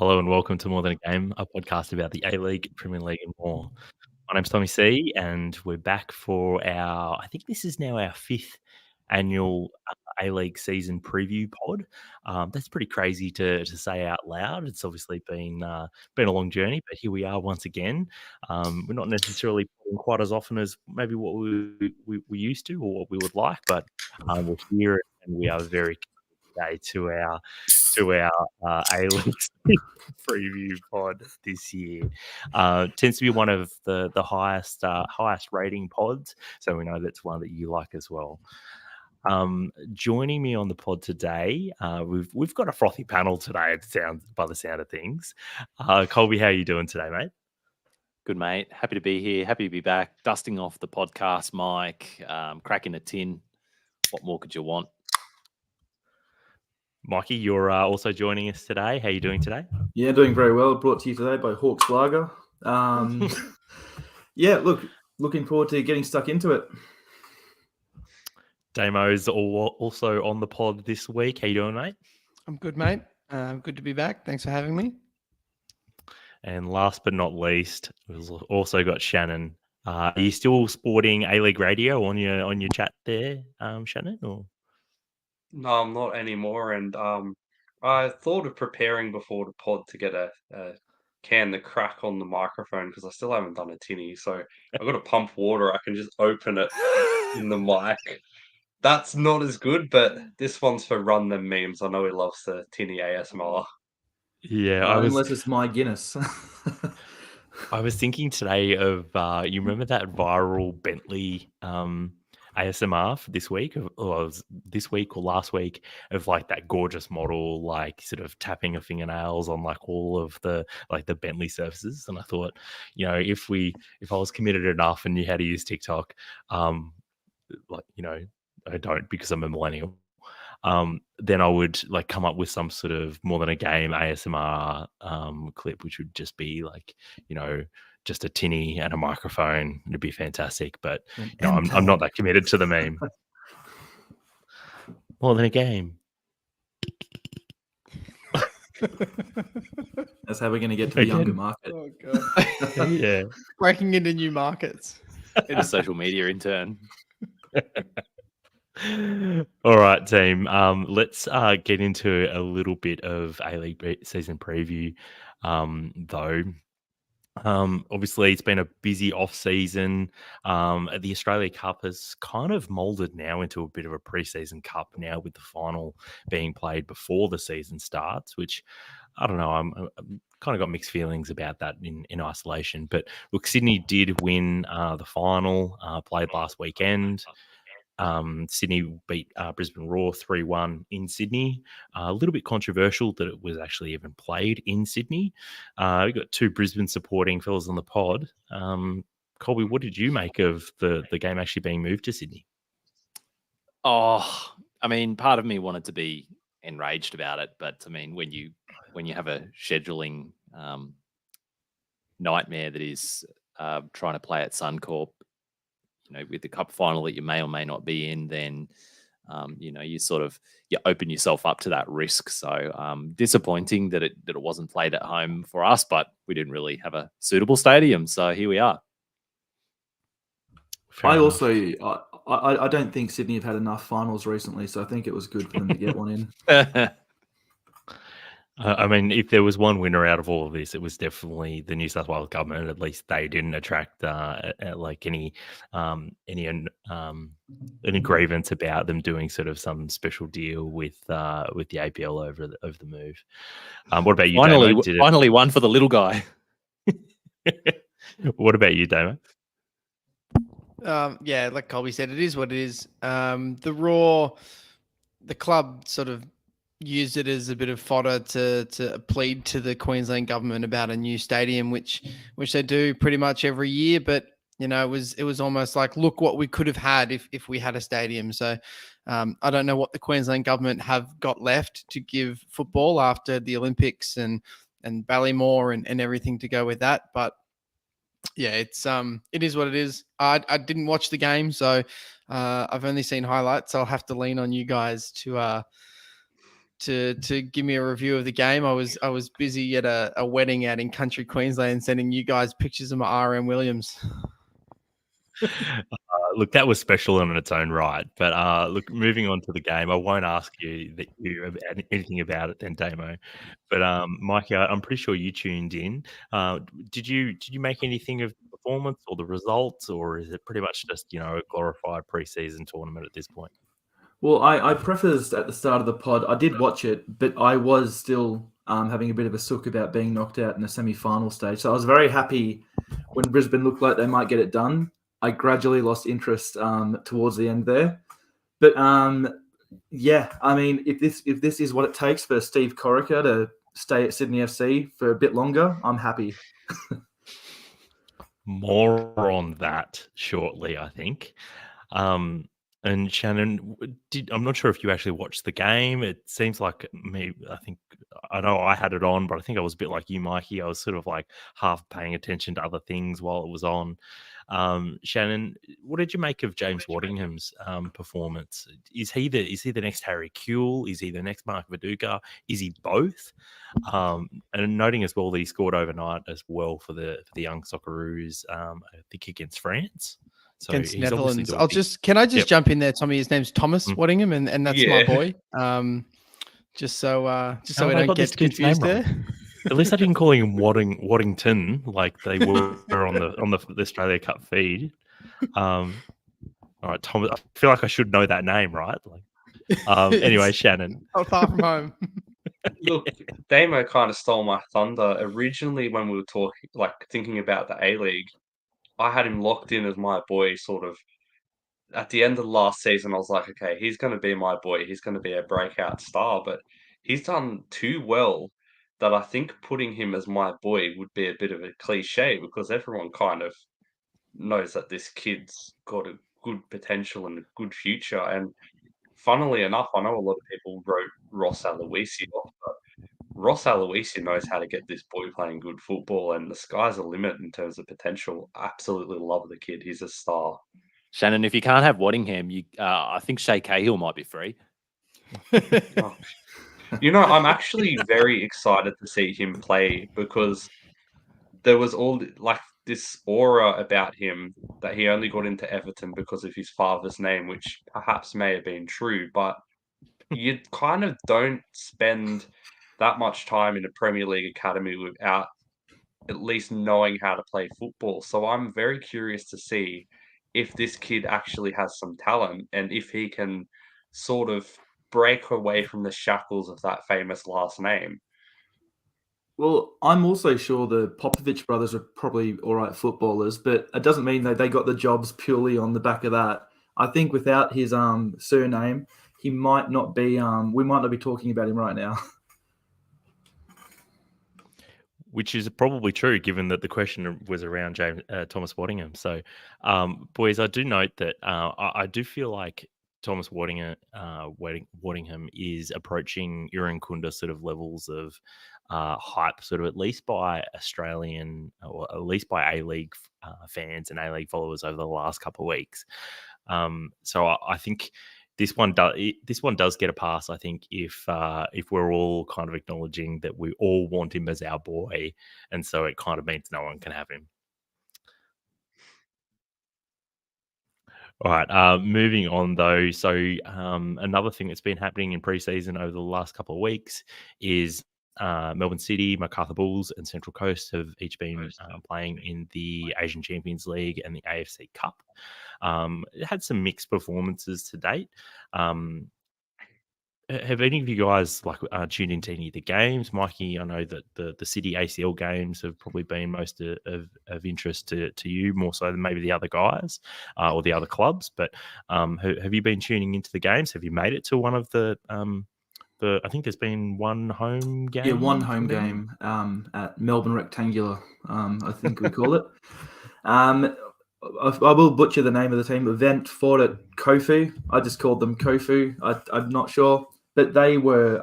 Hello and welcome to More Than a Game, a podcast about the A-League, Premier League and more. My name's Tommie C and we're back for I think this is now our 5th annual A-League season preview pod. That's pretty crazy to say out loud. It's obviously been a long journey, but here we are once again. We're not necessarily playing quite as often as maybe what we used to or what we would like, but we're here and we are very committed today to our A-League preview pod this year. Tends to be one of the highest rating pods, so we know that's one that you like as well. Joining me on the pod today, we've got a frothy panel today. It sounds by the sound of things. Colby, how are you doing today, mate? Good, mate. Happy to be here. Happy to be back. Dusting off the podcast mic, cracking a tin. What more could you want? Mikey, you're also joining us today. How are you doing today? Yeah, doing very well. Brought to you today by Hawks Lager. Yeah, looking forward to getting stuck into it. Damo's also on the pod this week. How you doing, mate? I'm good, mate. Good to be back. Thanks for having me. And last but not least, we've also got Shannon. Are you still sporting A-League Radio on your chat there, Shannon? Or? No, I'm not anymore. And I thought of preparing before the pod to get a can the crack on the microphone because I still haven't done a tinny. So I've got to pump water. I can just open it in the mic. That's not as good, but this one's for Run Them Memes. I know he loves the tinny ASMR. Yeah, unless it's my Guinness. I was thinking today of you remember that viral Bentley ASMR for this week, or this week or last week, of like that gorgeous model, like sort of tapping her fingernails on like all of the Bentley surfaces. And I thought, if I was committed enough and knew how to use TikTok, I don't because I'm a millennial. Then I would like come up with some sort of More Than a Game ASMR clip, which would just be like, just a tinny and a microphone. It'd be fantastic, but I'm not that committed to the meme. More Than a Game. That's how we're going to get to the younger market. Oh god! Yeah, Breaking into new markets. In a social media intern. All right, team. Let's get into a little bit of A-League season preview, though. Obviously, it's been a busy off-season. The Australia Cup has kind of moulded now into a bit of a pre-season cup now, with the final being played before the season starts, which I don't know. I'm kind of got mixed feelings about that in isolation. But look, Sydney did win the final, played last weekend. Sydney beat Brisbane Roar 3-1 in Sydney. A little bit controversial that it was actually even played in Sydney. We got two Brisbane supporting fellas on the pod. Colby, what did you make of the game actually being moved to Sydney? Oh, I mean, part of me wanted to be enraged about it, but I mean, when you have a scheduling nightmare that is trying to play at Suncorp, with the cup final that you may or may not be in, then, you open yourself up to that risk. So disappointing that it wasn't played at home for us, but we didn't really have a suitable stadium. So here we are. I don't think Sydney have had enough finals recently, so I think it was good for them to get one in. I mean, if there was one winner out of all of this, it was definitely the New South Wales government. At least they didn't attract any grievance about them doing sort of some special deal with the APL over the move. What about you, Damo? Damo? Finally one for the little guy. What about you, Damo? Yeah, like Colby said, it is what it is. The club sort of used it as a bit of fodder to plead to the Queensland government about a new stadium, which they do pretty much every year. But it was almost like, look what we could have had if we had a stadium. So I don't know what the Queensland government have got left to give football after the Olympics and Ballymore and everything to go with that. But yeah, it is what it is. I didn't watch the game, so I've only seen highlights. So I'll have to lean on you guys to to give me a review of the game. I was busy at a wedding out in country Queensland, sending you guys pictures of my RM Williams. Look, that was special in its own right. But look, moving on to the game, I won't ask you anything about it then, Damo. But Mikey, I'm pretty sure you tuned in. Did you make anything of the performance or the results, or is it pretty much just a glorified preseason tournament at this point? Well, I prefaced at the start of the pod, I did watch it, but I was still having a bit of a sook about being knocked out in the semi-final stage. So I was very happy when Brisbane looked like they might get it done. I gradually lost interest towards the end there. But yeah, I mean, if this is what it takes for Steve Corica to stay at Sydney FC for a bit longer, I'm happy. More on that shortly, I think. And Shannon, I'm not sure if you actually watched the game. It seems like I know I had it on, but I think I was a bit like you, Mikey. I was sort of like half paying attention to other things while it was on. Shannon, what did you make of James Waddingham's performance? Is he the next Harry Kewell? Is he the next Mark Viduka? Is he both? And noting as well that he scored overnight as well for the young Socceroos, I think against France. So Against he's Netherlands. obviously Can I just Yep. jump in there, Tommie? His name's Thomas Waddingham, and that's my Yeah. boy. Just so we How have I don't got this get kid's name confused wrong? there. At least I didn't call him Waddington like they were on the Australia Cup feed. All right, Tom. I feel like I should know that name, right? Anyway, It's Shannon. not far from home. Look, Damo kind of stole my thunder. Originally, when we were talking, thinking about the A-League, I had him locked in as my boy, sort of. At the end of the last season, I was like, okay, he's going to be my boy. He's going to be a breakout star, but he's done too well that I think putting him as my boy would be a bit of a cliche because everyone kind of knows that this kid's got a good potential and a good future. And funnily enough, I know a lot of people wrote Ross Aloisi off, but Ross Aloisi knows how to get this boy playing good football, and the sky's the limit in terms of potential. Absolutely love the kid. He's a star. Shannon, if you can't have Waddingham, I think Shay Cahill might be free. Oh, I'm actually very excited to see him play because there was all this aura about him that he only got into Everton because of his father's name, which perhaps may have been true, but you kind of don't spend that much time in a Premier League academy without at least knowing how to play football. So I'm very curious to see if this kid actually has some talent and if he can sort of break away from the shackles of that famous last name. Well, I'm also sure the Popovich brothers are probably all right footballers, but it doesn't mean that they got the jobs purely on the back of that. I think without his surname, he might not be. We might not be talking about him right now. Which is probably true, given that the question was around Thomas Waddingham. So, boys, I do note that I do feel like Thomas Waddingham is approaching Uran Kunda sort of levels of hype, sort of at least by Australian or at least by A-League fans and A-League followers over the last couple of weeks. So I think this one does get a pass. I think if we're all kind of acknowledging that we all want him as our boy, and so it kind of means no one can have him. All right, moving on though. So another thing that's been happening in preseason over the last couple of weeks is Melbourne City, Macarthur Bulls, and Central Coast have each been playing in the Asian Champions League and the AFC Cup. It had some mixed performances to date. Have any of you guys tuned into any of the games? Mikey, I know that the City ACL games have probably been most of interest to you, more so than maybe the other guys or the other clubs. But have you been tuning into the games? Have you made it to one of the I think there's been one home game. Yeah, one home game at Melbourne Rectangular, I think we call it. I will butcher the name of the team. Event fought at Kofu. I just called them Kofu. I'm not sure. But they were,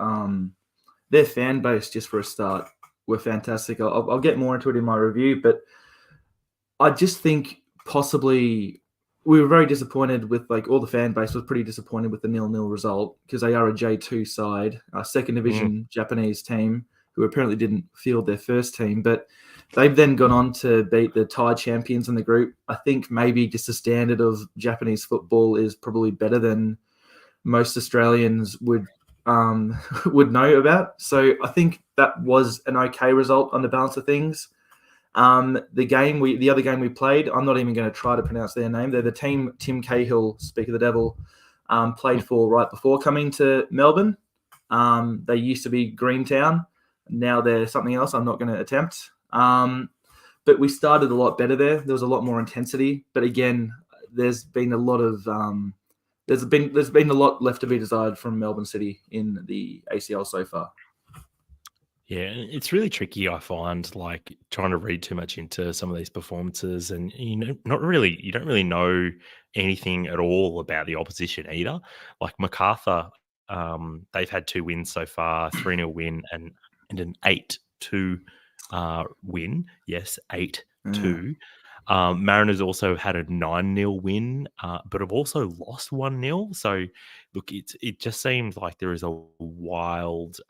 their fan base, just for a start, were fantastic. I'll get more into it in my review. But I just think possibly we were very disappointed with, like, all the fan base was pretty disappointed with the 0-0 result because they are a J2 side, a second division Japanese team who apparently didn't field their first team, but they've then gone on to beat the Thai champions in the group. I think maybe just the standard of Japanese football is probably better than most Australians would would know about. So I think that was an okay result on the balance of things. The other game we played, I'm not even going to try to pronounce their name. They're the team Tim Cahill, speak of the devil, played for right before coming to Melbourne. They used to be Greentown. Now they're something else I'm not going to attempt. But we started a lot better there. There was a lot more intensity. But again, there's been a lot of there's been a lot left to be desired from Melbourne City in the ACL so far. Yeah, it's really tricky, I find, like trying to read too much into some of these performances, and you don't really know anything at all about the opposition either. Like MacArthur, they've had 2 wins so far, 3-0 win and an 8-2 win. Yes, 8-2. Mariners also had a 9-0 win, but have also lost 1-0. So look, it just seems like there is a wild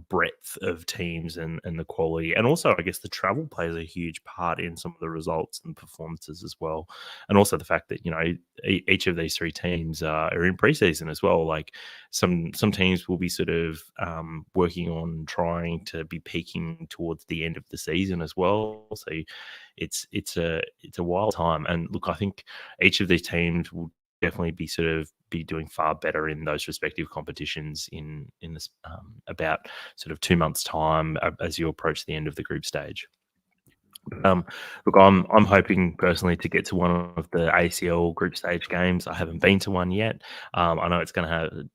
breadth of teams and the quality, and also I guess the travel plays a huge part in some of the results and performances as well, and also the fact that each of these 3 teams are in preseason as well. Like some teams will be sort of working on trying to be peaking towards the end of the season as well. So it's a wild time, and look, I think each of these teams will definitely be doing far better in those respective competitions in this about sort of 2 months' time as you approach the end of the group stage. Look, I'm hoping personally to get to one of the ACL group stage games. I haven't been to one yet. I know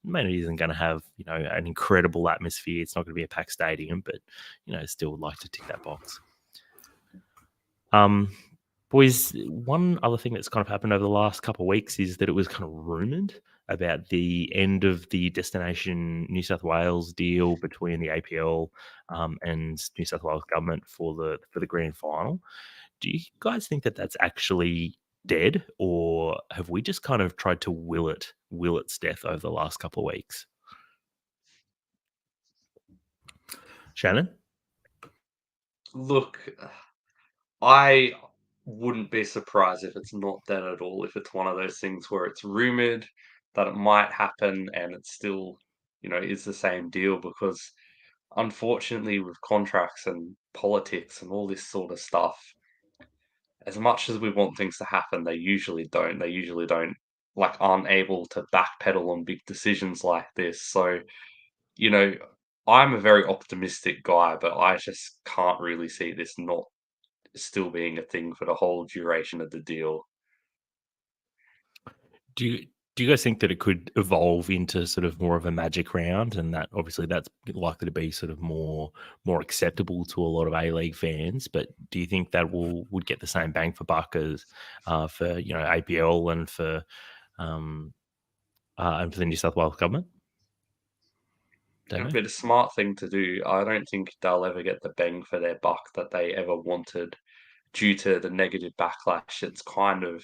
maybe isn't going to have an incredible atmosphere. It's not going to be a packed stadium, but still would like to tick that box. Boys, one other thing that's kind of happened over the last couple of weeks is that it was kind of rumoured about the end of the Destination New South Wales deal between the APL and New South Wales government for the grand final. Do you guys think that that's actually dead, or have we just kind of tried to will its death over the last couple of weeks? Shannon? Look, I wouldn't be surprised if it's not that at all, if it's one of those things where it's rumored that it might happen and it's still, is the same deal, because unfortunately with contracts and politics and all this sort of stuff, as much as we want things to happen, they usually don't. They usually don't, like, aren't able to backpedal on big decisions like this. So, you know, I'm a very optimistic guy, but I just can't really see this not still being a thing for the whole duration of the deal. Do you guys think that it could evolve into sort of more of a magic round, and that obviously that's likely to be sort of more acceptable to a lot of A-League fans? But do you think that would get the same bang for buck as for APL and for the New South Wales government? It Damo? would be the smart thing to do. I don't think they'll ever get the bang for their buck that they ever wanted due to the negative backlash. It's kind of,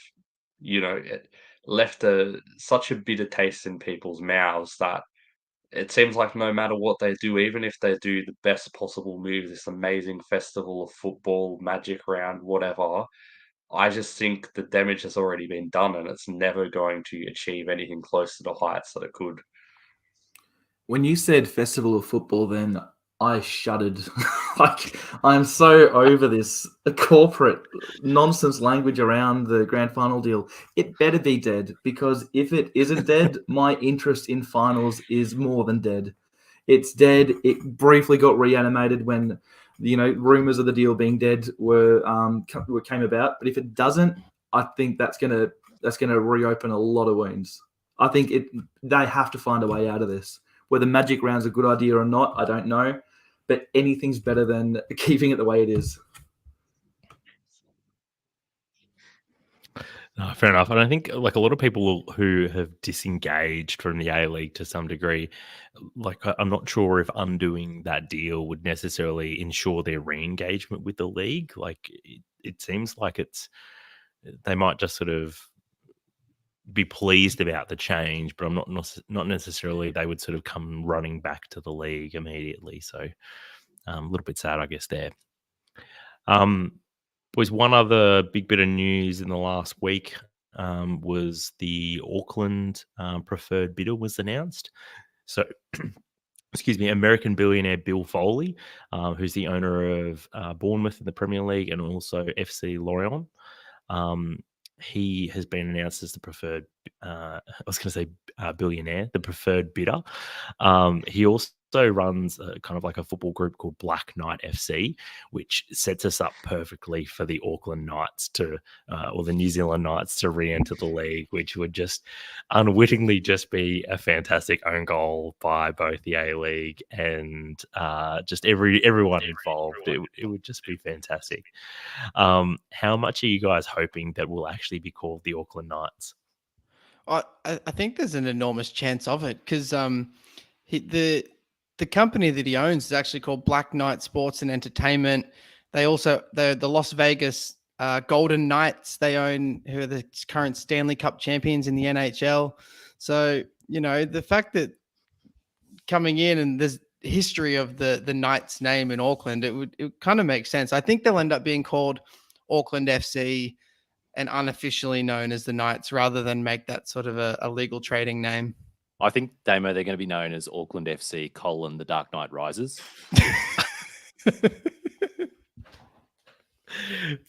it left such a bitter taste in people's mouths that it seems like no matter what they do, even if they do the best possible move, this amazing festival of football, magic round, whatever, I just think the damage has already been done and it's never going to achieve anything close to the heights that it could. When you said festival of football, then I shuddered. Like, I'm so over this corporate nonsense language around the grand final deal. It better be dead, because if it isn't dead, my interest in finals is more than dead. It's dead. It briefly got reanimated when rumors of the deal being dead came about. But if it doesn't, I think that's gonna reopen a lot of wounds. I think they have to find a way out of this. Whether magic round's a good idea or not, I don't know. But anything's better than keeping it the way it is. No, fair enough. And I think like a lot of people who have disengaged from the A-League to some degree, like I'm not sure if undoing that deal would necessarily ensure their re-engagement with the league. Like it seems like it's they might just sort of be pleased about the change, but I'm not necessarily they would sort of come running back to the league immediately. So a little bit sad, I guess, there. Was one other big bit of news in the last week was the Auckland preferred bidder was announced. So, excuse me, American billionaire Bill Foley, who's the owner of Bournemouth in the Premier League and also FC Lorient. He has been announced as the preferred, I was going to say billionaire, the preferred bidder. He also runs kind of like a football group called Black Knight FC, which sets us up perfectly for the Auckland Knights or the New Zealand Knights to re-enter the league, which would just unwittingly just be a fantastic own goal by both the A-League and just everyone involved. It would just be fantastic. How much are you guys hoping that will actually be called the Auckland Knights? I think there's an enormous chance of it because the company that he owns is actually called Black Knight Sports and Entertainment. They're the Las Vegas Golden Knights. They own, who are the current Stanley Cup champions in the NHL. So, the fact that coming in and there's history of the Knights name in Auckland, it kind of makes sense. I think they'll end up being called Auckland FC and unofficially known as the Knights rather than make that sort of a legal trading name. I think, Damo, they're going to be known as Auckland FC: The Dark Knight Rises.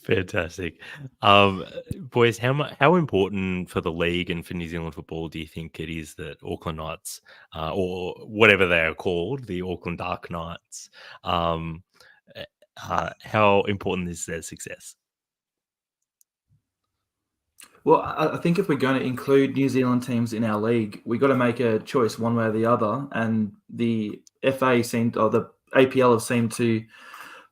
Fantastic. Boys, how important for the league and for New Zealand football do you think it is that Auckland Knights, or whatever they are called, the Auckland Dark Knights, how important is their success? Well, I think if we're going to include New Zealand teams in our league, we've got to make a choice one way or the other. And the the APL have seemed to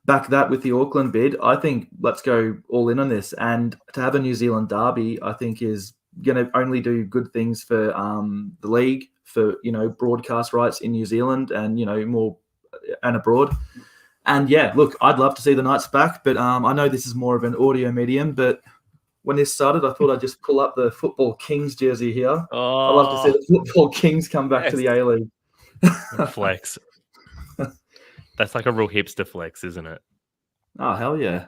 back that with the Auckland bid. I think let's go all in on this. And to have a New Zealand derby, I think is going to only do good things for the league, for, broadcast rights in New Zealand and, more and abroad. And yeah, look, I'd love to see the Knights back, but I know this is more of an audio medium, but when this started, I thought I'd just pull up the Football Kings jersey here. Oh, I'd love to see the Football Kings come back to the A-League. Flex. That's like a real hipster flex, isn't it? Oh, hell yeah.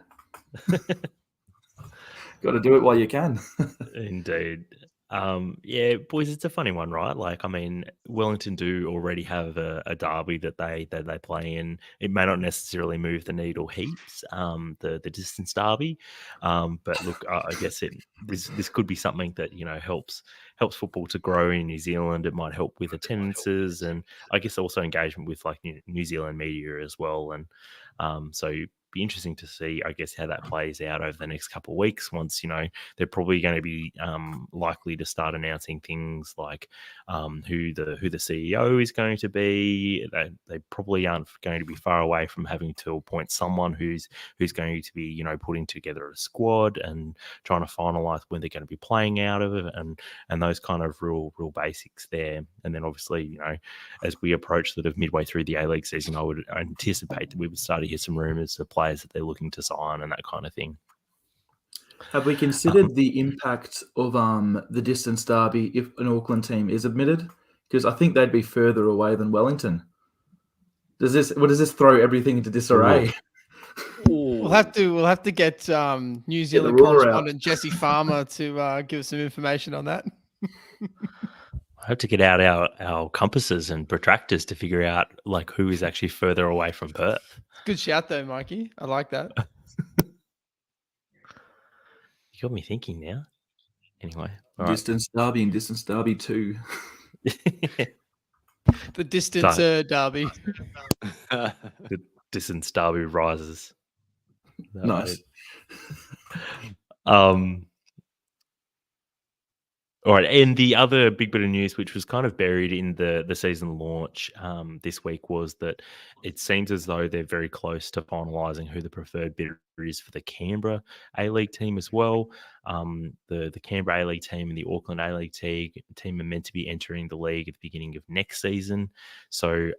Got to do it while you can. Indeed. Yeah, boys, it's a funny one, right? Like, I mean, Wellington do already have a derby that they play in. It may not necessarily move the needle heaps, the distance derby, but look, I guess this could be something that helps football to grow in New Zealand. It might help with attendances and I guess also engagement with like New Zealand media as well. And so be interesting to see, I guess, how that plays out over the next couple of weeks. Once they're probably going to be likely to start announcing things like who the CEO is going to be. They probably aren't going to be far away from having to appoint someone who's going to be putting together a squad and trying to finalize when they're going to be playing out of it and those kind of real basics there. And then obviously as we approach sort of midway through the A-League season, I would anticipate that we would start to hear some rumors of players that they're looking to sign and that kind of thing. Have we considered the impact of the distance derby if an Auckland team is admitted? Because I think they'd be further away than Wellington. Does this throw everything into disarray? We'll have to get New Zealand correspondent Jesse Farmer to give us some information on that. I have to get out our compasses and protractors to figure out like who is actually further away from Perth. Good shout though, Mikey. I like that. You got me thinking now. Anyway, distance derby and distance derby 2. The distance derby. The distance derby rises. Nice. All right, and the other big bit of news, which was kind of buried in the season launch this week, was that it seems as though they're very close to finalising who the preferred bidder is for the Canberra A-League team as well. The Canberra A-League team and the Auckland A-League team are meant to be entering the league at the beginning of next season. So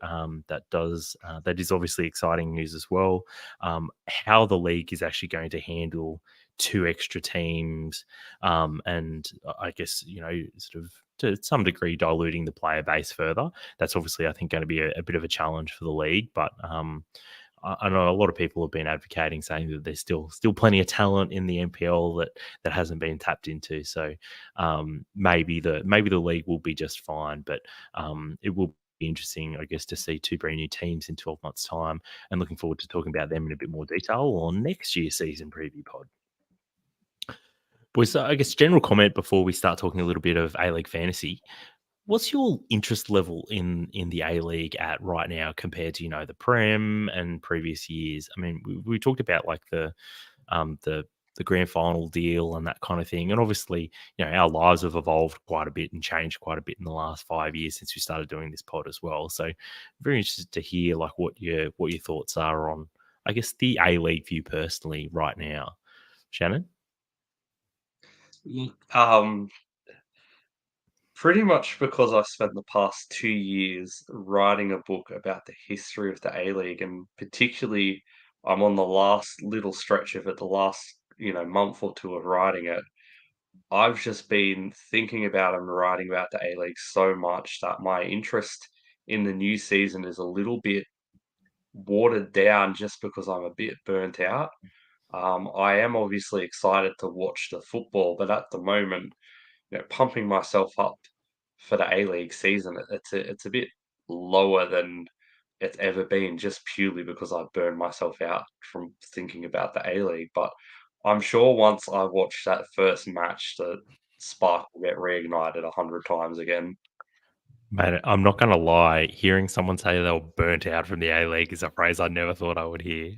that is obviously exciting news as well. How the league is actually going to handle 2 extra teams, and I guess, sort of to some degree diluting the player base further. That's obviously, I think, going to be a bit of a challenge for the league, but I know a lot of people have been advocating, saying that there's still plenty of talent in the NPL that hasn't been tapped into. So maybe the league will be just fine, but it will be interesting, I guess, to see 2 brand new teams in 12 months' time, and looking forward to talking about them in a bit more detail on next year's season preview pod. Boys, I guess general comment before we start talking a little bit of A-League fantasy. What's your interest level in the A-League at right now compared to, the Prem and previous years? I mean, we talked about like the grand final deal and that kind of thing. And obviously, our lives have evolved quite a bit and changed quite a bit in the last 5 years since we started doing this pod as well. So very interested to hear like what your thoughts are on, I guess, the A-League view personally right now. Shannon? Pretty much because I spent the past 2 years writing a book about the history of the A-League, and particularly I'm on the last little stretch of it, the last, month or 2 of writing it. I've just been thinking about and writing about the A-League so much that my interest in the new season is a little bit watered down just because I'm a bit burnt out. I am obviously excited to watch the football, but at the moment, pumping myself up for the A-League season, it's a bit lower than it's ever been, just purely because I burned myself out from thinking about the A-League. But I'm sure once I watch that first match, the spark will get reignited 100 times again. Man, I'm not going to lie. Hearing someone say they were burnt out from the A-League is a phrase I never thought I would hear.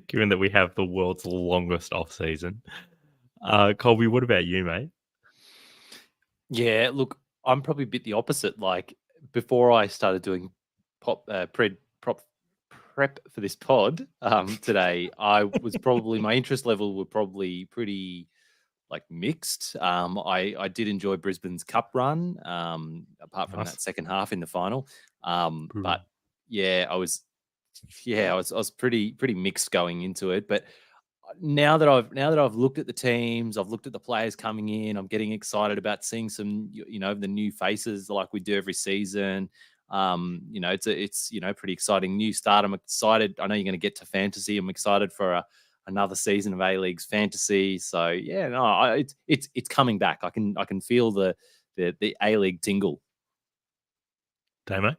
Given that we have the world's longest off season. Colby, what about you, mate? Yeah, look, I'm probably a bit the opposite. Like before I started doing prep for this pod today, I was probably my interest level were probably pretty like mixed. I did enjoy Brisbane's cup run, apart from Nice. that second half in the final. But yeah, I was pretty mixed going into it. But now that I've looked at the teams, I've looked at the players coming in, I'm getting excited about seeing some, the new faces like we do every season. It's pretty exciting new start. I'm excited. I know you're going to get to fantasy. I'm excited for another season of A-League's fantasy. So yeah, no, it's coming back. I can feel the A-League tingle. Damo?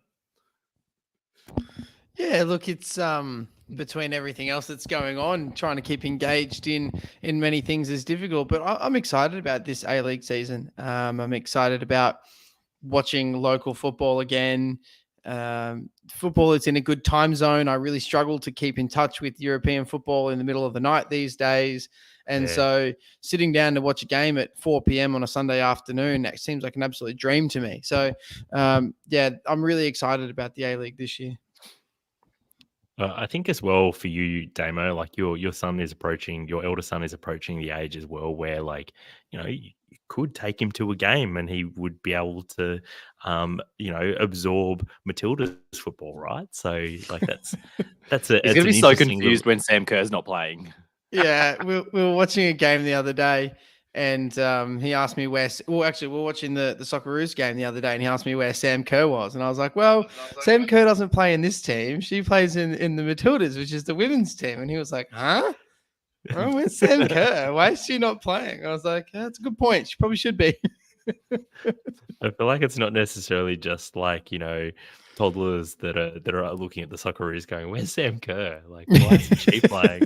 Yeah, look, it's between everything else that's going on, trying to keep engaged in many things is difficult. But I'm excited about this A-League season. I'm excited about watching local football again. Football is in a good time zone. I really struggle to keep in touch with European football in the middle of the night these days. And so sitting down to watch a game at 4 p.m. on a Sunday afternoon, that seems like an absolute dream to me. So, yeah, I'm really excited about the A-League this year. I think as well for you, Damo, like your elder son is approaching the age as well where, like, you could take him to a game and he would be able to, absorb Matilda's football, right? So, like, that's He's going to be so confused when Sam Kerr's not playing. Yeah, we were watching a game the other day, and he asked me where. Well, actually, we were watching the Socceroos game the other day, and he asked me where Sam Kerr was, and I was like, "Well, Sam Kerr doesn't play in this team. She plays in the Matildas, which is the women's team." And he was like, "Huh? Oh, where's Sam Kerr? Why is she not playing?" I was like, "That's a good point. She probably should be." I feel like it's not necessarily just like, toddlers that are looking at the Socceroos going, "Where's Sam Kerr? Like, why isn't she playing?"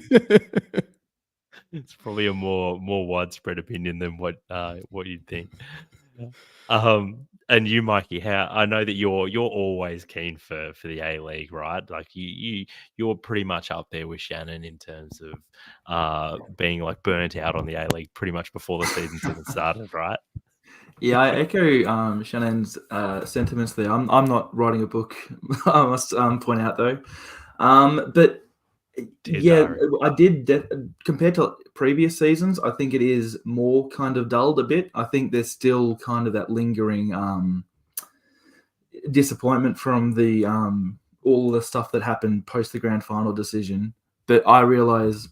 It's probably a more widespread opinion than what you'd think. And you, Mikey, I know that you're always keen for the A-League, right? Like you're pretty much up there with Shannon in terms of being like burnt out on the A-League pretty much before the season's even started, right? Yeah, I echo Shannon's sentiments there. I'm not writing a book, I must point out though. But yeah, I did compared to previous seasons. I think it is more kind of dulled a bit. I think there's still kind of that lingering disappointment from the all the stuff that happened post the grand final decision. But I realize,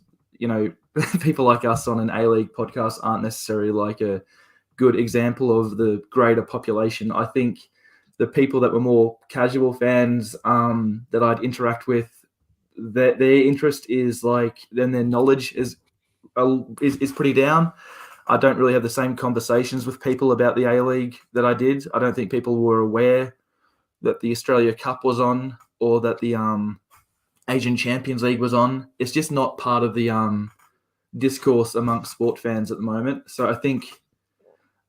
people like us on an A-League podcast aren't necessarily like a good example of the greater population. I think the people that were more casual fans that I'd interact with, their interest is like, then their knowledge is pretty down. I don't really have the same conversations with people about the A-League that I did. I don't think people were aware that the Australia Cup was on or that the Asian Champions League was on. It's just not part of the discourse amongst sport fans at the moment. So I think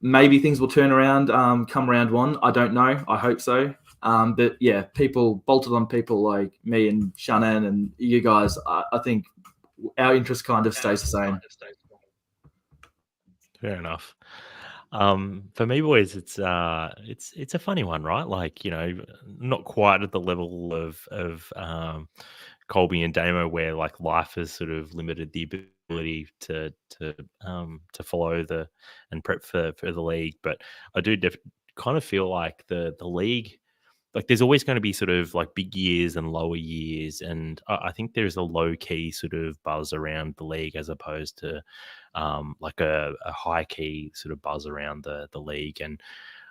maybe things will turn around come round one. I don't know. I hope so. But yeah, people bolted on people like me and Shannon and you guys. I think our interest kind of stays the same. Fair enough. For me, boys, it's a funny one, right? Like, not quite at the level of Colby and Damo, where like life has sort of limited the ability to follow and prep for the league. But I do kind of feel like the league, like there's always going to be sort of like big years and lower years, and I think there's a low key sort of buzz around the league as opposed to like a high key sort of buzz around the league. And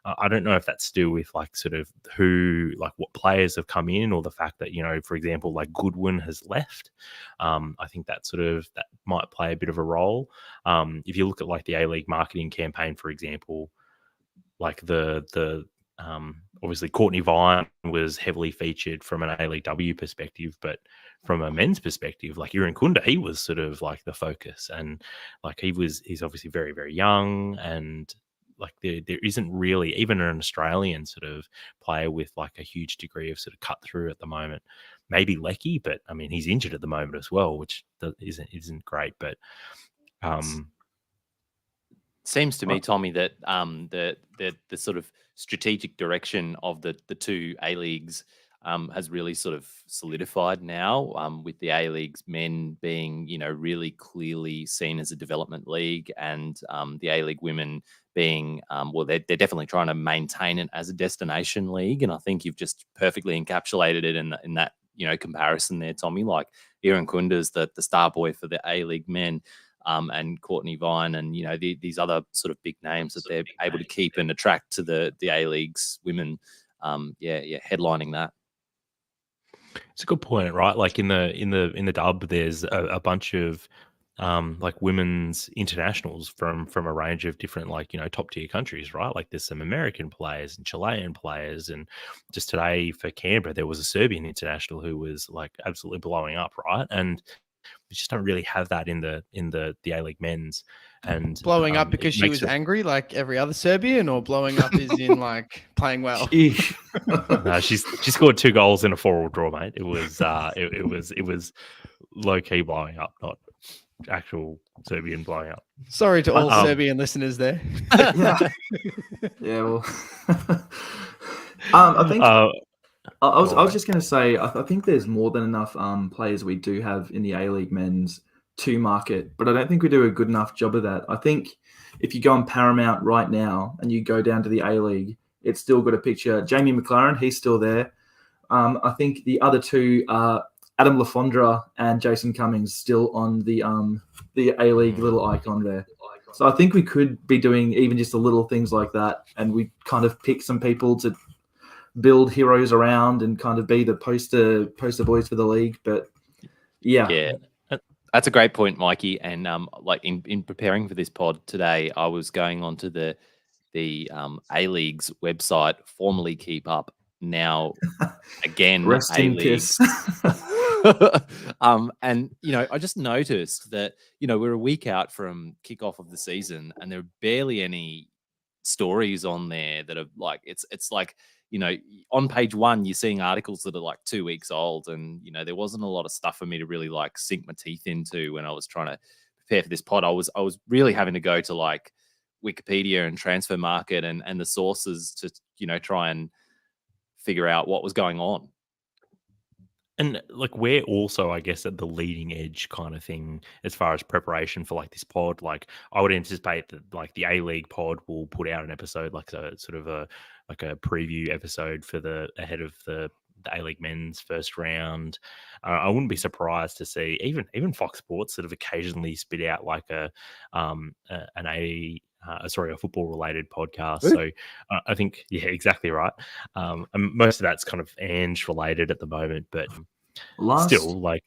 I don't know if that's to do with like sort of what players have come in, or the fact that, for example, like Goodwin has left. I think that might play a bit of a role. If you look at like the A-League marketing campaign, for example, like the obviously Courtney Vine was heavily featured from an A-League W perspective, but from a men's perspective, like Irankunda, he was sort of like the focus, and like he's obviously very, very young, and like there isn't really even an Australian sort of player with like a huge degree of sort of cut through at the moment. Maybe Lecky, but I mean he's injured at the moment as well, which isn't great. But seems to me, Tommie, that the sort of strategic direction of the two A-Leagues has really sort of solidified now, with the A-Leagues men being, really clearly seen as a development league, and the A-League women being, they're definitely trying to maintain it as a destination league. And I think you've just perfectly encapsulated it in that, comparison there, Tommie. Like Irankunda's the star boy for the A-League men. And Courtney Vine and, these other sort of big names that they're able to keep and attract to the A-League's women. Headlining that. It's a good point, right? Like in the dub, there's a bunch of like women's internationals from a range of different top tier countries, right? Like there's some American players and Chilean players, and just today for Canberra there was a Serbian international who was like absolutely blowing up, right? And we just don't really have that in the A-League men's. And blowing up because she was angry like every other Serbian, or blowing up is in like playing well? No, she scored 2 goals in a 4-4 draw, mate. It was it was low key blowing up, not actual Serbian blowing up. Sorry to all Serbian listeners there. Yeah, well, I think I was just going to say, I think there's more than enough players we do have in the A-League men's to market, but I don't think we do a good enough job of that. I think if you go on Paramount right now and you go down to the A-League, it's still got a picture. Jamie McLaren, he's still there. I think the other two are Adam Lafondra and Jason Cummings, still on the A-League little icon there. So I think we could be doing even just the little things like that, and we kind of pick some people to build heroes around and kind of be the poster boys for the league. But yeah. That's a great point, Mikey. And like in preparing for this pod today, I was going onto the A-League's website, formerly Keep Up, now again A-Leagues. And I just noticed that we're a week out from kickoff of the season, and there are barely any stories on there that are like it's like on page 1 you're seeing articles that are like 2 weeks old, and there wasn't a lot of stuff for me to really like sink my teeth into when I was trying to prepare for this pod. I was really having to go to like Wikipedia and Transfer Market and the sources to try and figure out what was going on. And like we're also, I guess, at the leading edge kind of thing as far as preparation for like this pod. Like I would anticipate that like the A-League pod will put out an episode, like a sort of a preview episode for ahead of the the A-League men's first round. I wouldn't be surprised to see even Fox Sports sort of occasionally spit out like a football related podcast. So I think, yeah, exactly right. And most of that's kind of Ange related at the moment, but still, like,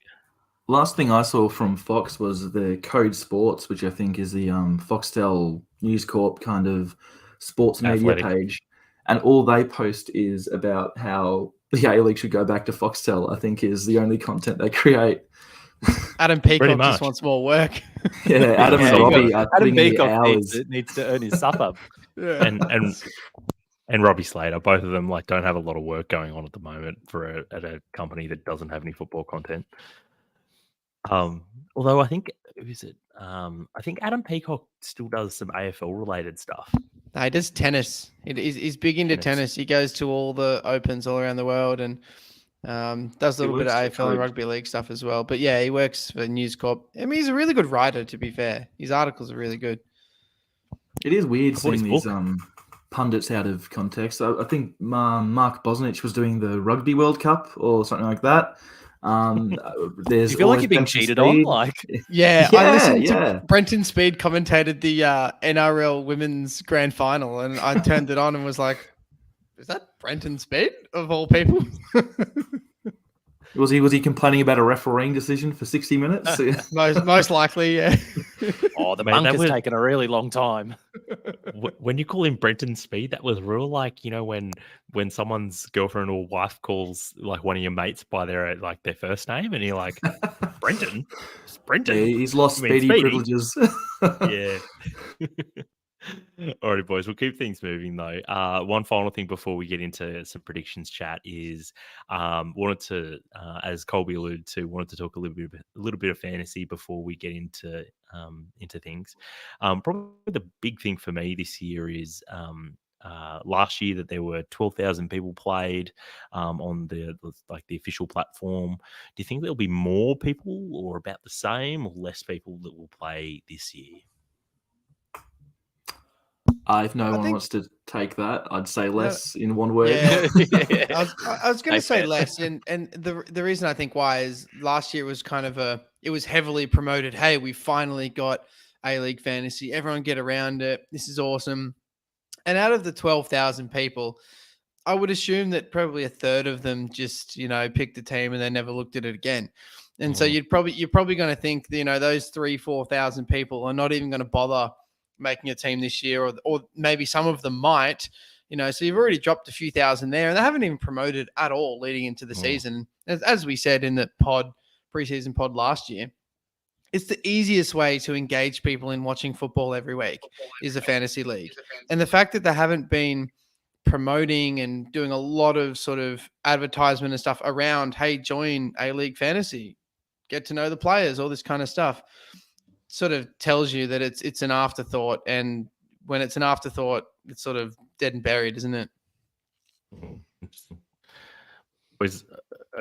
last thing I saw from Fox was the Code Sports, which I think is the Foxtel News Corp kind of sports media page, and all they post is about how the A-League should go back to Foxtel. I think is the only content they create. Adam Peacock just wants more work. Yeah, Adam and Robbie are putting in the hours. Needs to earn his supper. Yeah. And Robbie Slater, both of them like don't have a lot of work going on at the moment at a company that doesn't have any football content. Although I think I think Adam Peacock still does some AFL related stuff. No, he does tennis. He's big into tennis. He goes to all the opens all around the world and does a little bit of AFL and rugby league stuff as well. But yeah, he works for News Corp. I mean, he's a really good writer, to be fair. His articles are really good. It is weird seeing these pundits out of context. I think Mark Bosnich was doing the Rugby World Cup or something like that. There's you feel like you're being cheated on, like I listened to Brenton Speed commentated the NRL Women's Grand Final, and I turned it on and was like, "Is that Brenton Speed of all people?" Was he complaining about a refereeing decision for 60 minutes? most likely, yeah. Oh, the bunk has taken a really long time. When you call him Brenton Speed, that was real like, you know, when someone's girlfriend or wife calls like one of your mates by their first name, and you're like, Brenton? It's Brenton? Yeah, he's lost Speedy privileges. Yeah. Alrighty, boys, we'll keep things moving though. One final thing before we get into some predictions chat is wanted to, as Colby alluded to, wanted to talk a little bit of fantasy before we get into things. Probably the big thing for me this year is last year that there were 12,000 people played on the official platform. Do you think there'll be more people or about the same or less people that will play this year? If no one wants to take that, I'd say less in one word. Yeah. I was going to say less, and the reason I think why is last year was kind of it was heavily promoted. Hey, we finally got A-League fantasy. Everyone get around it. This is awesome. And out of the 12,000 people, I would assume that probably a third of them just picked a team and they never looked at it again. And so you're probably going to think those 3,000-4,000 people are not even going to bother making a team this year, or maybe some of them might, so you've already dropped a few thousand there, and they haven't even promoted at all leading into the season. As we said in the preseason pod last year, it's the easiest way to engage people in watching football every week is a fantasy league. And the fact that they haven't been promoting and doing a lot of sort of advertisement and stuff around, hey, join A-League fantasy, get to know the players, all this kind of stuff, sort of tells you that it's an afterthought, and when it's an afterthought, it's sort of dead and buried, isn't it? I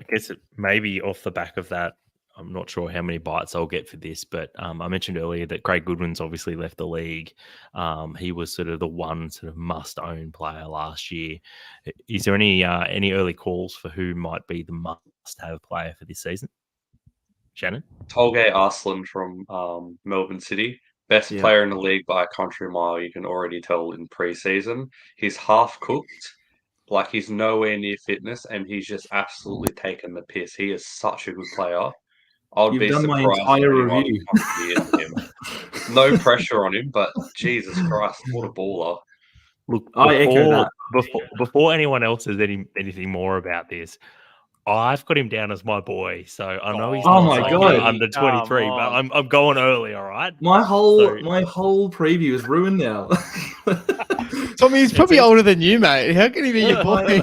guess maybe off the back of that, I'm not sure how many bites I'll get for this, but I mentioned earlier that Craig Goodwin's obviously left the league. He was sort of the one sort of must-own player last year. Is there any early calls for who might be the must-have player for this season? Shannon? Tolgay Arslan from Melbourne City. Best player in the league by a country mile, you can already tell in pre-season. He's half-cooked. Like, he's nowhere near fitness, and he's just absolutely taken the piss. He is such a good player. You've be done my entire review. No pressure on him, but Jesus Christ, what a baller. Look, I echo that. Before anyone else says anything more about this, I've got him down as my boy, so I know he's not under 23, but I'm going early. All right, my whole preview is ruined now. Tommie, he's probably older than you, mate. How can he be your boy?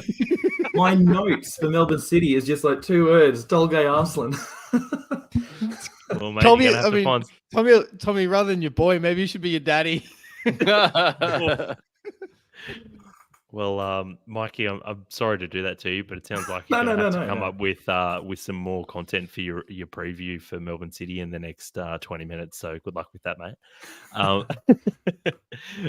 My notes for Melbourne City is just like 2 words: Tolgay Arslan. Well, mate, Tommie, rather than your boy, maybe you should be your daddy. Well, Mikey, I'm sorry to do that to you, but it sounds like No, you're no, going to no, have to no, come no. up with some more content for your preview for Melbourne City in the next 20 minutes. So good luck with that, mate.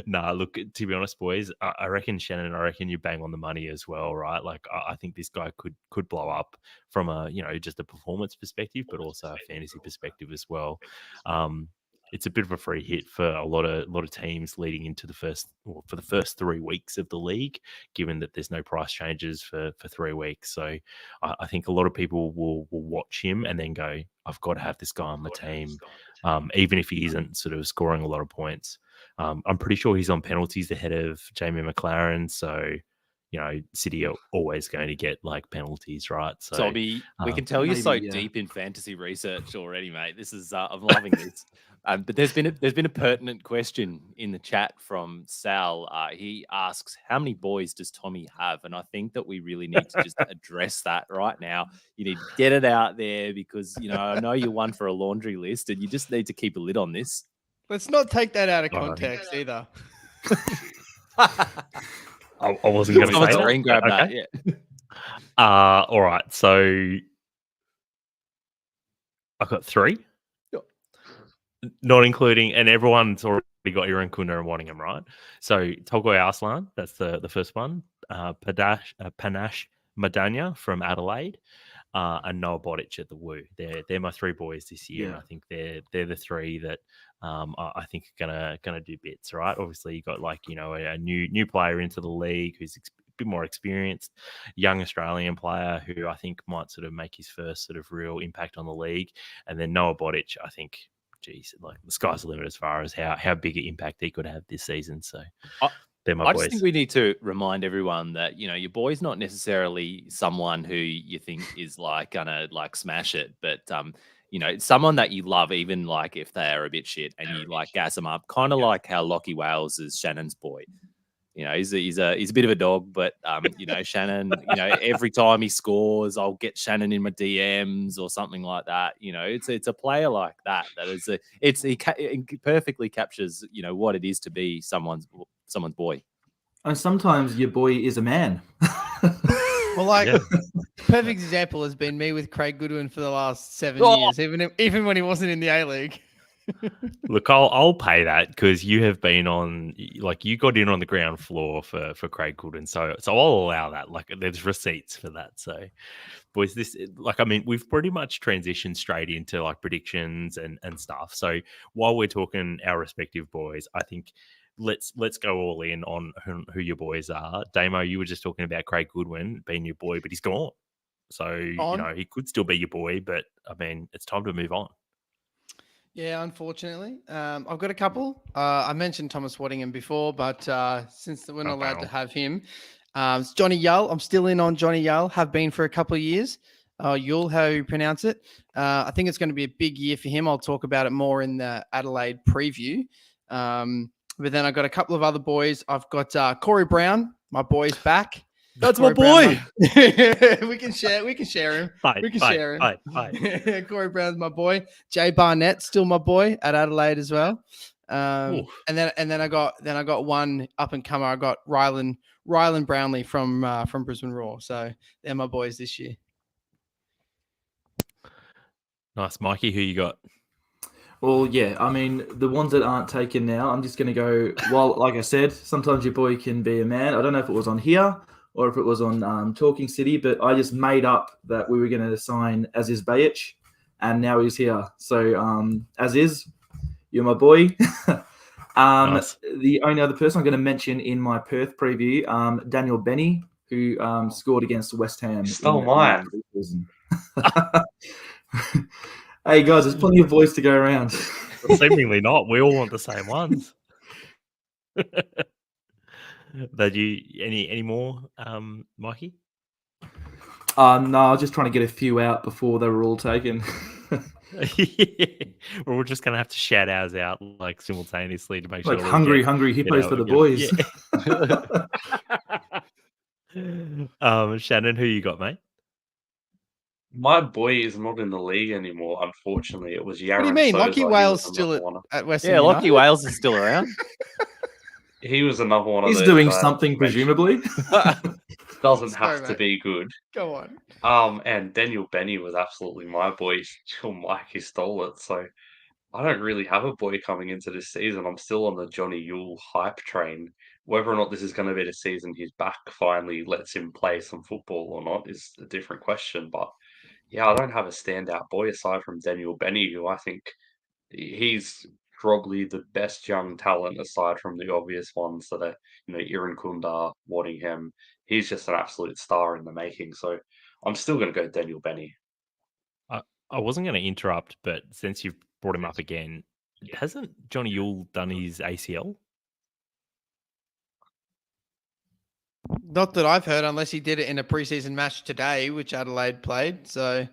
Nah, look, to be honest, boys, I reckon Shannon, I reckon you bang on the money as well, right? Like I think this guy could blow up from a just a performance perspective, but also a fantasy perspective as well. It's a bit of a free hit for a lot of teams leading into for the first 3 weeks of the league, given that there's no price changes for 3 weeks. So I think a lot of people will watch him and then go, I've got to have this guy on my team, even if he isn't sort of scoring a lot of points. I'm pretty sure he's on penalties ahead of Jamie McLaren. So, City are always going to get like penalties, right? So, Tommie, we can tell you're so maybe, yeah. deep in fantasy research already, mate. This is I'm loving this. But there's been a pertinent question in the chat from Sal. He asks, how many boys does Tommie have? And I think that we really need to just address that right now. You need to get it out there because I know you're one for a laundry list, and you just need to keep a lid on this. Let's not take that out of All right. context either. I wasn't going to Someone say screen that. grab but that. okay. Yeah. All right. So I've got 3. Yep. Not including, and everyone's already got Iran Kuna and Waddingham, right? So Tolgoi Arslan, that's the first one. Panache Madanya from Adelaide, and Noah Bodic at the Woo. They're my 3 boys this year, and I think they're the 3 that I think are gonna do bits, right? Obviously, you got a new player into the league who's a bit more experienced, young Australian player who I think might sort of make his first sort of real impact on the league, and then Noah Bodic, I think. Geez, like the sky's the limit as far as how big an impact he could have this season. So they're my I boys. just think we need to remind everyone that your boy's not necessarily someone who you think is like gonna like smash it, but someone that you love, even like if they are a bit shit and you like gas them up, kind of like how Lockie Wales is Shannon's boy. He's a bit of a dog, but Shannon, every time he scores, I'll get Shannon in my DMs or something like that. It's a player like that it perfectly captures what it is to be someone's boy. And sometimes your boy is a man. Well, like perfect example has been me with Craig Goodwin for the last 7 years, even when he wasn't in the A-League. Look, I'll pay that because you have been on, like, you got in on the ground floor for Craig Goodwin, so I'll allow that. Like, there's receipts for that. So, boys, we've pretty much transitioned straight into like predictions and stuff. So while we're talking our respective boys, I think let's go all in on who your boys are. Damo, you were just talking about Craig Goodwin being your boy, but he's gone. So he could still be your boy, but I mean, it's time to move on. Yeah, unfortunately. I've got a couple. I mentioned Thomas Waddingham before, but since we're not allowed to have him, it's Johnny Yull. I'm still in on Johnny Yull, have been for a couple of years. Yull, how you pronounce it. I think it's going to be a big year for him. I'll talk about it more in the Adelaide preview. But then I've got a couple of other boys. I've got Corey Brown, my boy's back. That's Corey my boy. we can share him. Share him. Hi. Corey Brown's my boy. Jay Barnett, still my boy at Adelaide as well. And then I got one up and comer. I got Rylan Brownlee from Brisbane Roar. So they're my boys this year. Nice, Mikey. Who you got? Well, yeah, I mean, the ones that aren't taken now, I'm just going to go, well, like I said, sometimes your boy can be a man. I don't know if it was on here or if it was on Talking City, but I just made up that we were going to sign Aziz Bayic, and now he's here. So, Aziz, you're my boy. Nice. The only other person I'm going to mention in my Perth preview, Daniel Benny, who scored against West Ham. Stole mine. Hey guys, there's plenty of boys to go around. Seemingly not. We all want the same ones. But you any more, Mikey? No, I was just trying to get a few out before they were all taken. Well, we're just gonna have to shout ours out like simultaneously to make sure. Like hungry hippos for the boys. Yeah. Shannon, who you got, mate? My boy is not in the league anymore, unfortunately. It was Yaron. What do you mean? Souza. Lockie He Wales was the still number one. at Western Yeah, United? Lockie Wales is still around. he was another one of He's those doing guys something, you mentioned. presumably. Doesn't Sorry, have to mate. be good. Go on. And Daniel Benny was absolutely my boy till Mikey stole it. So I don't really have a boy coming into this season. I'm still on the Johnny Yule hype train. Whether or not this is going to be the season his back finally lets him play some football or not is a different question. But yeah, I don't have a standout boy aside from Daniel Benny, who I think he's probably the best young talent aside from the obvious ones that are, Irukunda, Waddingham. He's just an absolute star in the making. So I'm still going to go Daniel Benny. I wasn't going to interrupt, but since you've brought him up again, hasn't Johnny Yule done his ACL? Not that I've heard, unless he did it in a preseason match today, which Adelaide played. So,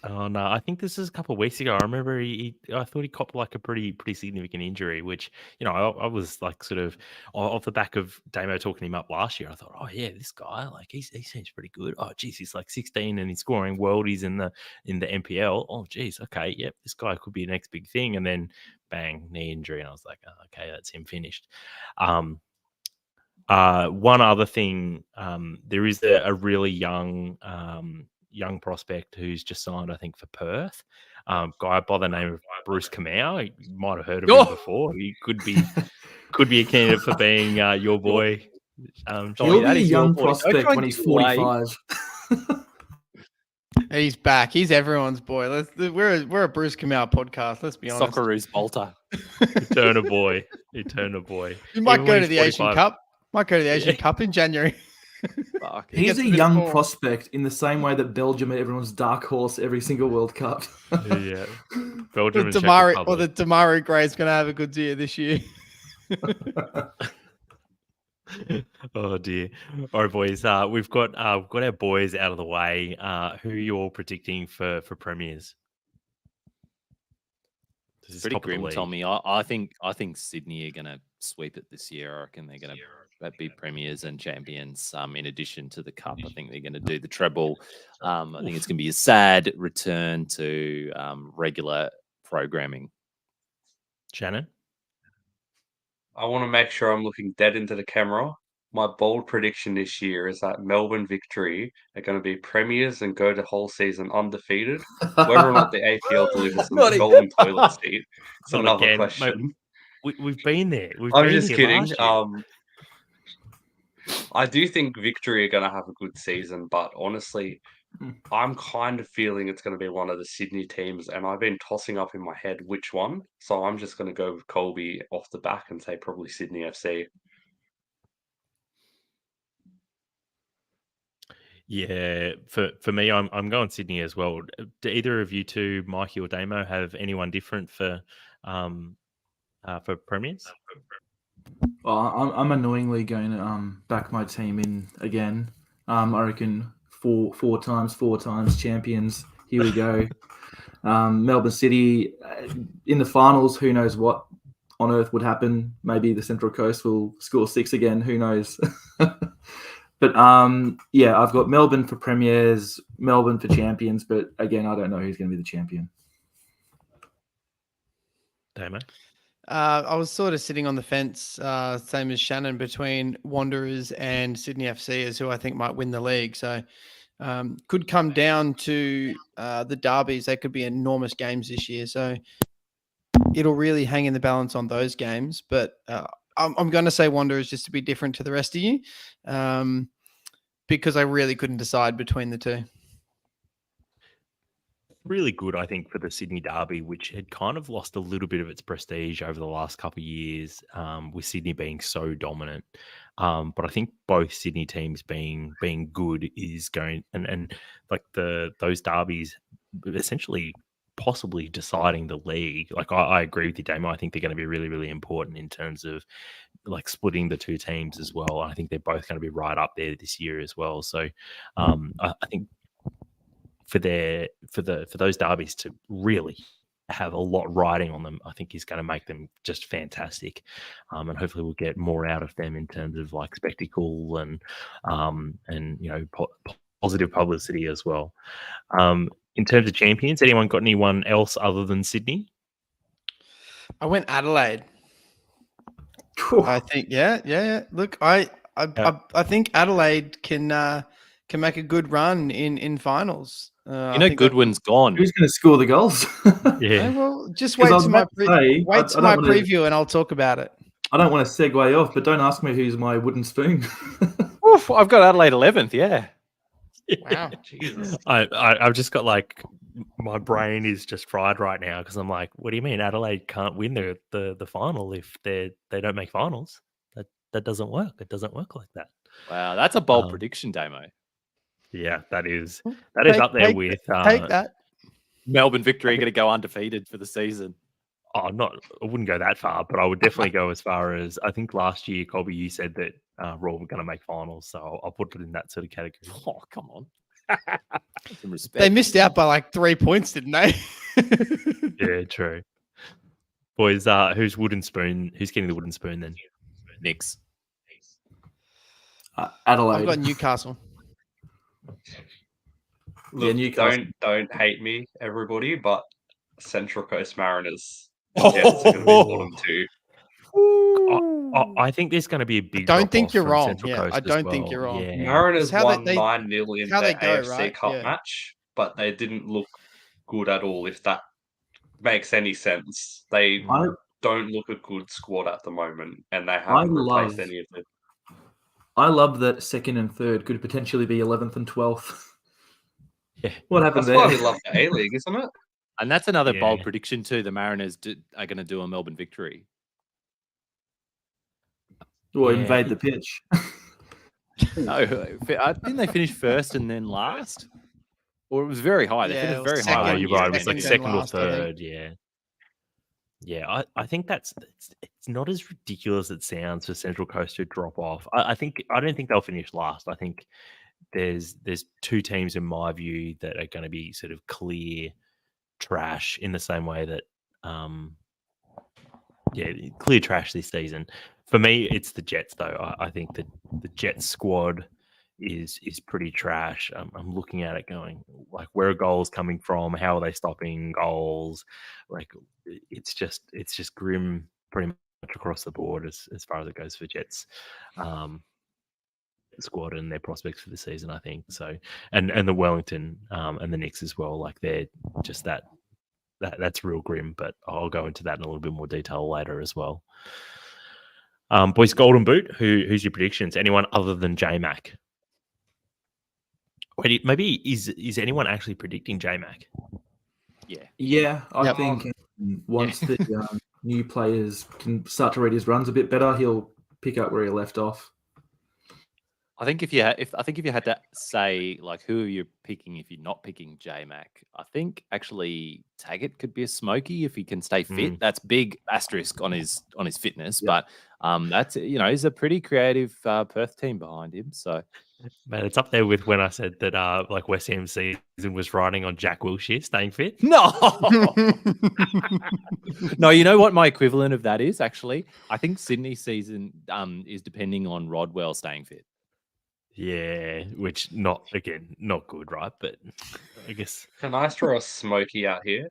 Oh no, I think this is a couple of weeks ago. I remember I thought he copped like a pretty significant injury, which I was like sort of off the back of Damo talking him up last year. I thought, oh yeah, this guy like he seems pretty good. Oh geez, he's like 16 and he's scoring worldies in the NPL. Oh geez, okay, yep, this guy could be the next big thing. And then bang, knee injury, and I was like, oh, okay, that's him finished. One other thing, there is a really young prospect who's just signed, I think, for Perth. Guy by the name of Bruce Kamau. You might have heard of him before. He could be a candidate for being your boy. He'll be a young prospect when he's 45. he's back. He's everyone's boy. We're a Bruce Kamau podcast. Let's be honest. Socceroos bolter. Eternal boy. Eternal boy. You might Even go when to he's the Asian 45. Cup. Might go to the Asian Cup in January. Fuck. He's gets a a bit of young form. prospect in the same way that Belgium are everyone's dark horse every single World Cup. Yeah. Belgium and Czech The Damaru Gray's going to have a good year this year. Oh dear. All right, boys. We've got our boys out of the way. Who are you all predicting for premiers? This is Pretty top of the grim, league. Tommie. I think Sydney are going to sweep it this year. I reckon they're going to be premiers and champions. In addition to the cup, I think they're going to do the treble. I think it's going to be a sad return to regular programming. Shannon? I want to make sure I'm looking dead into the camera. My bold prediction this year is that Melbourne Victory are going to be premiers and go the whole season undefeated. Whether or not the APL delivers them the golden toilet seat, it's Not another again, question. mate. We've been there. I'm been just here kidding. last year. I do think Victory are going to have a good season, but honestly, I'm kind of feeling it's going to be one of the Sydney teams, and I've been tossing up in my head which one. So I'm just going to go with Colby off the back and say probably Sydney FC. Yeah, for me, I'm going Sydney as well. Do either of you two, Mikey or Damo, have anyone different for premiers? Well, I'm annoyingly going to back my team in again. I reckon four times champions. Here we go. Melbourne City in the finals. Who knows what on earth would happen? Maybe the Central Coast will score 6 again. Who knows? But yeah, I've got Melbourne for premiers, Melbourne for champions. But again, I don't know who's going to be the champion. Damo? I was sort of sitting on the fence, same as Shannon, between Wanderers and Sydney FC as who I think might win the league. So could come down to the derbies. They could be enormous games this year. So it'll really hang in the balance on those games. But I'm going to say Wanderers just to be different to the rest of you, because I really couldn't decide between the two. Really good, I think, for the Sydney Derby, which had kind of lost a little bit of its prestige over the last couple of years, with Sydney being so dominant. But I think both Sydney teams being good is going and like those derbies essentially possibly deciding the league. Like I agree with you, Damo. I think they're going to be really, really important in terms of like splitting the two teams as well. I think they're both going to be right up there this year as well. So I think for those derbies to really have a lot riding on them, I think is going to make them just fantastic, and hopefully we'll get more out of them in terms of like spectacle and positive publicity as well. In terms of champions, anyone got anyone else other than Sydney? I went Adelaide. I think, yeah. Look, I think Adelaide can make a good run in finals. You know, Goodwin's gone. Who's going to score the goals? Yeah. Well, just 'Cause wait I was to my about to say, I don't my wanna- preview, and I'll talk about it. I don't want to segue off, but don't ask me who's my wooden spoon. Oof, I've got Adelaide 11th. Yeah. Wow. Jesus. I've just got like my brain is just fried right now because I'm like, what do you mean Adelaide can't win the final if they don't make finals? That doesn't work. It doesn't work like that. Wow, that's a bold prediction, Damo. Yeah, that is up there with take that. Melbourne Victory going to go undefeated for the season. I wouldn't go that far, but I would definitely go as far as I think last year, Colby, you said that Raw were going to make finals, so I'll put it in that sort of category. Oh, come on. Some respect. They missed out by like 3 points, didn't they? Yeah, true. Boys, who's wooden spoon? Who's getting the wooden spoon then? Nix. Adelaide. I've got Newcastle. Look, Newcastle. don't hate me, everybody, but Central Coast Mariners. Jets are going to be bottom two. I think there's going to be a big. Don't think you're from wrong. Central Yeah, Coast I don't as think well. you're wrong. Yeah. Mariners how won they- 9-0 in how the they go, AFC right? Cup Yeah. match, but they didn't look good at all, if that makes any sense. They don't look a good squad at the moment, and they haven't replaced any of them. I love that second and third could potentially be 11th and 12th. Yeah. What happened That's why we there? love the A-League, isn't it? And that's another Yeah. bold prediction too. The Mariners are going to do a Melbourne Victory. Or Yeah. invade the pitch. No, I think they finished first and then last. Or it was very high. They Yeah, finished it very was high. Oh, second, you're one year right. It and was then like second second or last, I think. third. Yeah. I think it's not as ridiculous as it sounds for Central Coast to drop off. I don't think they'll finish last. I think there's two teams in my view that are going to be sort of clear trash in the same way that clear trash this season. For me, it's the Jets though. I think that the Jets squad is pretty trash. I'm looking at it going like, where are goals coming from? How are they stopping goals? Like it's just grim pretty much across the board as far as it goes for Jets squad and their prospects for the season, I think. So and the Wellington and the Knicks as well, like they're just that's real grim, but I'll go into that in a little bit more detail later as well. Boys, Golden Boot, who's your predictions? Anyone other than J-Mac? Wait, maybe is anyone actually predicting J-Mac? Yeah. Yeah, I Yep. think once the new players can start to read his runs a bit better, he'll pick up where he left off. I think if you had to say like who are you picking if you're not picking J-Mac, I think actually Taggart could be a smoky if he can stay fit. That's big asterisk on his fitness, but that's he's a pretty creative Perth team behind him. So Man, it's up there with when I said that like West Ham season was riding on Jack Wilshere staying fit. no, no, you know what my equivalent of that is actually? I think Sydney season is depending on Rodwell staying fit. Yeah, which not good, right? But I guess Can I throw a smoky out here?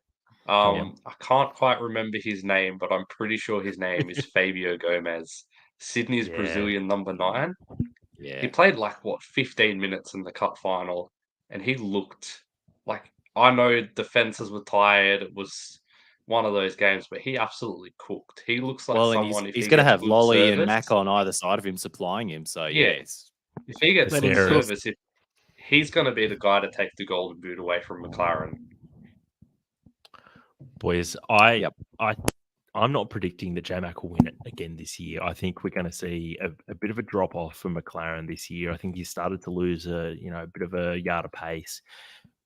I can't quite remember his name, but I'm pretty sure his name is Fabio Gomez, Sydney's Yeah. Brazilian number 9. Yeah. He played 15 minutes in the cup final, and he looked like, I know defenses were tired. It was one of those games, but he absolutely cooked. He looks like someone. And if he's he going to gets have good Lolly and service- Mac on either side of him supplying him. So yes, if he gets Let good him cook. service, he's going to be the guy to take the Golden Boot away from McLaren. boys, I'm not predicting that J-Mac will win it again this year. I think we're going to see a bit of a drop off from McLaren this year. I think he started to lose a bit of a yard of pace,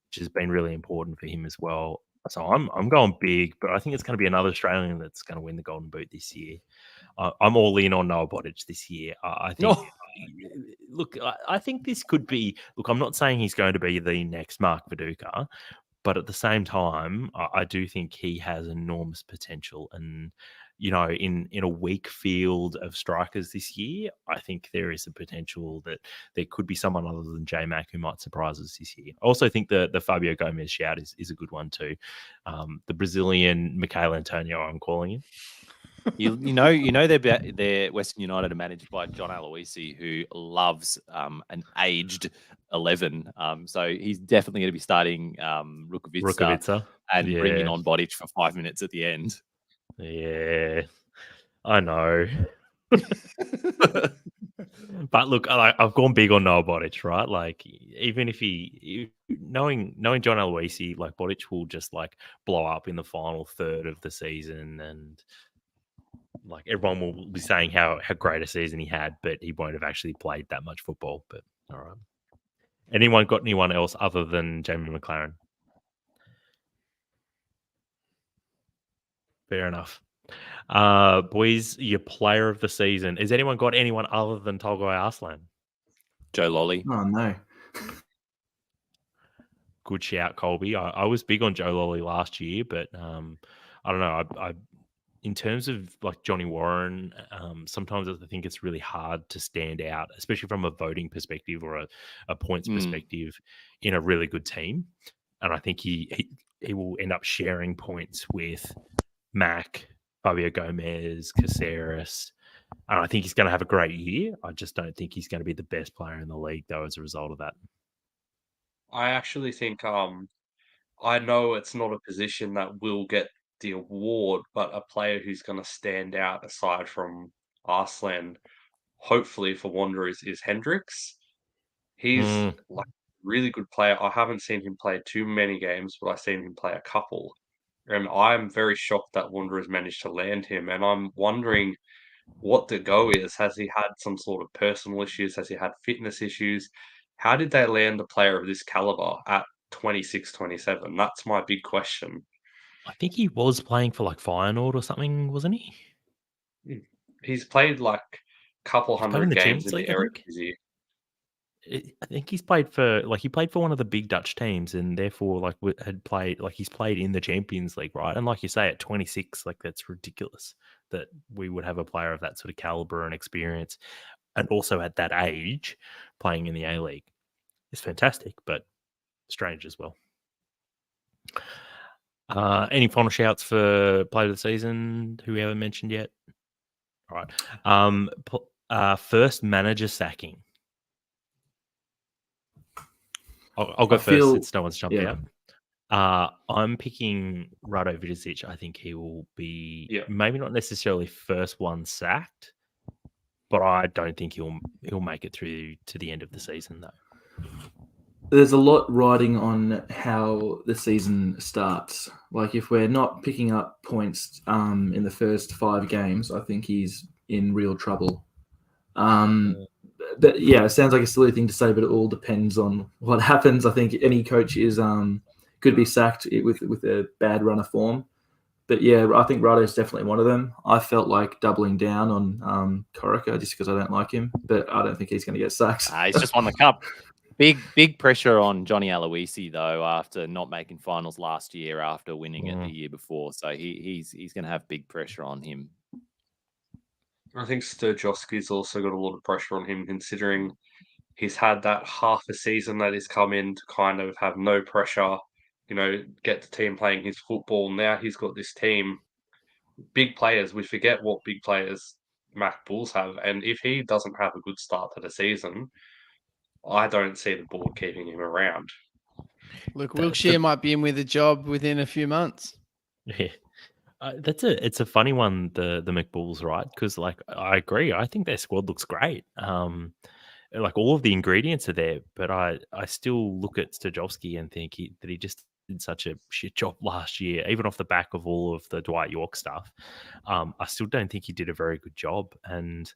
which has been really important for him as well. So I'm going big, but I think it's going to be another Australian that's going to win the Golden Boot this year. I'm all in on Noah Bottage this year. I think. Look, I think this could be. Look, I'm not saying he's going to be the next Mark Viduka, but at the same time, I do think he has enormous potential. And in a weak field of strikers this year, I think there is a potential that there could be someone other than J-Mac who might surprise us this year. I also think the Fabio Gomez shout is a good one too. The Brazilian Michael Antonio, I'm calling him. You know they're Western United are managed by John Aloisi, who loves an aged 11. So he's definitely going to be starting Rukavica and bringing Yeah. on Bodic for 5 minutes at the end. Yeah. I know. But look, I've gone big on Noah Bodic, right? Like, even if knowing John Aloisi, like Bodic will just like blow up in the final third of the season, and like everyone will be saying how great a season he had, but he won't have actually played that much football. But all right. Anyone got anyone else other than Jamie McLaren? Fair enough. Boys, your player of the season. Has anyone got anyone other than Tolgoi Arslan? Joe Lolly. Oh no. Good shout, Colby. I was big on Joe Lolly last year, but I don't know. I in terms of like Johnny Warren, sometimes I think it's really hard to stand out, especially from a voting perspective or a points perspective in a really good team. And I think he will end up sharing points with Mac, Fabio Gomez, Caceres. And I think he's going to have a great year. I just don't think he's going to be the best player in the league, though, as a result of that. I actually think I know it's not a position that will get the award, but a player who's going to stand out aside from Arslan, hopefully for Wanderers, is Hendricks. He's like a really good player. I haven't seen him play too many games, but I've seen him play a couple. And I'm very shocked that Wanderers managed to land him. And I'm wondering what the go is. Has he had some sort of personal issues? Has he had fitness issues? How did they land a player of this caliber at 26, 27? That's my big question. I think he was playing for like Feyenoord or something, wasn't he? He's played like a couple He's played in hundred the games Champions in the League, I think. Eredivisie. I think he's played for one of the big Dutch teams, and therefore he's played in the Champions League, right? And like you say, at 26, like that's ridiculous that we would have a player of that sort of caliber and experience, and also at that age playing in the A League. It's fantastic, but strange as well. Any final shouts for player of the season who we haven't mentioned yet? All right. First manager sacking. I'll go first since no one's jumped out. I'm picking Rado Vidicic. I think he will be maybe not necessarily first one sacked, but I don't think he'll make it through to the end of the season though. There's a lot riding on how the season starts. Like if we're not picking up points in the first 5 games, I think he's in real trouble. But yeah, it sounds like a silly thing to say, but it all depends on what happens. I think any coach is could be sacked with a bad run of form. But yeah, I think Rado is definitely one of them. I felt like doubling down on Corica just because I don't like him, but I don't think he's going to get sacked. He's just won the cup. Big pressure on Johnny Aloisi though after not making finals last year after winning it the year before. So he's going to have big pressure on him. I think Sturjovski's also got a lot of pressure on him considering he's had that half a season that he's come in to kind of have no pressure, get the team playing his football. Now he's got this team, big players. We forget what big players Mac Bulls have. And if he doesn't have a good start to the season, I don't see the board keeping him around. Look, Wilkshire might be in with a job within a few months. Yeah. It's a funny one, the McBulls, right? Because like I agree, I think their squad looks great. Like all of the ingredients are there, but I still look at Stojovski and think that he just did such a shit job last year, even off the back of all of the Dwight York stuff. I still don't think he did a very good job, and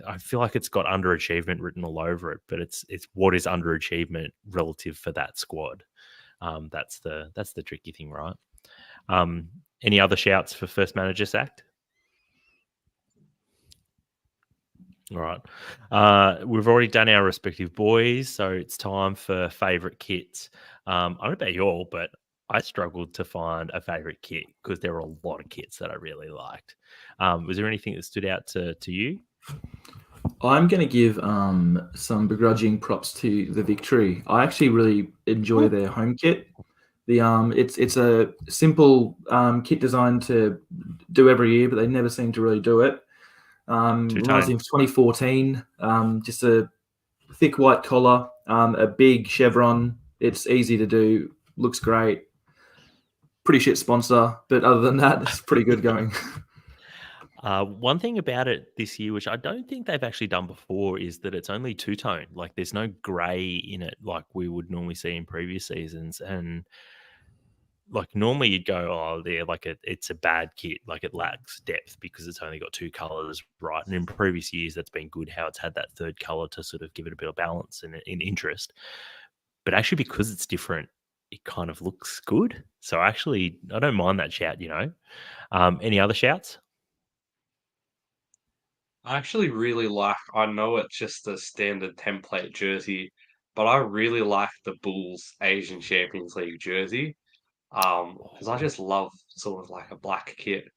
I feel like it's got underachievement written all over it. But it's what is underachievement relative for that squad. That's the tricky thing, right? Any other shouts for first manager sacked? All right. We've already done our respective boys, so it's time for favourite kits. I don't know about you all, but I struggled to find a favourite kit because there were a lot of kits that I really liked. Was there anything that stood out to you? I'm going to give some begrudging props to the Victory. I actually really enjoy their home kit. It's a simple kit design to do every year, but they never seem to really do it. Reminds me of 2014. Just a thick white collar, a big chevron. It's easy to do, looks great. Pretty shit sponsor, but other than that, it's pretty good going. One thing about it this year, which I don't think they've actually done before, is that it's only two-tone. Like, there's no grey in it like we would normally see in previous seasons. And like normally you'd go, oh, they're like it's a bad kit, like it lacks depth because it's only got two colors, right? And in previous years, that's been good how it's had that third color to sort of give it a bit of balance and in interest. But actually, because it's different, it kind of looks good. So actually, I don't mind that shout. Any other shouts? I actually really like, I know it's just a standard template jersey, but I really like the Bulls Asian Champions League jersey. Because I just love sort of like a black kit.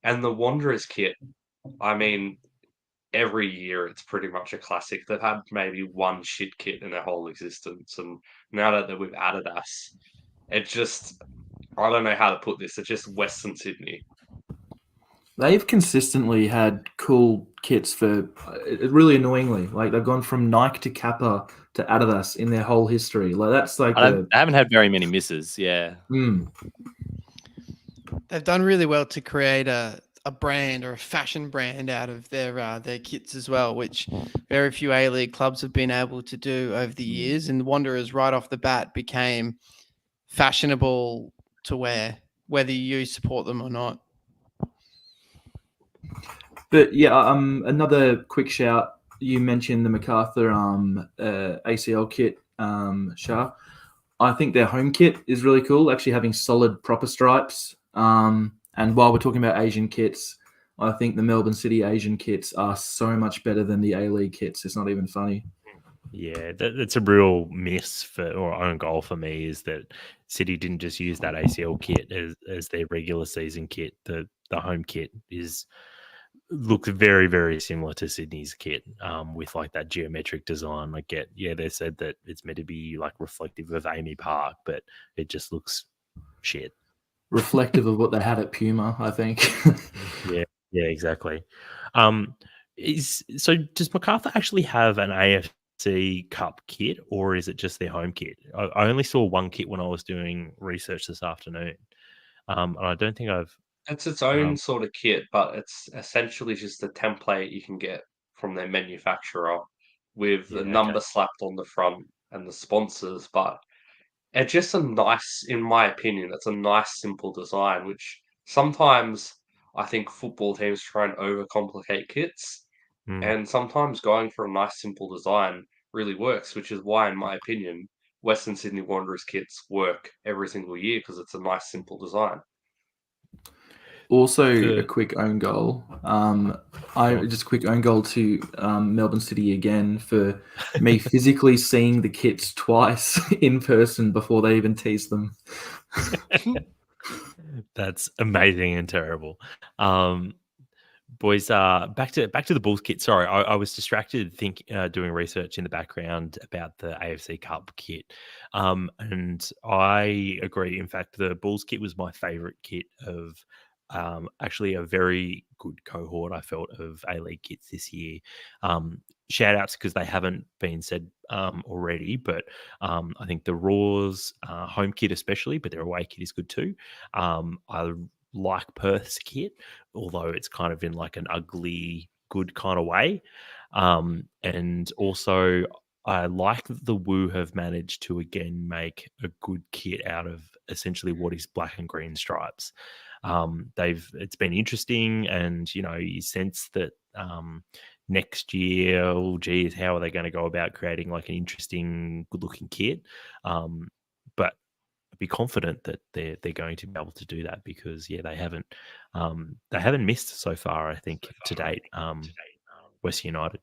And the Wanderers kit, I mean, every year it's pretty much a classic. They've had maybe one shit kit in their whole existence. And now that they're with Adidas, it just, I don't know how to put this, it's just Western Sydney. They've consistently had cool kits for really annoyingly. Like they've gone from Nike to Kappa to Adidas in their whole history. Like that's like I haven't had very many misses. Yeah. They've done really well to create a brand or a fashion brand out of their kits as well, which very few A-League clubs have been able to do over the years. And the Wanderers right off the bat became fashionable to wear, whether you support them or not. But yeah, another quick shout. You mentioned the MacArthur ACL kit, Sha. I think their home kit is really cool, actually having solid proper stripes. And while we're talking about Asian kits, I think the Melbourne City Asian kits are so much better than the A-League kits. It's not even funny. Yeah, that's a real miss or own goal for me, is that City didn't just use that ACL kit as their regular season kit. The home kit looks very, very similar to Sydney's kit, with like that geometric design. They said that it's meant to be like reflective of Amy Park, but it just looks shit. Reflective of what they had at Puma, I think. Yeah, exactly. Does MacArthur actually have an AFC Cup kit, or is it just their home kit? I only saw one kit when I was doing research this afternoon, and I don't think I've. It's its own sort of kit, but it's essentially just a template you can get from their manufacturer with the number slapped on the front and the sponsors. But it's just a nice, in my opinion, it's a nice, simple design, which sometimes I think football teams try and overcomplicate kits. And sometimes going for a nice, simple design really works, which is why, in my opinion, Western Sydney Wanderers kits work every single year because it's a nice, simple design. Also, a quick own goal. Just a quick own goal to Melbourne City again for me physically seeing the kits twice in person before they even teased them. That's amazing and terrible. Boys, back to the Bulls kit. Sorry, I was distracted doing research in the background about the AFC Cup kit. And I agree. In fact, the Bulls kit was my favorite kit of actually a very good cohort, I felt, of A-League kits this year. Shout outs because they haven't been said already, but I think the Raw's home kit especially, but their away kit is good too. I like Perth's kit, although it's kind of in like an ugly good kind of way. And also I like that the Woo have managed to again make a good kit out of essentially what is black and green stripes. It's been interesting, and you sense that next year, oh geez, how are they going to go about creating like an interesting, good-looking kit? But be confident that they're going to be able to do that, because they haven't missed so far, I think, to date. West United.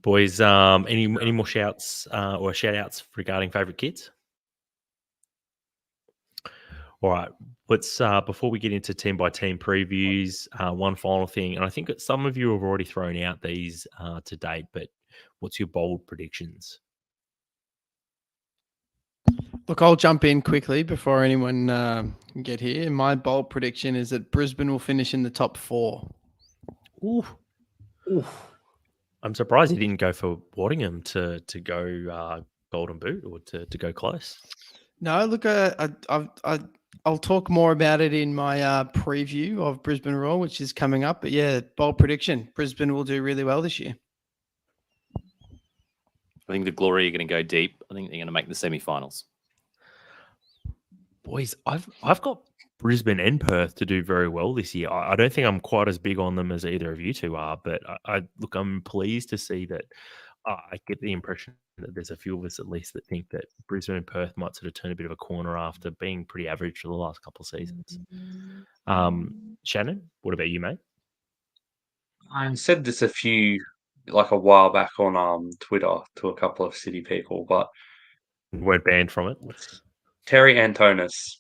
Boys, any more shouts or shout outs regarding favourite kits? All right, let's before we get into team by team previews, one final thing, and I think that some of you have already thrown out these to date, but what's your bold predictions? Look, I'll jump in quickly before anyone can get here. My bold prediction is that Brisbane will finish in the top 4. Ooh. I'm surprised he didn't go for Waddingham to go Golden Boot or to go close. No, look, I'll talk more about it in my preview of Brisbane Roar, which is coming up. But yeah, bold prediction: Brisbane will do really well this year. I think the Glory are going to go deep. I think they're going to make the semi-finals. Boys, I've got Brisbane and Perth to do very well this year. I don't think I'm quite as big on them as either of you two are, but I'm pleased to see that. I get the impression that there's a few of us at least that think that Brisbane and Perth might sort of turn a bit of a corner after being pretty average for the last couple of seasons. Shannon, what about you, mate? I said this a while back on Twitter to a couple of City people, but Weren't banned from it. Terry Antonis,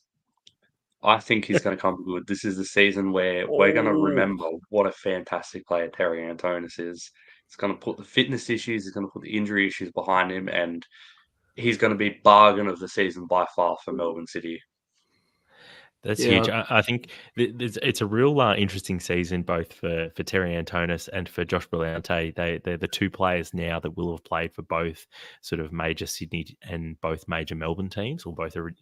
I think he's going to come good. This is the season where we're going to remember what a fantastic player Terry Antonis is. He's going to put the fitness issues, he's going to put the injury issues behind him, and he's going to be bargain of the season by far for Melbourne City. That's huge. I think it's a real interesting season both for Terry Antonis and for Josh Brillante. They're the two players now that will have played for both sort of major Sydney and both major Melbourne teams, or both are.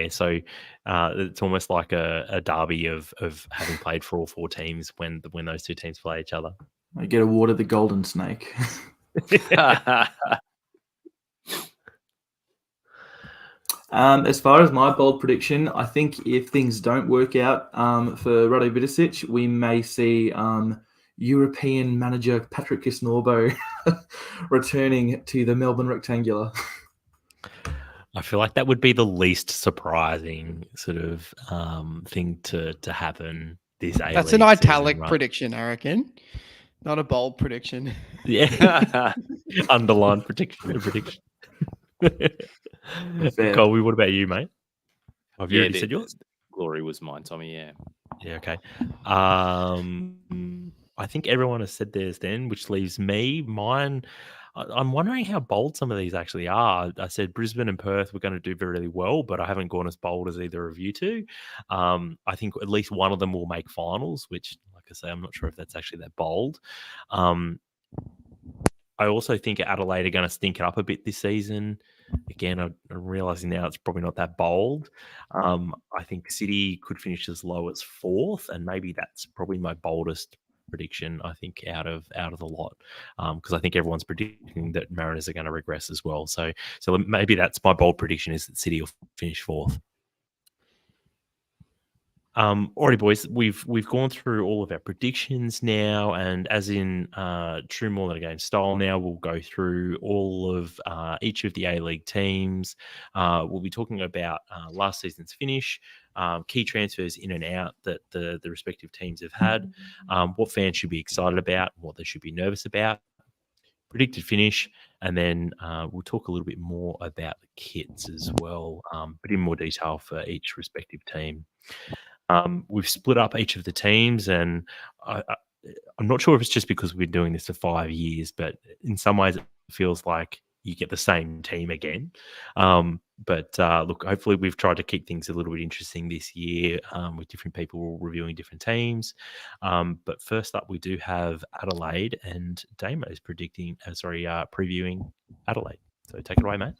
So it's almost like a derby of having played for all four teams when those two teams play each other. I get awarded the Golden Snake. As far as my bold prediction, I think if things don't work out for Rado Vidicic, we may see European manager Patrick Kisnorbo returning to the Melbourne Rectangular. I feel like that would be the least surprising sort of thing to happen this A-League. That's an italic prediction, I reckon. Not a bold prediction. Yeah. Underlined prediction. Colby, what about you, mate? Have you already said yours? Glory was mine, Tommie, yeah. Yeah, okay. I think everyone has said theirs then, which leaves me. Mine, I'm wondering how bold some of these actually are. I said Brisbane and Perth were going to do really well, but I haven't gone as bold as either of you two. I think at least one of them will make finals, which, like I say, I'm not sure if that's actually that bold. I also think Adelaide are going to stink it up a bit this season. Again, I'm realising now it's probably not that bold. I think City could finish as low as 4th, and maybe that's probably my boldest prediction, I think, out of the lot, because I think everyone's predicting that Mariners are going to regress as well. So maybe that's my bold prediction, is that City will finish 4th. Alrighty, boys, we've gone through all of our predictions now, and as in true more than a game style, now we'll go through all of each of the A-League teams. We'll be talking about last season's finish, key transfers in and out that the respective teams have had, what fans should be excited about, what they should be nervous about, predicted finish, and then we'll talk a little bit more about the kits as well, but in more detail for each respective team. We've split up each of the teams, and I'm not sure if it's just because we've been doing this for 5 years, but in some ways it feels like you get the same team again. But look, hopefully we've tried to keep things a little bit interesting this year with different people reviewing different teams. But first up, we do have Adelaide, and Damo's previewing Adelaide. So take it away, mate.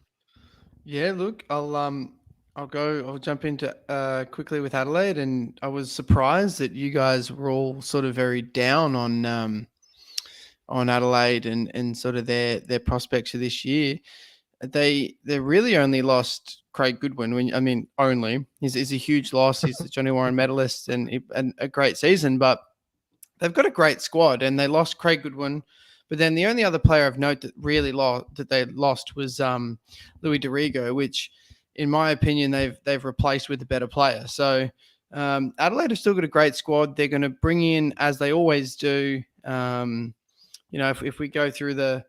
Yeah, look, I'll jump into quickly with Adelaide, and I was surprised that you guys were all sort of very down on Adelaide and sort of their prospects for this year. They really only lost Craig Goodwin. Only he's a huge loss. He's the Johnny Warren medalist and a great season, but they've got a great squad, and they lost Craig Goodwin. But then the only other player of note that they lost was Louis Dorigo, which, in my opinion, they've replaced with a better player. So Adelaide have still got a great squad. They're going to bring in, as they always do. If we go through the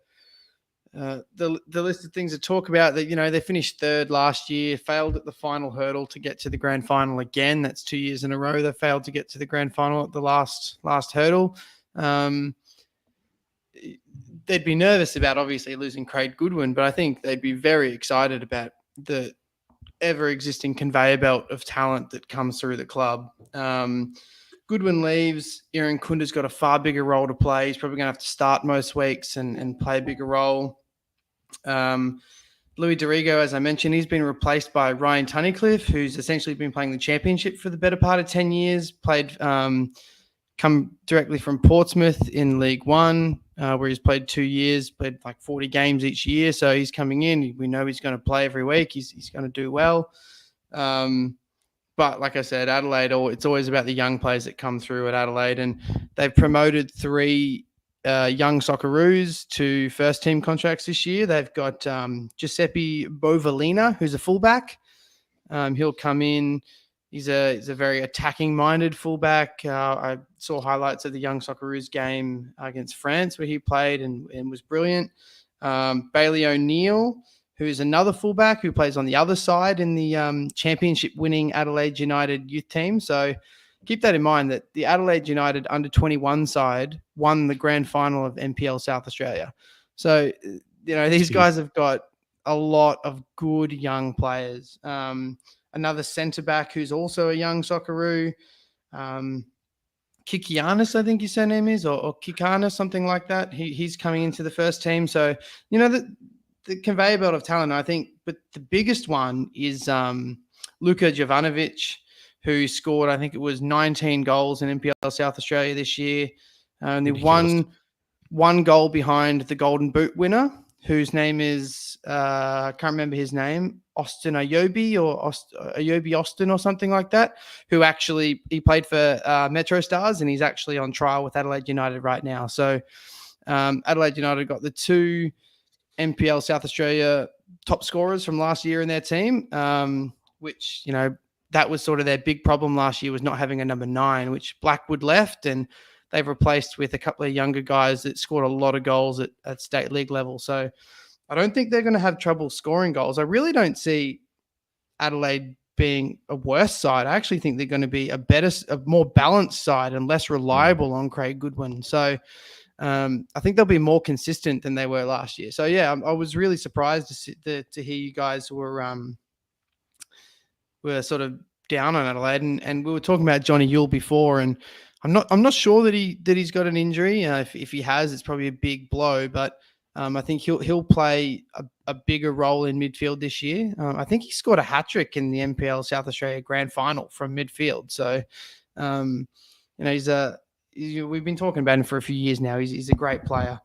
list of things to talk about, that they finished 3rd last year, failed at the final hurdle to get to the grand final again. That's 2 years in a row they failed to get to the grand final at the last hurdle. They'd be nervous about obviously losing Craig Goodwin, but I think they'd be very excited about the ever existing conveyor belt of talent that comes through the club. Goodwin leaves. Aaron Kunda's got a far bigger role to play. He's probably going to have to start most weeks and play a bigger role. Louis Dorigo, as I mentioned, he's been replaced by Ryan Tunnicliffe, who's essentially been playing the championship for the better part of 10 years, come directly from Portsmouth in League One, where he's played 2 years, played like 40 games each year. So he's coming in. We know he's going to play every week. He's going to do well. But like I said, Adelaide, it's always about the young players that come through at Adelaide. And they've promoted 3 young Socceroos to first-team contracts this year. They've got Giuseppe Bovalina, who's a fullback. He'll come in. He's a very attacking-minded fullback. I saw highlights of the young Socceroos game against France where he played and was brilliant. Bailey O'Neill, who's another fullback who plays on the other side in the championship-winning Adelaide United youth team. So keep that in mind that the Adelaide United under-21 side won the grand final of NPL South Australia. So, these guys have got a lot of good young players. Another centre-back who's also a young Socceroo, Kikianis, I think his surname is, or Kikana, something like that. He's coming into the first team. So, the conveyor belt of talent, I think, but the biggest one is Luka Jovanovic, who scored, I think it was 19 goals in NPL South Australia this year. And one goal behind the Golden Boot winner, whose name is, I can't remember his name, Austin Ayobi or Ayobi Austin or something like that, who actually, he played for Metro Stars and he's actually on trial with Adelaide United right now. So Adelaide United got the 2 NPL South Australia top scorers from last year in their team, which, that was sort of their big problem last year, was not having a number 9, which Blackwood left, and they've replaced with a couple of younger guys that scored a lot of goals at state league level. So I don't think they're going to have trouble scoring goals. I really don't see Adelaide being a worse side. I actually think they're going to be a more balanced side and less reliable on Craig Goodwin. So I think they'll be more consistent than they were last year. So yeah, I was really surprised to hear you guys were sort of down on Adelaide, and we were talking about Johnny Yule before, and I'm not sure that he's got an injury. If he has, it's probably a big blow, but I think he'll play a bigger role in midfield this year. I think he scored a hat-trick in the NPL South Australia Grand Final from midfield. So, we've been talking about him for a few years now. He's a great player.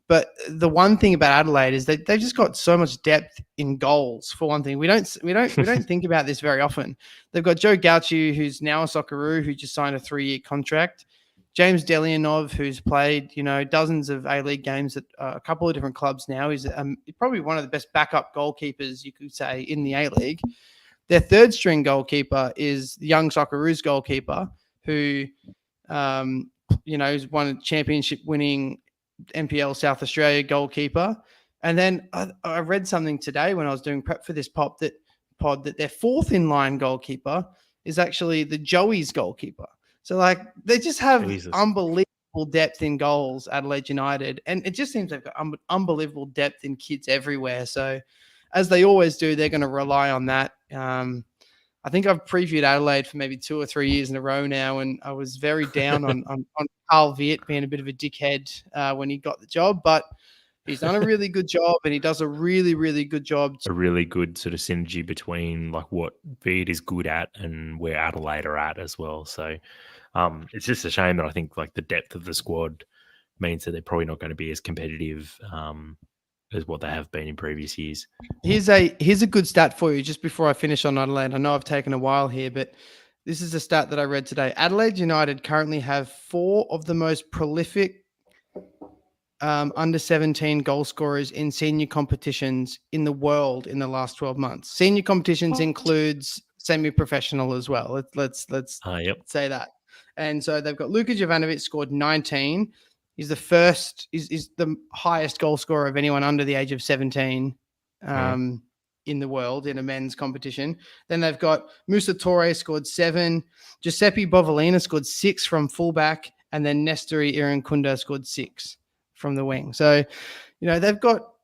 But the one thing about Adelaide is that they've just got so much depth in goals. For one thing, we don't think about this very often. They've got Joe Gauchi, who's now a Socceroo, who just signed a 3-year contract. James Delianov, who's played dozens of A-League games at a couple of different clubs now. He's probably one of the best backup goalkeepers, you could say, in the A-League. Their third-string goalkeeper is the young Socceroos goalkeeper, who has won a championship-winning NPL South Australia goalkeeper. And then I read something today when I was doing prep for this pod that their fourth in line goalkeeper is actually the Joey's goalkeeper. So they just have unbelievable depth in goals, Adelaide United, and it just seems they've got unbelievable depth in kids everywhere. So as they always do, they're going to rely on that. I think I've previewed Adelaide for maybe 2 or 3 years in a row now, and I was very down on Carl Viet being a bit of a dickhead when he got the job, but he's done a really good job, and he does a really, really good job. A really good sort of synergy between what Viet is good at and where Adelaide are at as well. So it's just a shame that I think the depth of the squad means that they're probably not going to be as competitive as what they have been in previous years. Here's a good stat for you just before I finish on Adelaide. I know I've taken a while here, but this is a stat that I read today. Adelaide United currently have 4 of the most prolific under 17 goal scorers in senior competitions in the world in the last 12 months. Senior competitions includes semi-professional as well. Let's say that. And so they've got Luka Jovanovic scored 19. He's the first, is the highest goal scorer of anyone under the age of 17 in the world in a men's competition. Then they've got Musa Torre scored 7. Giuseppe Bovalina scored 6 from fullback. And then Nestori Irankunda scored 6 from the wing. So, they've got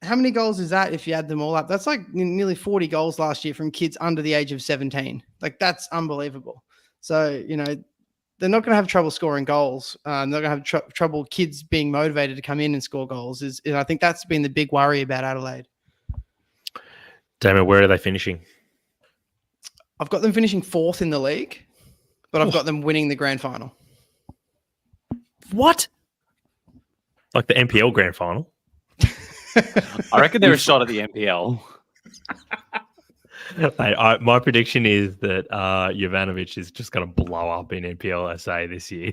how many goals is that if you add them all up? That's like nearly 40 goals last year from kids under the age of 17. Like, that's unbelievable. So, they're not going to have trouble scoring goals. They're not going to have trouble kids being motivated to come in and score goals. I think that's been the big worry about Adelaide. Damo, where are they finishing? I've got them finishing 4th in the league, but I've got them winning the grand final. What? Like the NPL grand final? I reckon they're a shot at the NPL. Mate, my prediction is that Jovanovic is just going to blow up in NPL SA this year.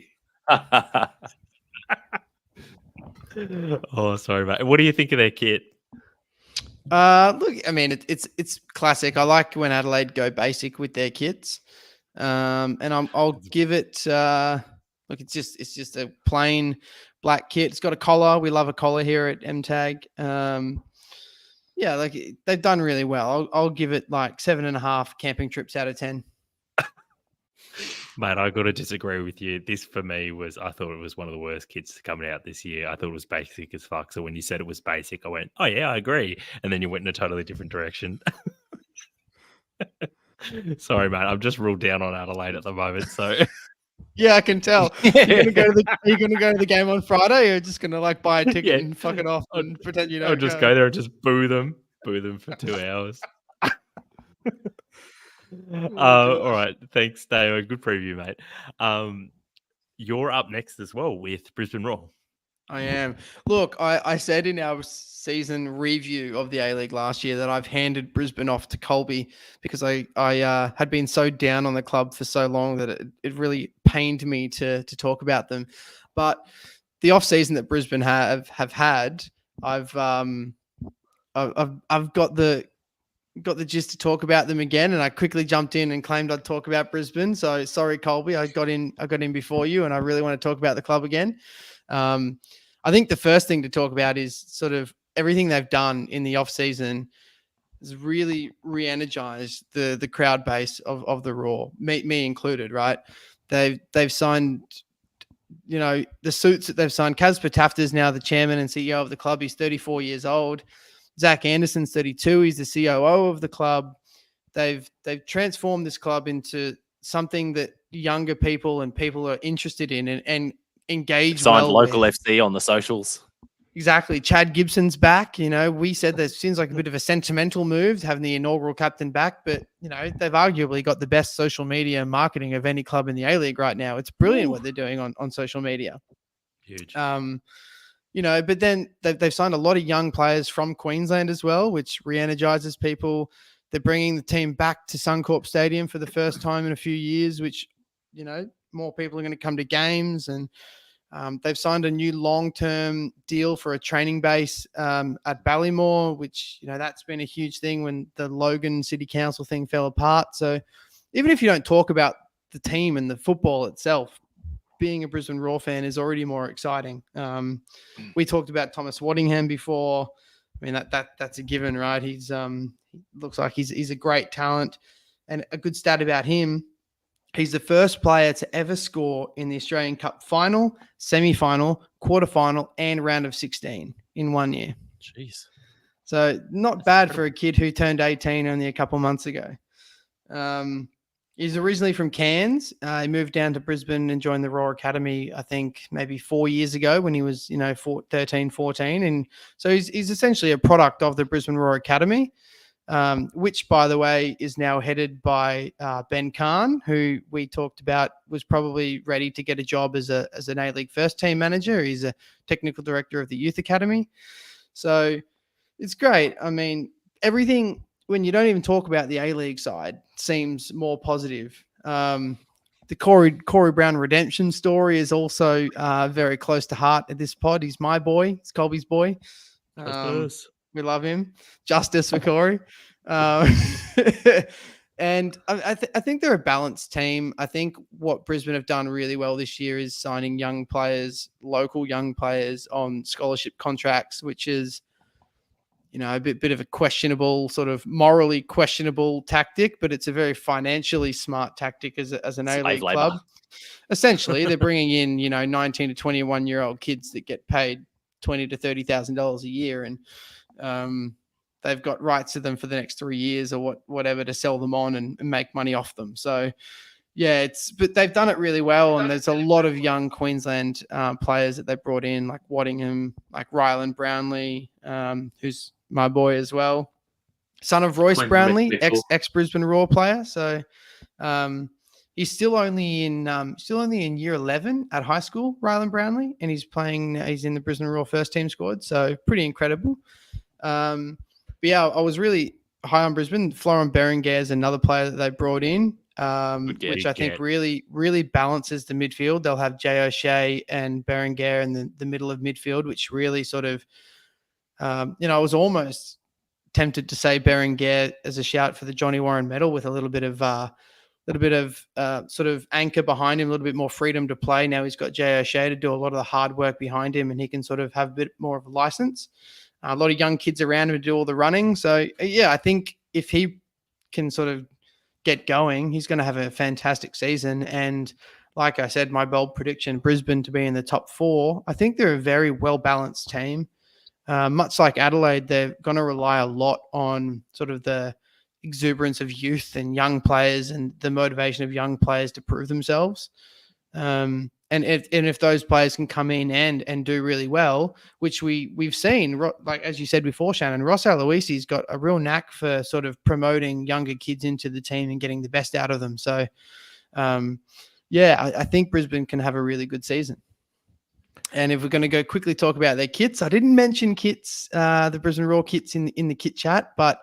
Oh, sorry, mate. What do you think of their kit? Look, I mean, it's classic. I like when Adelaide go basic with their kits, and I'll give it. Look, it's just a plain black kit. It's got a collar. We love a collar here at MTAG. Yeah, like they've done really well. I'll give it like 7.5 camping trips out of 10. Mate, I got to disagree with you. This for me I thought it was one of the worst kits coming out this year. I thought it was basic as fuck. So when you said it was basic, I went, oh yeah, I agree. And then you went in a totally different direction. Sorry, mate. I'm just ruled down on Adelaide at the moment. So yeah, I can tell. Are you gonna go to the game on Friday, or you're just gonna like buy a ticket and fuck it off and pretend you don't? I'll just go there and just boo them for 2 hours. All right, thanks, Dave. Good preview, mate. You're up next as well with Brisbane Roar. I am. Look, I said in our season review of the A-League last year that I've handed Brisbane off to Colby because I had been so down on the club for so long that it really pained me to talk about them. But the off season that Brisbane have had, I've got the gist to talk about them again, and I quickly jumped in and claimed I'd talk about Brisbane. So sorry, Colby, I got in before you, and I really want to talk about the club again. I think the first thing to talk about is sort of everything they've done in the off season has really re-energized the crowd base of the Roar, me included. Right? They've signed, the suits that they've signed. Casper Taft is now the chairman and CEO of the club. He's 34 years old. Zach Anderson's 32. He's the COO of the club. They've transformed this club into something that younger people and people are interested in and engage signed well local with. FC on the socials. Exactly. Chad Gibson's back. We said that seems like a bit of a sentimental move having the inaugural captain back, but they've arguably got the best social media marketing of any club in the A-League right now. It's brilliant what they're doing on social media. Huge. But then they've signed a lot of young players from Queensland as well, which re-energizes people. They're bringing the team back to Suncorp Stadium for the first time in a few years, which, more people are going to come to games. And they've signed a new long-term deal for a training base at Ballymore, which, that's been a huge thing when the Logan City Council thing fell apart. So even if you don't talk about the team and the football itself, being a Brisbane Roar fan is already more exciting. We talked about Thomas Waddingham before. I mean, that's a given, right? He's looks like he's a great talent. And a good stat about him, he's the first player to ever score in the Australian Cup final, semi-final, quarterfinal, and round of 16 in 1 year. Jeez. So not bad for a kid who turned 18 only a couple months ago. He's originally from Cairns. He moved down to Brisbane and joined the Roar Academy, I think, maybe 4 years ago when he was, 13, 14. And so he's essentially a product of the Brisbane Roar Academy, which, by the way, is now headed by Ben Kahn, who we talked about was probably ready to get a job as an A-League first team manager. He's a technical director of the Youth Academy. So it's great. I mean, everything, when you don't even talk about the A-League side, seems more positive. The Corey Brown redemption story is also very close to heart at this pod. He's my boy. It's Colby's boy. We love him. Justice for Corey. And I think they're a balanced team. I think what Brisbane have done really well this year is signing young players, local young players on scholarship contracts, which is, a bit of a questionable, sort of morally questionable tactic, but it's a very financially smart tactic as an A-League club. Essentially, they're bringing in, 19 to 21-year-old kids that get paid $20,000 to $30,000 a year. And they've got rights to them for the next 3 years or whatever to sell them on and make money off them. So yeah, but they've done it really well, and there's a lot of young Queensland players that they brought in, like Waddingham, like Ryland Brownlee, who's my boy as well, son of Royce Quentin Brownlee, Mitchell. ex Brisbane Roar player. So he's still only in year 11 at high school, Ryland Brownlee, and he's in the Brisbane Roar first team squad. So pretty incredible. But yeah, I was really high on Brisbane. Florent Berenguer is another player that they brought in. Which I think really, really balances the midfield. They'll have Jay O'Shea and Berenguer in the middle of midfield, which really sort of, I was almost tempted to say Berenguer as a shout for the Johnny Warren medal with a little bit of sort of anchor behind him, a little bit more freedom to play. Now he's got Jay O'Shea to do a lot of the hard work behind him, and he can sort of have a bit more of a license. A lot of young kids around him to do all the running. So yeah, I think if he can sort of get going, he's going to have a fantastic season. And like I said, my bold prediction, Brisbane to be in the top 4. I think they're a very well-balanced team. Much like Adelaide, they're going to rely a lot on sort of the exuberance of youth and young players and the motivation of young players to prove themselves. And if those players can come in and do really well, which we've seen, like as you said before, Shannon, Ross Aloisi's got a real knack for sort of promoting younger kids into the team and getting the best out of them. So, I think Brisbane can have a really good season. And if we're going to go quickly talk about their kits, I didn't mention kits, the Brisbane Roar kits in the kit chat, but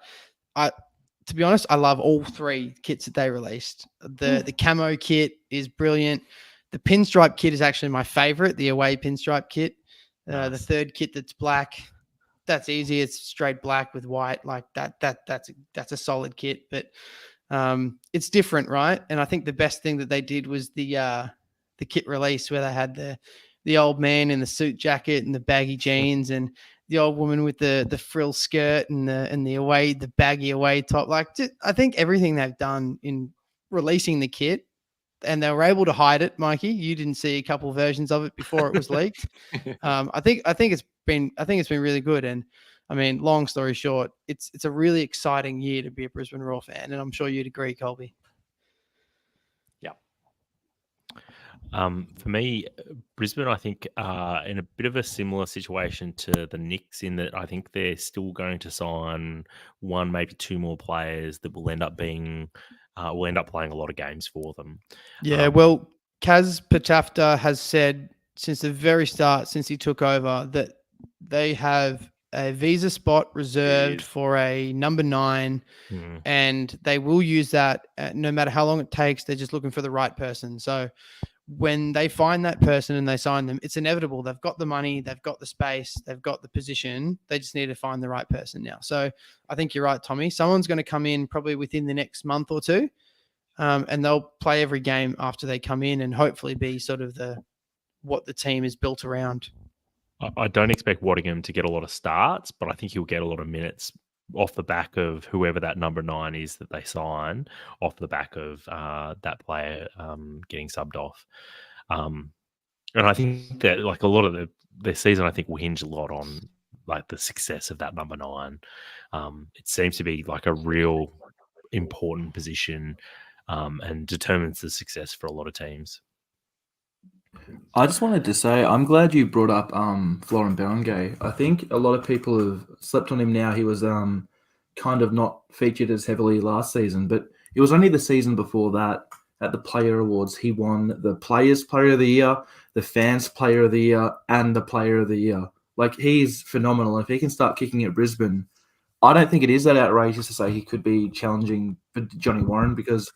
to be honest, I love all 3 kits that they released. The camo kit is brilliant. The pinstripe kit is actually my favorite, the away pinstripe kit. Nice. The third kit that's black, that's easy. It's straight black with white, like that's a solid kit. But it's different, right? And I think the best thing that they did was the kit release where they had the old man in the suit jacket and the baggy jeans, and the old woman with the frill skirt and the baggy away top. Like, I think everything they've done in releasing the kit. And they were able to hide it, Mikey. You didn't see a couple of versions of it before it was leaked. I think it's been really good. And I mean, long story short, it's a really exciting year to be a Brisbane Roar fan, and I'm sure you'd agree, Colby. Yeah. For me, Brisbane, I think, in a bit of a similar situation to the Knicks in that I think they're still going to sign 1, maybe 2 more players that will end up playing a lot of games for them. Yeah, well, Kaz Patafta has said since the very start, since he took over, that they have a visa spot reserved for a number 9, and they will use that no matter how long it takes. They're just looking for the right person. So when they find that person and they sign them, it's inevitable. They've got the money, they've got the space, they've got the position. They just need to find the right person now. So I think you're right, Tommie. Someone's going to come in probably within the next month or 2, and they'll play every game after they come in and hopefully be sort of what the team is built around. I don't expect Waddingham to get a lot of starts, but I think he'll get a lot of minutes off the back of whoever that number 9 is that they sign, off the back of that player getting subbed off. And I think that like a lot of their season, I think will hinge a lot on like the success of that number 9. It seems to be like a real important position and determines the success for a lot of teams. I just wanted to say, I'm glad you brought up Florent Berenguer. I think a lot of people have slept on him now. He was kind of not featured as heavily last season, but it was only the season before that at the Player Awards. He won the Players Player of the Year, the Fans Player of the Year, and the Player of the Year. Like, he's phenomenal. If he can start kicking at Brisbane, I don't think it is that outrageous to say he could be challenging for Johnny Warren, because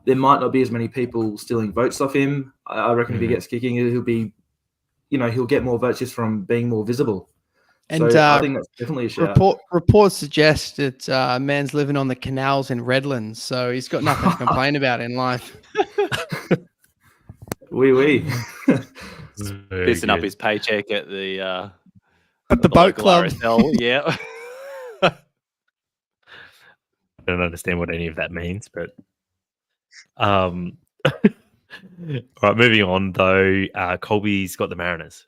there might not be as many people stealing votes off him. I reckon if he gets kicking, he'll get more votes just from being more visible. And so I think that's definitely a shout. Reports suggest that man's living on the canals in Redlands, so he's got nothing to complain about in life. Oui. Pissing up his paycheck at the boat club. RSL. Yeah. I don't understand what any of that means, but all right, moving on though. Colby's got the Mariners.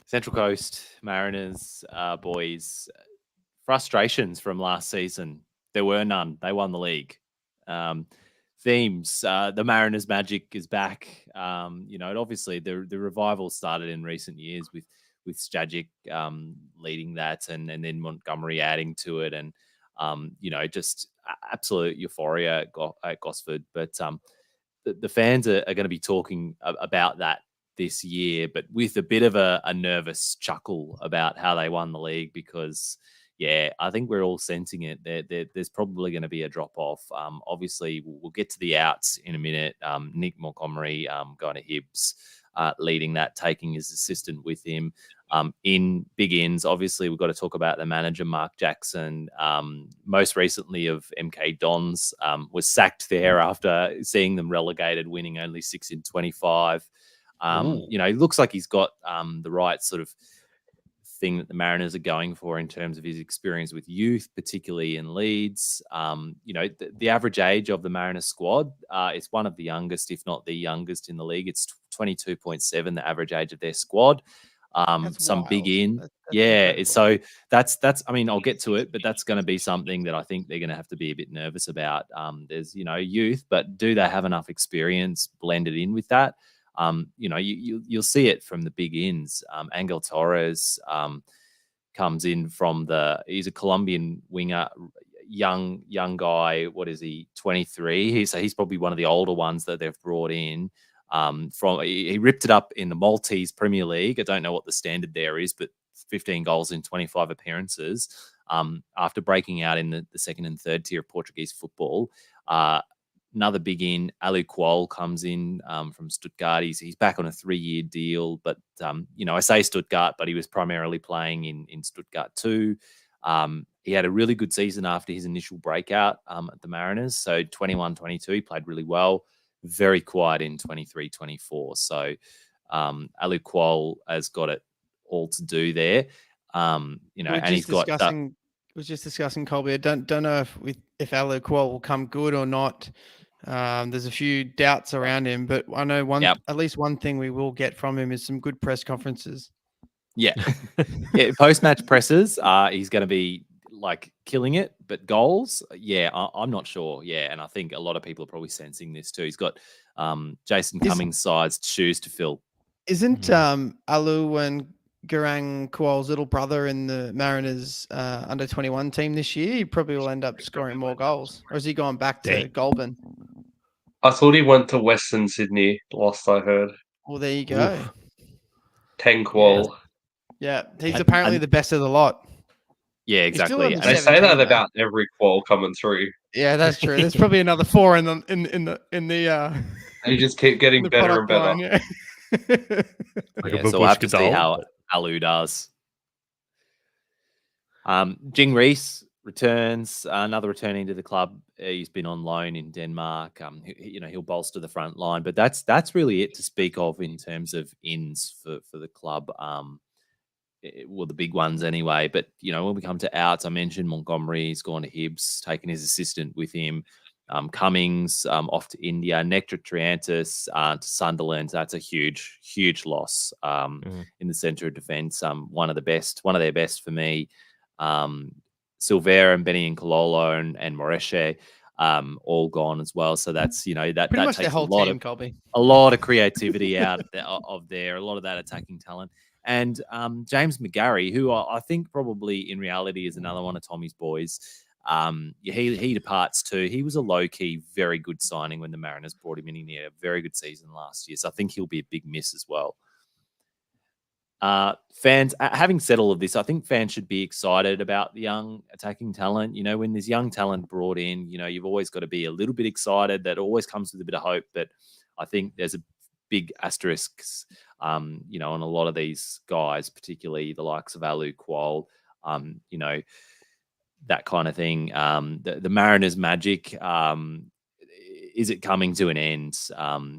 Central Coast Mariners boys, frustrations from last season. There were none. They won the league. Themes, the Mariners magic is back. Obviously the revival started in recent years with Stajic leading that, and then Montgomery adding to it, and just absolute euphoria at Gosford. But the fans are going to be talking about that this year, but with a bit of a nervous chuckle about how they won the league, because I think we're all sensing it. There's probably going to be a drop off. Obviously, we'll get to the outs in a minute. Nick Montgomery going to Hibs, leading that, taking his assistant with him. In big ends, obviously, we've got to talk about the manager, Mark Jackson. Most recently of MK Dons, was sacked there after seeing them relegated, winning only 6 in 25. It looks like he's got the right sort of thing that the Mariners are going for in terms of his experience with youth, particularly in Leeds. The average age of the Mariners squad is one of the youngest, if not the youngest in the league. It's 22.7, the average age of their squad. Some wild. big in. That's So that's I mean, I'll get to it, but that's going to be something that I think they're going to have to be a bit nervous about. There's, youth, but do they have enough experience blended in with that? You'll see it from the big ins. Angel Torres comes in from he's a Colombian winger, young guy. What is he? 23. He's probably one of the older ones that they've brought in. He ripped it up in the Maltese Premier League. I don't know what the standard there is, but 15 goals in 25 appearances. After breaking out in the second and third tier of Portuguese football. Another big in, Alu Kuol comes in from Stuttgart. He's back on a 3-year deal, but I say Stuttgart, but he was primarily playing in Stuttgart too. He had a really good season after his initial breakout at the Mariners. So 21-22, he played really well. Very quiet in 23-24. So Alu Kuol has got it all to do there. And he's got. Was just discussing Colby. I don't know if Alu Kuol will come good or not. There's a few doubts around him, but I know at least one thing we will get from him is some good press conferences. Yeah, post-match presses. He's going to be like killing it, but goals, I'm not sure. And I think a lot of people are probably sensing this too. He's got Jason Cummings-sized shoes to fill. Isn't Alu and Garang Kuol's little brother in the Mariners under 21 team this year? He probably will end up scoring more goals. Or is he going back to Goulburn? I thought he went to Western Sydney, last I heard. Well, there you go. 10 Kuol. Yeah, he's apparently the best of the lot. Yeah, exactly. They say that about every Kuol coming through. Yeah, that's true. There's probably another 4 in the They just keep getting better and better. Line, yeah. So we'll have to see how Alu does. Jing Reese returns, another returning to the club. He's been on loan in Denmark. He'll bolster the front line, but that's really it to speak of in terms of ins for the club. The big ones anyway. But when we come to outs, I mentioned Montgomery's gone to Hibs, taking his assistant with him. Cummings off to India, Nectar Triantis to Sunderland. That's a huge loss in the centre of defence. One of their best for me. Silvera and Benny and Kololo and Moreshe all gone as well. So that's that takes their whole team, Colby. A lot of creativity out of there, a lot of that attacking talent. And James McGarry, who I think probably in reality is another one of Tommie's boys. He departs too. He was a low-key, very good signing when the Mariners brought him in. He had a very good season last year, so I think he'll be a big miss as well. Fans, having said all of this, I think fans should be excited about the young attacking talent. When there's young talent brought in, you've always got to be a little bit excited. That always comes with a bit of hope, but I think there's a big asterisks, on a lot of these guys, particularly the likes of Alu Kuol, that kind of thing. The Mariners magic, is it coming to an end?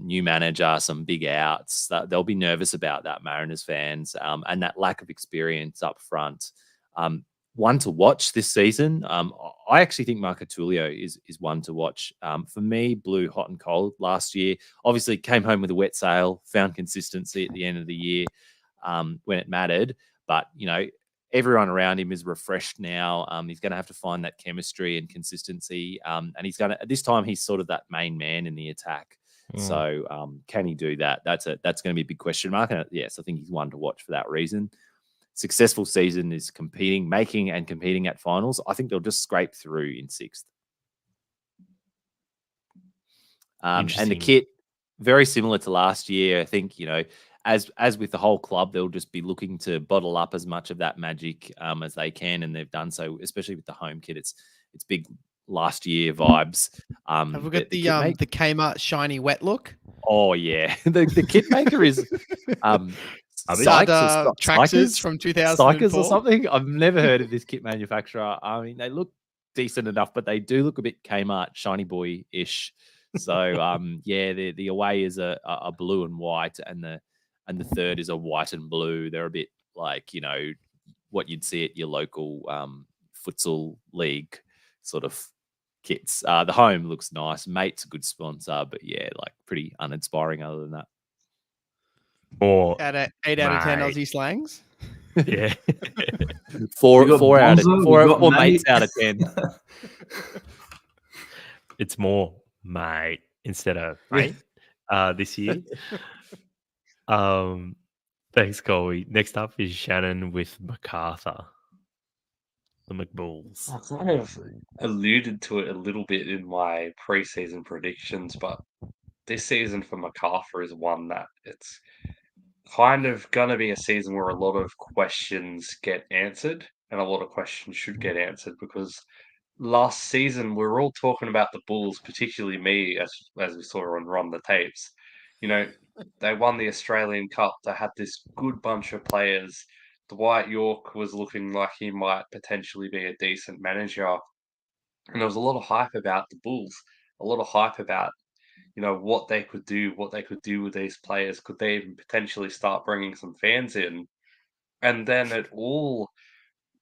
New manager, some big outs. They'll be nervous about that, Mariners fans, and that lack of experience up front. One to watch this season. I actually think Marco Tullio is one to watch. For me, blew hot and cold last year. Obviously, came home with a wet sail, found consistency at the end of the year. when it mattered. But, everyone around him is refreshed now. He's going to have to find that chemistry and consistency. And this time he's sort of that main man in the attack. So can he do that? That's going to be a big question mark. And yes, I think he's one to watch for that reason. Successful season is making and competing at finals. I think they'll just scrape through in 6th. And the kit, very similar to last year. I think, as with the whole club, they'll just be looking to bottle up as much of that magic as they can, and they've done so, especially with the home kit. It's big last year vibes. Have we got the Kmart shiny wet look? Oh yeah, the kit maker is Traxxas from 2004 or something. I've never heard of this kit manufacturer. I mean, they look decent enough, but they do look a bit Kmart shiny boy-ish. So the away is a blue and white, and the third is a white and blue. They're a bit like what you'd see at your local futsal league sort of kits. The home looks nice. Mate's a good sponsor, but pretty uninspiring other than that. Or 8 out of 10 Aussie slangs. Yeah. 4 mates out of 10. It's more mate instead of mate this year. Thanks, Colby. Next up is Shannon with MacArthur. The McBulls. I kind of alluded to it a little bit in my preseason predictions, but this season for MacArthur is one that it's kind of going to be a season where a lot of questions get answered, and a lot of questions should get answered, because last season we were all talking about the Bulls, particularly me, as we saw on Run the Tapes. They won the Australian Cup. They had this good bunch of players. Dwight York was looking like he might potentially be a decent manager. And there was a lot of hype about the Bulls, a lot of hype about, what they could do with these players. Could they even potentially start bringing some fans in? And then it all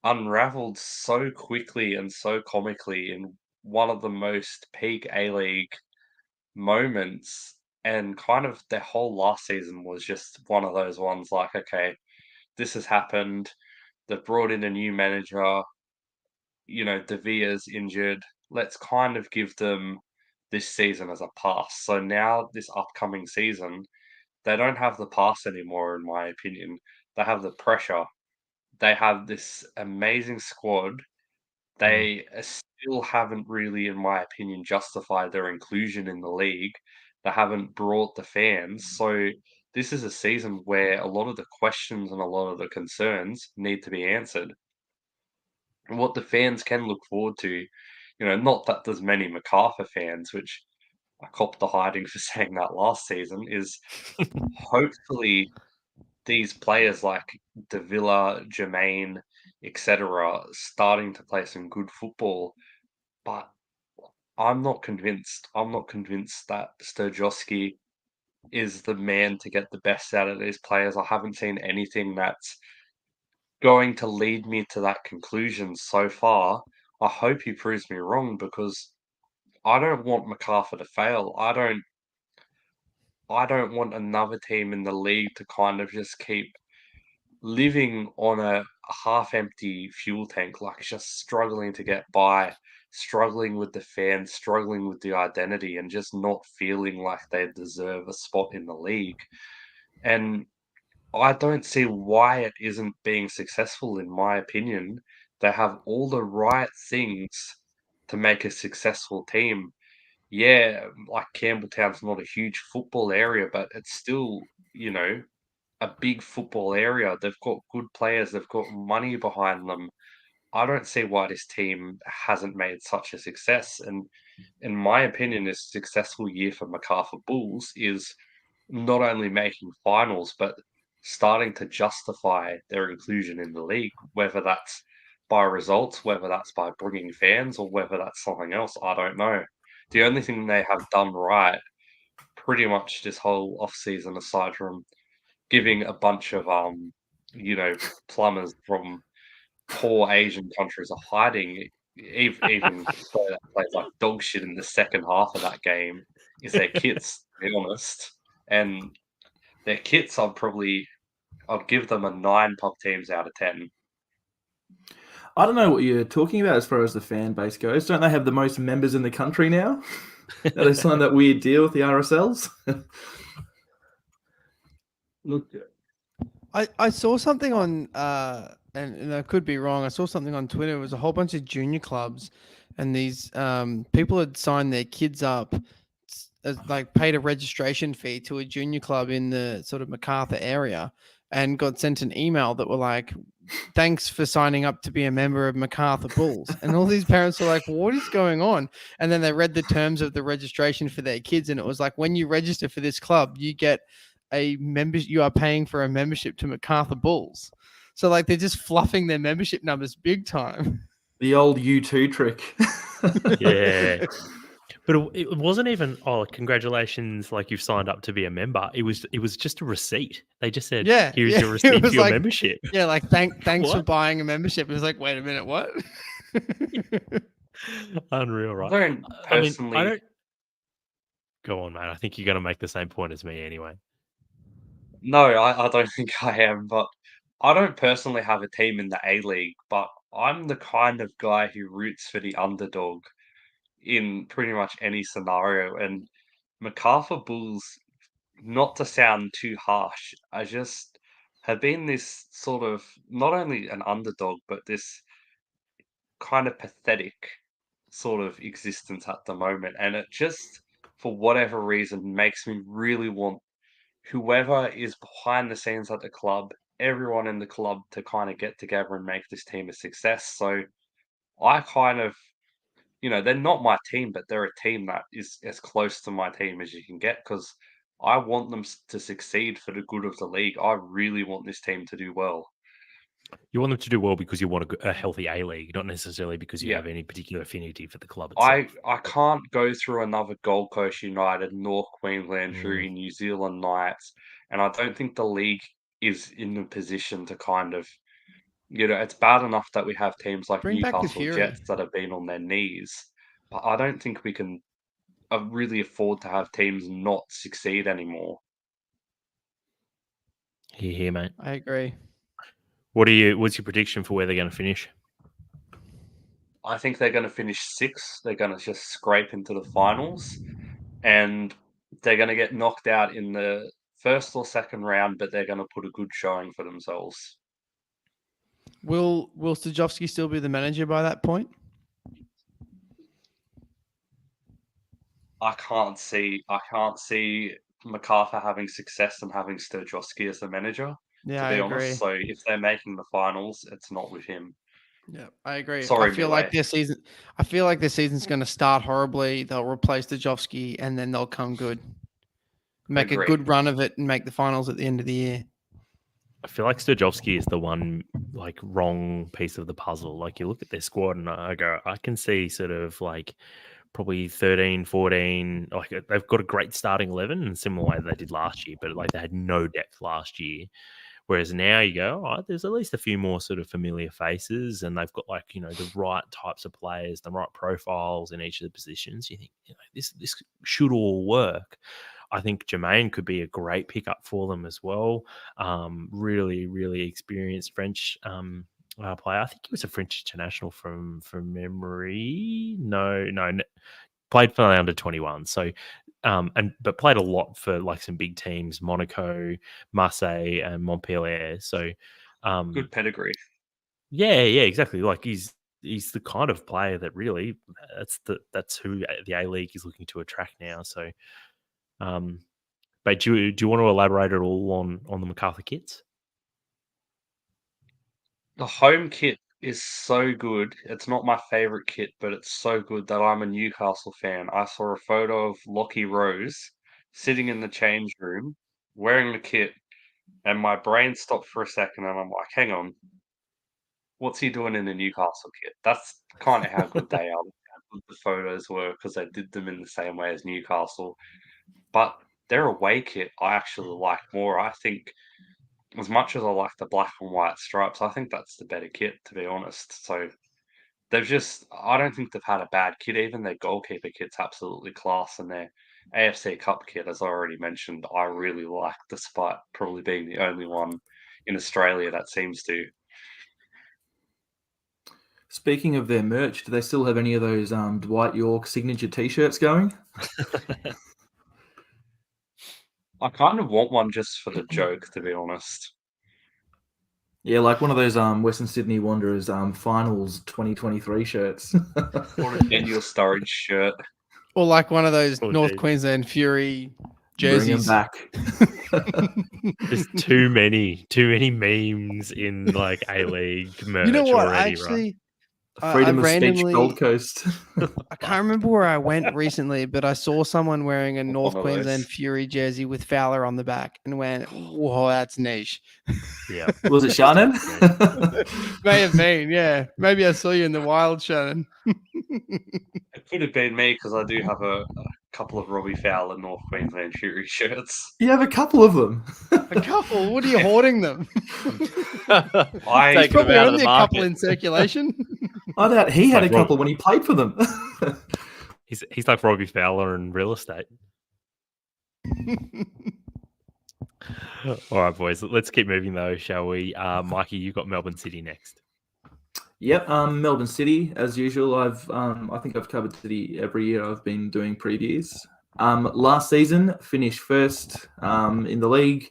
unraveled so quickly and so comically in one of the most peak A-League moments. And kind of their whole last season was just one of those ones like, okay, this has happened. They've brought in a new manager. De Vea's injured. Let's kind of give them this season as a pass. So now this upcoming season, they don't have the pass anymore, in my opinion. They have the pressure. They have this amazing squad. They still haven't really, in my opinion, justified their inclusion in the league. They haven't brought the fans. So this is a season where a lot of the questions and a lot of the concerns need to be answered. And what the fans can look forward to, not that there's many MacArthur fans, which I copped the hiding for saying that last season, is hopefully these players like Davila, Jermaine, etc., starting to play some good football. But I'm not convinced. I'm not convinced that Sturjowski is the man to get the best out of these players. I haven't seen anything that's going to lead me to that conclusion so far. I hope he proves me wrong, because I don't want MacArthur to fail. I don't want another team in the league to kind of just keep living on a half-empty fuel tank, like just struggling to get by, struggling with the fans, struggling with the identity, and just not feeling like they deserve a spot in the league. And I don't see why it isn't being successful, in my opinion. They have all the right things to make a successful team. Yeah, like Campbelltown's not a huge football area, but it's still, a big football area. They've got good players, they've got money behind them. I don't see why this team hasn't made such a success. And in my opinion, this successful year for MacArthur Bulls is not only making finals, but starting to justify their inclusion in the league, whether that's by results, whether that's by bringing fans, or whether that's something else. I don't know. The only thing they have done right pretty much this whole off season, aside from giving a bunch of plumbers from poor Asian countries a hiding, even though that plays like dog shit in the second half of that game, is their kits, to be honest. And their kits are probably I'd give them a 9 pub teams out of 10. I don't know what you're talking about as far as the fan base goes. Don't they have the most members in the country now? They signed that weird deal with the RSLs. Look, I saw something on and I could be wrong. I saw something on Twitter. It was a whole bunch of junior clubs, and these people had signed their kids up, like paid a registration fee to a junior club in the sort of MacArthur area, and got sent an email that were like, "Thanks for signing up to be a member of MacArthur Bulls." And all these parents were like, "What is going on?" And then they read the terms of the registration for their kids, and it was like, when you register for this club, you get a member. You are paying for a membership to MacArthur Bulls. So like they're just fluffing their membership numbers big time. The old U2 trick. Yeah. But it wasn't even, oh, congratulations, like you've signed up to be a member. It was just a receipt. They just said, Yeah, here's yeah. your It receipt for was your like- membership. Yeah, like thanks for What? buying a membership. It was like, wait a minute, what? Unreal, right? I don't I mean, personally. I don't. Go on, man. I think you're going to make the same point as me anyway. No, I don't think I am, but I don't personally have a team in the A-League, but I'm the kind of guy who roots for the underdog in pretty much any scenario. And MacArthur Bulls, not to sound too harsh, I just have been this sort of not only an underdog, but this kind of pathetic sort of existence at the moment. And it just, for whatever reason, makes me really want whoever is behind the scenes at the club, everyone in the club to kind of get together and make this team a success. So I kind of, they're not my team, but they're a team that is as close to my team as you can get because I want them to succeed for the good of the league. I really want this team to do well. You want them to do well because you want a healthy A-League, not necessarily because you Yeah. have any particular affinity for the club itself. I can't go through another Gold Coast United, North Queensland Fury, New Zealand Knights, and I don't think the league is in the position to kind of, it's bad enough that we have teams like Bring back the Newcastle Fury. Jets that have been on their knees, but I don't think we can really afford to have teams not succeed anymore. Here, mate. I agree. What's your prediction for where they're going to finish? I think they're going to finish 6th. They're going to just scrape into the finals, and they're going to get knocked out in the first or second round, but they're going to put a good showing for themselves. Will Stajovski still be the manager by that point? I can't see MacArthur having success and having Sturjowski as the manager. Yeah, To be I agree. honest, so if they're making the finals, it's not with him. Yeah, I agree. Sorry, I feel like Millet. their season's going to start horribly. They'll replace Stajovski and then they'll come good. Make a Agree. good run of it and make the finals at the end of the year. I feel like Stojovski is the one like wrong piece of the puzzle. Like you look at their squad and I go, I can see sort of like probably 13, 14. Like they've got a great starting 11 in a similar way they did last year, but like they had no depth last year. Whereas now you go, oh, there's at least a few more sort of familiar faces, and they've got like the right types of players, the right profiles in each of the positions. You think this should all work. I think Jermaine could be a great pickup for them as well. Really, really experienced French player. I think he was a French international from memory. No, played for the under 21. So. But played a lot for like some big teams, Monaco, Marseille, and Montpellier. So Good pedigree. Yeah, exactly. Like he's the kind of player that really that's who the A-League is looking to attract now. So, but do you want to elaborate at all on the MacArthur kits? The home kit is so good. It's not my favorite kit, but it's so good that I'm a Newcastle fan. I saw a photo of Lockie Rose sitting in the change room wearing the kit, and my brain stopped for a second, and I'm like, hang on, what's he doing in the Newcastle kit? That's kind of how good they are, how good the photos were, because they did them in the same way as Newcastle. But their away kit, I actually like more. I think as much as I like the black and white stripes, I think that's the better kit, to be honest. So I don't think they've had a bad kit. Even their goalkeeper kit's absolutely class, and their AFC Cup kit, as I already mentioned, I really like, despite probably being the only one in Australia that seems to. Speaking of their merch, do they still have any of those Dwight York signature T-shirts going? I kind of want one just for the joke, to be honest. Yeah, like one of those Western Sydney Wanderers finals 2023 shirts. Or a Daniel Sturridge shirt. Or like one of those Oh, North geez. Queensland Fury Bring them jerseys. back. There's too many memes in like A-League merch You know what? already, right? Actually, Freedom of speech, randomly- Gold Coast. I can't remember where I went recently, but I saw someone wearing a North One of those. Queensland Fury jersey with Fowler on the back and went, whoa, that's niche. Yeah. Was it Shannon? May have been, yeah. Maybe I saw you in the wild, Shannon. It could have been me because I do have a couple of Robbie Fowler North Queensland Fury shirts. You have a couple of them. A couple? What are you hoarding them? I Taking them Probably out of only the a couple market. in circulation. I doubt he had a Like Rob. couple when he played for them. He's like Robbie Fowler in real estate. All right, boys. Let's keep moving though, shall we? Mikey, you got Melbourne City next. Yep, Melbourne City, as usual. I think I've covered City every year I've been doing previews. Last season, finished first in the league,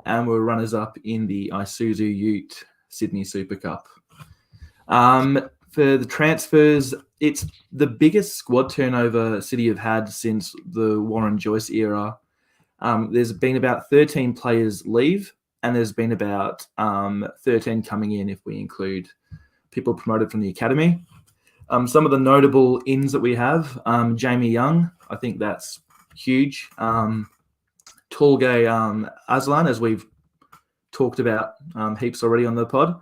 and were runners-up in the Isuzu Ute Sydney Super Cup. For the transfers, it's the biggest squad turnover City have had since the Warren Joyce era. There's been about 13 players leave, and there's been about 13 coming in if we include people promoted from the academy. Some of the notable ins that we have, Jamie Young, I think that's huge. Tolgay Aslan, as we've talked about heaps already on the pod.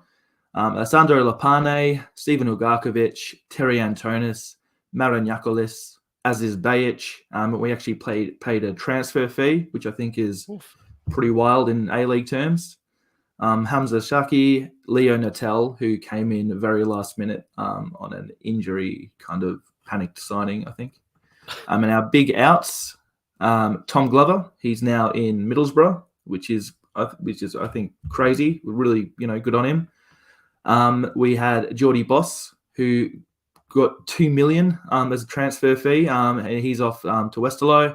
Sandro Lapane, Stephen Ugarkovic, Terry Antonis, Marin Yakolis, Aziz Bajic. We actually paid a transfer fee, which I think is pretty wild in A-League terms. Hamza Shaki, Leo Natel, who came in very last minute on an injury kind of panicked signing, I think. And our big outs, Tom Glover, he's now in Middlesbrough, which is I think crazy. We're really good on him. We had Geordie Boss, who got $2 million as a transfer fee, and he's off to Westerlo.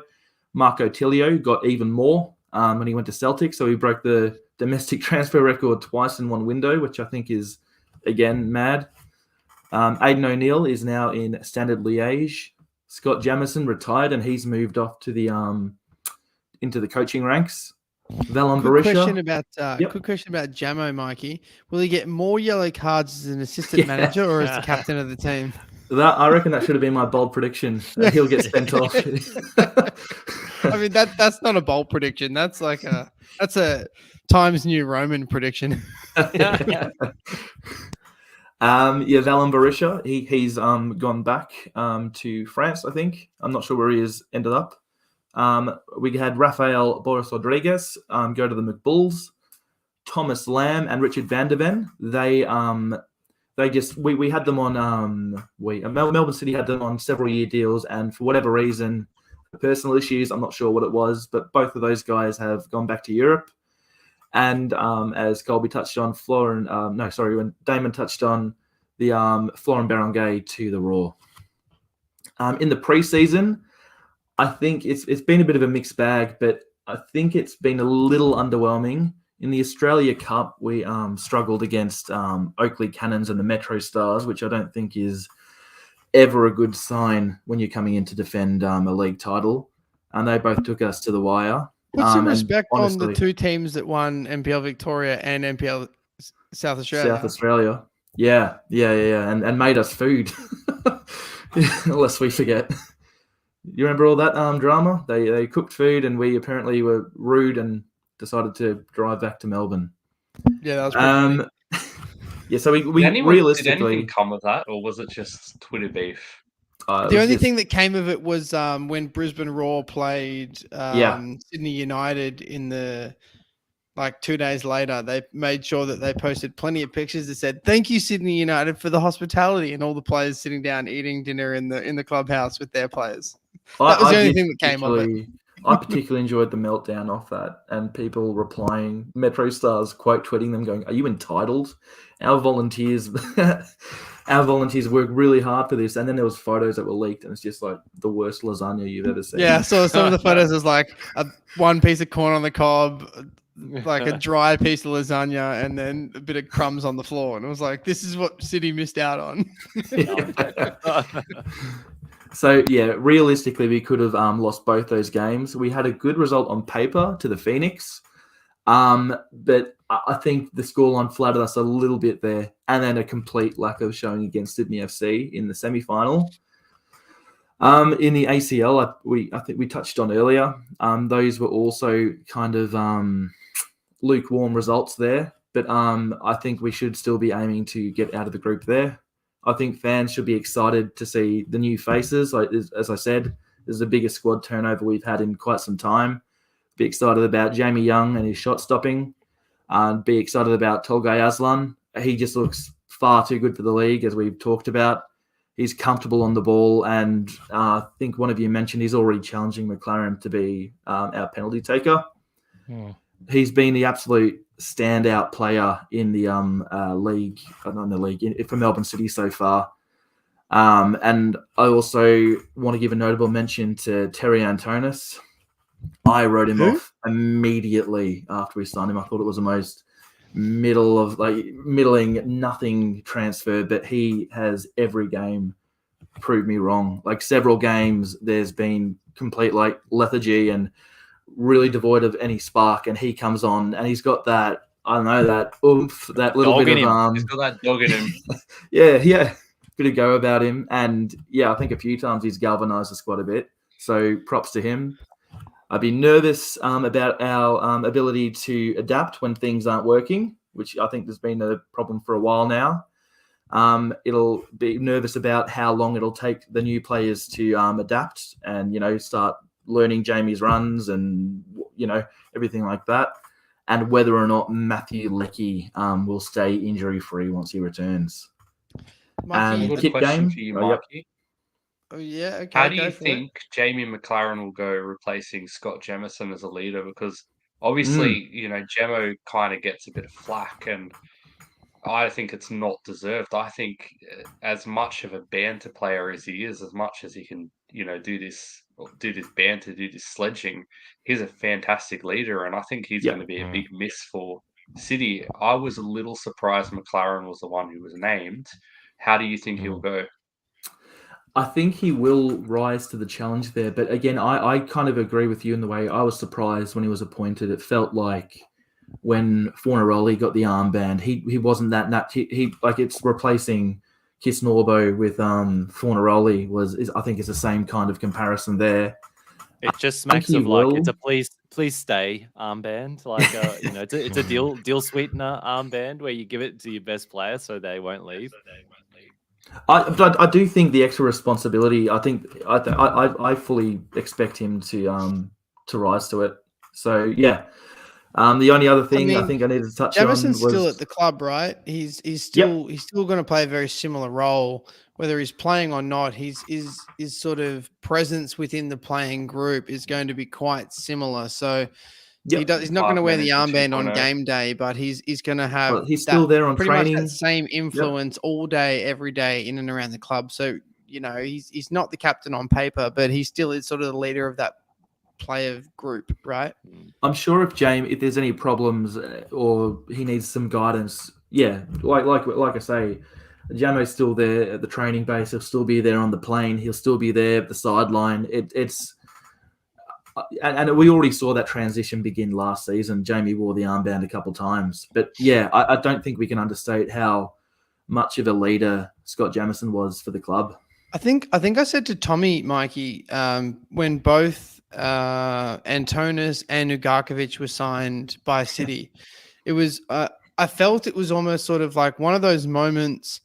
Marco Tilio got even more when he went to Celtic, so he broke the domestic transfer record twice in one window, which I think is, again, mad. Aidan O'Neill is now in Standard Liège. Scott Jamieson retired, and he's moved off to the into the coaching ranks. Valon Quick Barisha. question about Jamo, Mikey. Will he get more yellow cards as an assistant manager or as the captain of the team? I reckon that should have been my bold prediction. He'll get sent off. I mean, that's not a bold prediction. That's like that's a Times New Roman prediction. Valon Barisha. He's gone back to France, I think. I'm not sure where he has ended up. We had Rafael Boris Rodriguez go to the McBulls. Thomas Lamb and Richard Van der Ven. We had them on Melbourne City had them on several year deals, and for whatever reason, personal issues, I'm not sure what it was, but both of those guys have gone back to Europe. And as Colby touched on, when Damon touched on the Florent Barangay to the Raw. In the preseason, I think it's been a bit of a mixed bag, but I think it's been a little underwhelming. In the Australia Cup, we struggled against Oakley Cannons and the Metro Stars, which I don't think is ever a good sign when you're coming in to defend a league title. And they both took us to the wire. Put some and respect on honestly, the two teams that won NPL Victoria and NPL South Australia. South Australia. Yeah. And made us food, lest we forget. You remember all that drama? They cooked food, and we apparently were rude and decided to drive back to Melbourne. Yeah, that was pretty funny. Yeah, so we did realistically... Did anything come of that, or was it just Twitter beef? The only thing that came of it was when Brisbane Roar played Sydney United in the 2 days later, they made sure that they posted plenty of pictures that said, "Thank you, Sydney United, for the hospitality," and all the players sitting down eating dinner in the clubhouse with their players. That was the only thing that came of it. I particularly enjoyed the meltdown off that and people replying, Metro Stars quote tweeting them going, "Are you entitled? Our volunteers our volunteers work really hard for this." And then there was photos that were leaked and it's just like the worst lasagna you've ever seen. Yeah, so some of the photos was like one piece of corn on the cob, like a dry piece of lasagna, and then a bit of crumbs on the floor. And it was like, this is what City missed out on. So, yeah, realistically, we could have lost both those games. We had a good result on paper to the Phoenix, but I think the scoreline flattered us a little bit there, and then a complete lack of showing against Sydney FC in the semi-final. In the ACL, I think we touched on earlier, those were also kind of lukewarm results there, but I think we should still be aiming to get out of the group there. I think fans should be excited to see the new faces. Like as I said, this is the biggest squad turnover we've had in quite some time. Be excited about Jamie Young and his shot stopping. Be excited about Tolgay Aslan. He just looks far too good for the league, as we've talked about. He's comfortable on the ball, and I think one of you mentioned he's already challenging McLaren to be our penalty taker. He's been the absolute standout player in the league, not in the league, for Melbourne City so far. And I also want to give a notable mention to Terry Antonis. I wrote him off immediately after we signed him. I thought it was the most middling, nothing transfer, but he has every game proved me wrong. Like several games, there's been complete lethargy and really devoid of any spark, and he comes on and he's got that, I don't know, that oomph, that little Dog bit in of him. He's got that dog in him. yeah, bit of go about him, and yeah, I think a few times he's galvanized the squad a bit. So props to him. I'd be nervous about our ability to adapt when things aren't working, which I think there's been a problem for a while now. It'll be nervous about how long it'll take the new players to adapt and, start learning Jamie's runs and, everything like that. And whether or not Matthew Leckie will stay injury-free once he returns. I've got a question for you, Mikey. Oh, yeah, okay. How do you think Jamie McLaren will go replacing Scott Jemison as a leader? Because obviously, Jemo kind of gets a bit of flack, and I think it's not deserved. I think as much of a banter player as he is, as much as he can, do this banter, do this sledging, he's a fantastic leader, and I think he's going to be a big miss for City. I was a little surprised McLaren was the one who was named. How do you think he'll go? I think he will rise to the challenge there. But again, I kind of agree with you in the way I was surprised when he was appointed. It felt like when Fornaroli got the armband, he wasn't that he like it's replacing Kiss Norbo with Fornaroli I think it's the same kind of comparison there. It just smacks of like it's a please stay armband. Like it's a deal sweetener armband where you give it to your best player so they won't leave. I do think the extra responsibility. I fully expect him to rise to it. So yeah. The only other thing I think I needed to touch on was still at the club, right? He's still going to play a very similar role, whether he's playing or not. His sort of presence within the playing group is going to be quite similar. So he's not going to wear the armband on game day, but he's going to have. Well, he's still there on pretty training. Much that same influence all day, every day, in and around the club. So he's not the captain on paper, but he still is sort of the leader of that player group, right? I'm sure if there's any problems or he needs some guidance, like I say, Jamo's still there at the training base. He'll still be there on the plane. He'll still be there at the sideline. And we already saw that transition begin last season. Jamie wore the armband a couple times, but I don't think we can understate how much of a leader Scott Jamison was for the club. I think I said to Tommie, Mikey, when both Antonis and Ugarkovic were signed by City, it was I felt it was almost sort of like one of those moments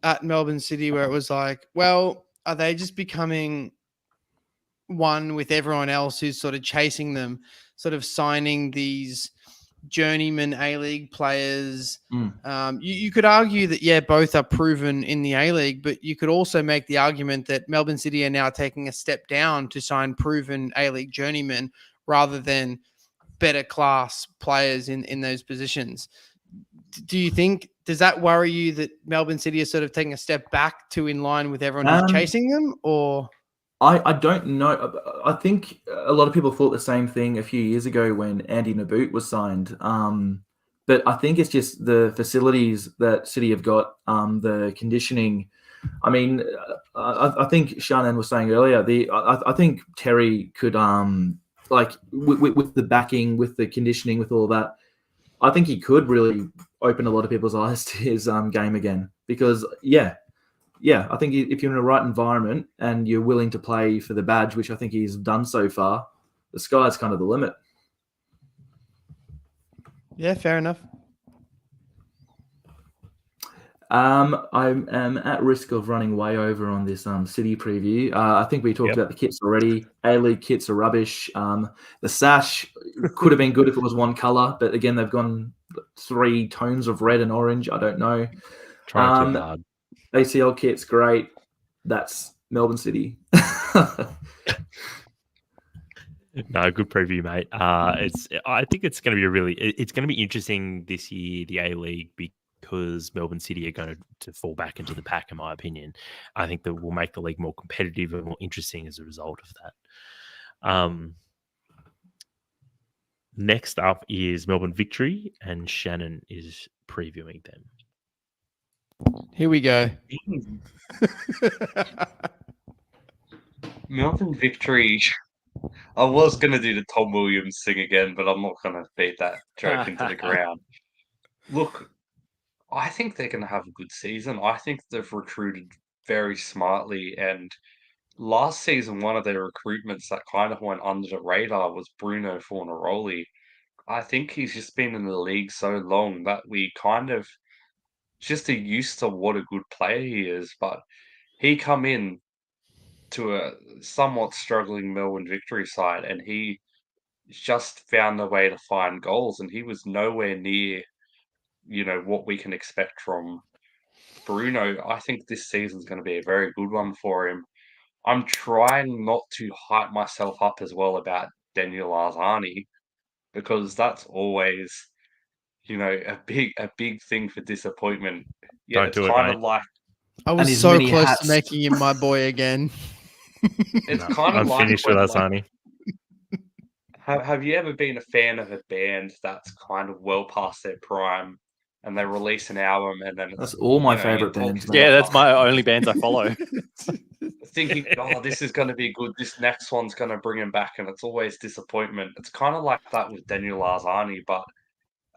at Melbourne City where it was like, well, are they just becoming one with everyone else who's sort of chasing them, sort of signing these journeyman A-League players. Mm. You could argue that, both are proven in the A-League, but you could also make the argument that Melbourne City are now taking a step down to sign proven A-League journeymen rather than better class players in those positions. Do you think, does that worry you that Melbourne City are sort of taking a step back to in line with everyone who's chasing them, or? I don't know. I think a lot of people thought the same thing a few years ago when Andy Naboot was signed. But I think it's just the facilities that City have got, the conditioning. I mean, I think Shannon was saying earlier, I think Terry could, like, with the backing, with the conditioning, with all that, I think he could really open a lot of people's eyes to his game again. Because, I think if you're in the right environment and you're willing to play for the badge, which I think he's done so far, the sky's kind of the limit. Yeah, fair enough. I am at risk of running way over on this City preview. I think we talked about the kits already. A-League kits are rubbish. The sash could have been good if it was one color, but again, they've gone 3 tones of red and orange. I don't know. Trying too hard. ACL kit's great. That's Melbourne City. No, good preview, mate. I think it's going to be it's going to be interesting this year, the A-League, because Melbourne City are going to fall back into the pack, in my opinion. I think that will make the league more competitive and more interesting as a result of that. Next up is Melbourne Victory, and Shannon is previewing them. Here we go. Melbourne Victory. I was going to do the Tom Williams thing again, but I'm not going to beat that joke into the ground. Look, I think they're going to have a good season. I think they've recruited very smartly. And last season, one of their recruitments that kind of went under the radar was Bruno Fornaroli. I think he's just been in the league so long that we kind of just are used to what a good player he is. But he come in to a somewhat struggling Melbourne Victory side, and he just found a way to find goals, and he was nowhere near, what we can expect from Bruno. I think this season's going to be a very good one for him. I'm trying not to hype myself up as well about Daniel Arzani, because that's always, a big thing for disappointment. Yeah, Don't it's do it, kind mate. of like I And was his so mini close hats. to making him my boy again. it's No, kind of I'm like finished with when, Asani. Have you ever been a fan of a band that's kind of well past their prime, and they release an album, and then it's, That's all my you're favorite talking bands, to mate. Yeah, the that's my only bands I follow. thinking, oh, this is going to be good. This next one's going to bring him back, and it's always disappointment. It's kind of like that with Daniel Arzani, but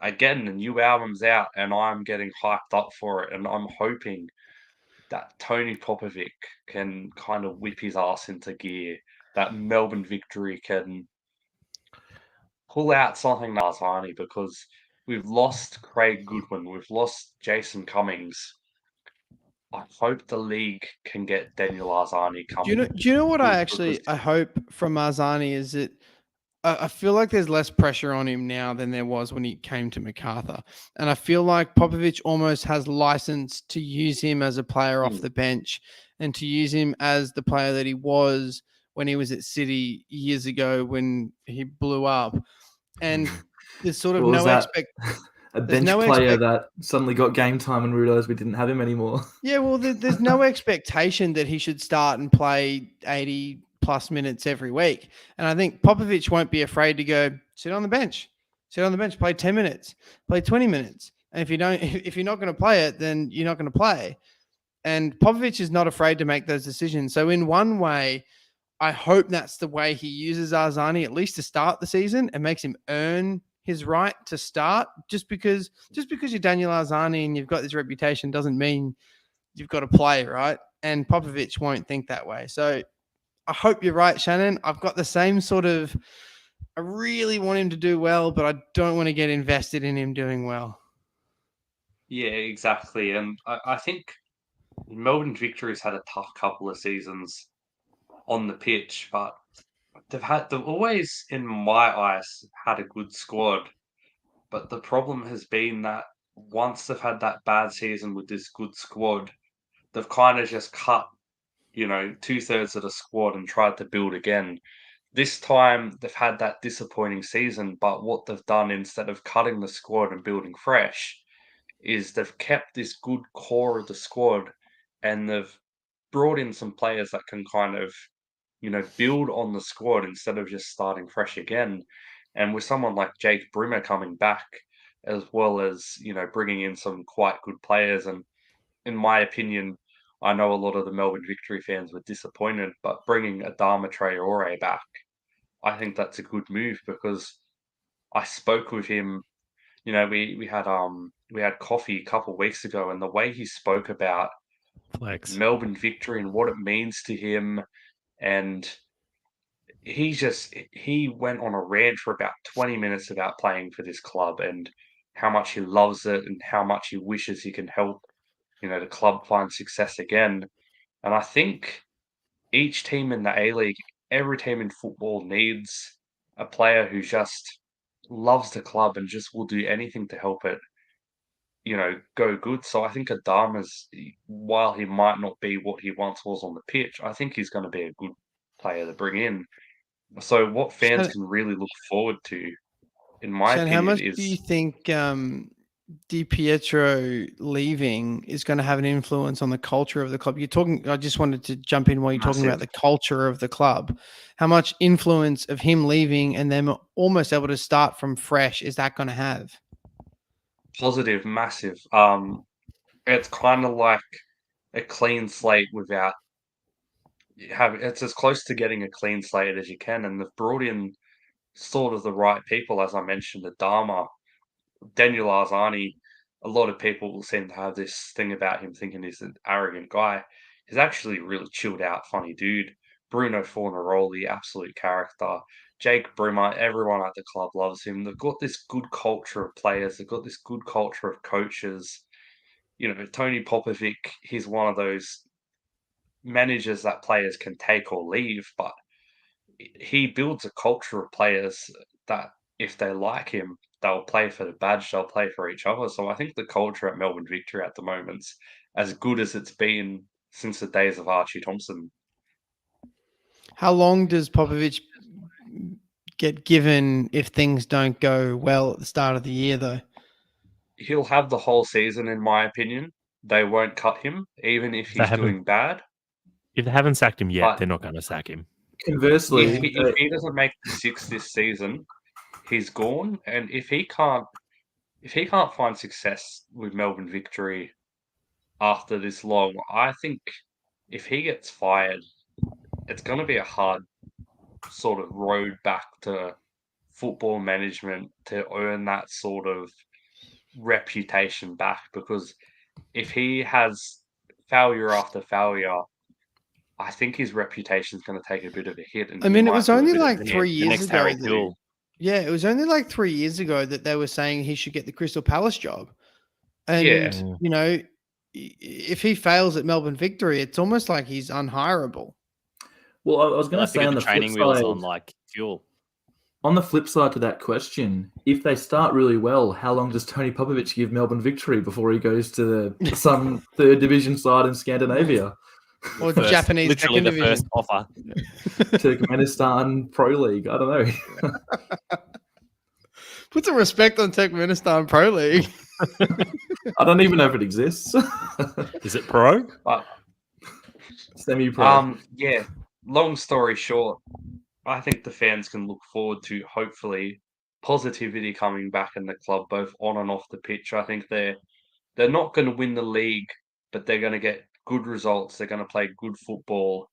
again, the new album's out, and I'm getting hyped up for it, and I'm hoping that Tony Popovic can kind of whip his ass into gear, that Melbourne Victory can pull out something like Arzani, because we've lost Craig Goodwin, we've lost Jason Cummings. I hope the league can get Daniel Arzani coming. Do you know what I because hope from Arzani is that I feel like there's less pressure on him now than there was when he came to MacArthur. And I feel like Popovic almost has license to use him as a player off the bench and to use him as the player that he was when he was at City years ago when he blew up. And there's sort of What was no that? A there's bench no player that suddenly got game time and we realized we didn't have him anymore. Yeah, well, there's no expectation that he should start and play 80 plus minutes every week. And I think Popovic won't be afraid to go sit on the bench, play 10 minutes, play 20 minutes. And if you're not going to play it, then you're not going to play. And Popovic is not afraid to make those decisions. So in one way, I hope that's the way he uses Arzani, at least to start the season, and makes him earn his right to start. Just because you're Daniel Arzani and you've got this reputation doesn't mean you've got to play, right? And Popovic won't think that way. So I hope you're right, Shannon. I've got the same sort of, I really want him to do well, but I don't want to get invested in him doing well. Yeah, exactly. And I think Melbourne Victory's had a tough couple of seasons on the pitch, but they've always, in my eyes, had a good squad. but the problem has been that once they've had that bad season with this good squad, they've kind of just cut, 2/3 of the squad and tried to build again. This time they've had that disappointing season, but what they've done instead of cutting the squad and building fresh is they've kept this good core of the squad and they've brought in some players that can kind of, build on the squad instead of just starting fresh again. And with someone like Jake Brimmer coming back, as well as, bringing in some quite good players. And in my opinion, I know a lot of the Melbourne Victory fans were disappointed, but bringing Adama Traore back, I think that's a good move because I spoke with him. We had coffee a couple of weeks ago, and the way he spoke about Flex. Melbourne Victory and what it means to him, and he went on a rant for about 20 minutes about playing for this club and how much he loves it and how much he wishes he can help, the club find success again. And I think each team in the A-League, every team in football needs a player who just loves the club and just will do anything to help it, go good. So I think Adama's, while he might not be what he once was on the pitch, I think he's going to be a good player to bring in. So what fans Shan, can really look forward to, in my Shan, how opinion, much do you is think Di Pietro leaving is going to have an influence on the culture of the club? You're talking. I just wanted to jump in while you're talking about massive. the culture of the club. How much influence of him leaving and them almost able to start from fresh is that going to have? Positive, massive. It's kind of like a clean slate without it's as close to getting a clean slate as you can, and they've brought in sort of the right people, as I mentioned, the Dama, Daniel Arzani. A lot of people seem to have this thing about him thinking he's an arrogant guy. He's actually a really chilled out, funny dude. Bruno Fornaroli, absolute character. Jake Brimmer, everyone at the club loves him. They've got this good culture of players. They've got this good culture of coaches. Tony Popovic, he's one of those managers that players can take or leave, but he builds a culture of players that if they like him, they'll play for the badge, they'll play for each other. So I think the culture at Melbourne Victory at the moment's as good as it's been since the days of Archie Thompson. How long does Popovich get given if things don't go well at the start of the year, though? He'll have the whole season, in my opinion. They won't cut him, even if he's doing bad. If they haven't sacked him yet, But they're not going to sack him. Conversely, if he doesn't make the six this season, he's gone. And if he can't find success with Melbourne Victory after this long, I think if he gets fired, it's going to be a hard sort of road back to football management to earn that sort of reputation back. Because if he has failure after failure, I think his reputation is going to take a bit of a hit. And I mean, it was only like 3 the years next ago. Harry Poole. Yeah, it was only like 3 years ago that they were saying he should get the Crystal Palace job. And, Yeah. If he fails at Melbourne Victory, it's almost like he's unhireable. Well, I was going to say on the training flip wheels side, on like fuel. on the flip side to that question, if they start really well, how long does Tony Popovich give Melbourne Victory before he goes to some third division side in Scandinavia? Or Japanese literally second the division. first offer. Turkmenistan Pro League. I don't know. Put some respect on Turkmenistan Pro League. I don't even know if it exists. Is it pro? Semi-pro. Yeah. Long story short, I think the fans can look forward to hopefully positivity coming back in the club, both on and off the pitch. I think they're not going to win the league, but they're going to get good results. They're going to play good football,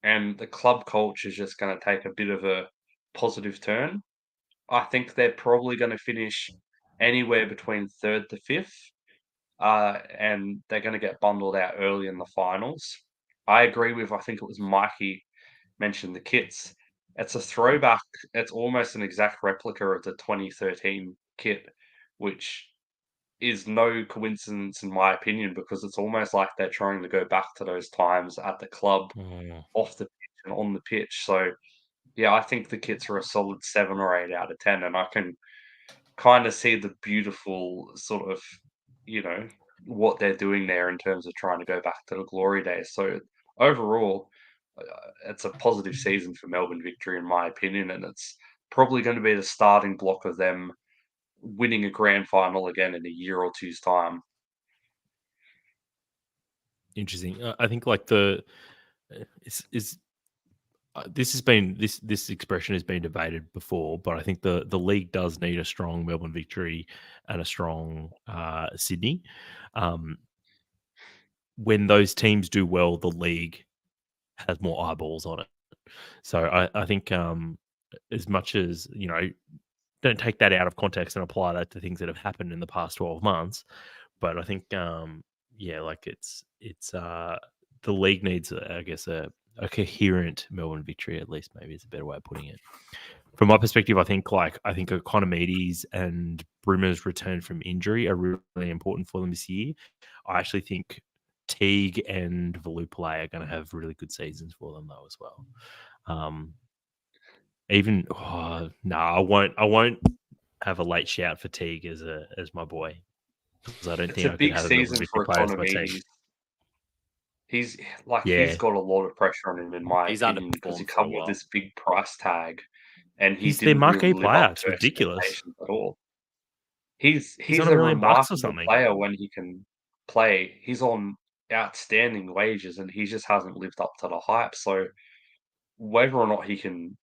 and the club culture is just going to take a bit of a positive turn. I think they're probably going to finish anywhere between third to fifth, and they're going to get bundled out early in the finals. I agree with, I think it was Mikey mentioned the kits. It's a throwback. It's almost an exact replica of the 2013 kit, which is no coincidence in my opinion, because it's almost like they're trying to go back to those times at the club, off the pitch and on the pitch. So yeah, I think the kits are a solid 7 or 8 out of 10, and kind of see the beautiful sort of, what they're doing there in terms of trying to go back to the glory days. So overall, it's a positive season for Melbourne Victory, in my opinion, and it's probably going to be the starting block of them winning a grand final again in a year or two's time. Interesting. I think like the is this this expression has been debated before, but I think the league does need a strong Melbourne Victory and a strong Sydney. When those teams do well, the league has more eyeballs on it. So I think as much as don't take that out of context and apply that to things that have happened in the past 12 months. But I think like it's the league needs, I guess, a coherent Melbourne Victory, at least, maybe is a better way of putting it. From my perspective, I think Economides and Brimmer's return from injury are really important for them this year. I actually think Teague and Valupale are going to have really good seasons for them though as well. I won't have a late shout for Teague as my boy, because I don't It's think a I could big have a Melbourne season Victory for player as my team. Economides. He's Yeah, got a lot of pressure on him, in my He's opinion, because he underperformed for a come with while. this big price tag, and he he's their didn't really marquee live player. up It's to ridiculous. expectations at all. He's He's on a $1 million or remarkable something. player when he can play. He's on outstanding wages, and he just hasn't lived up to the hype. So whether or not he can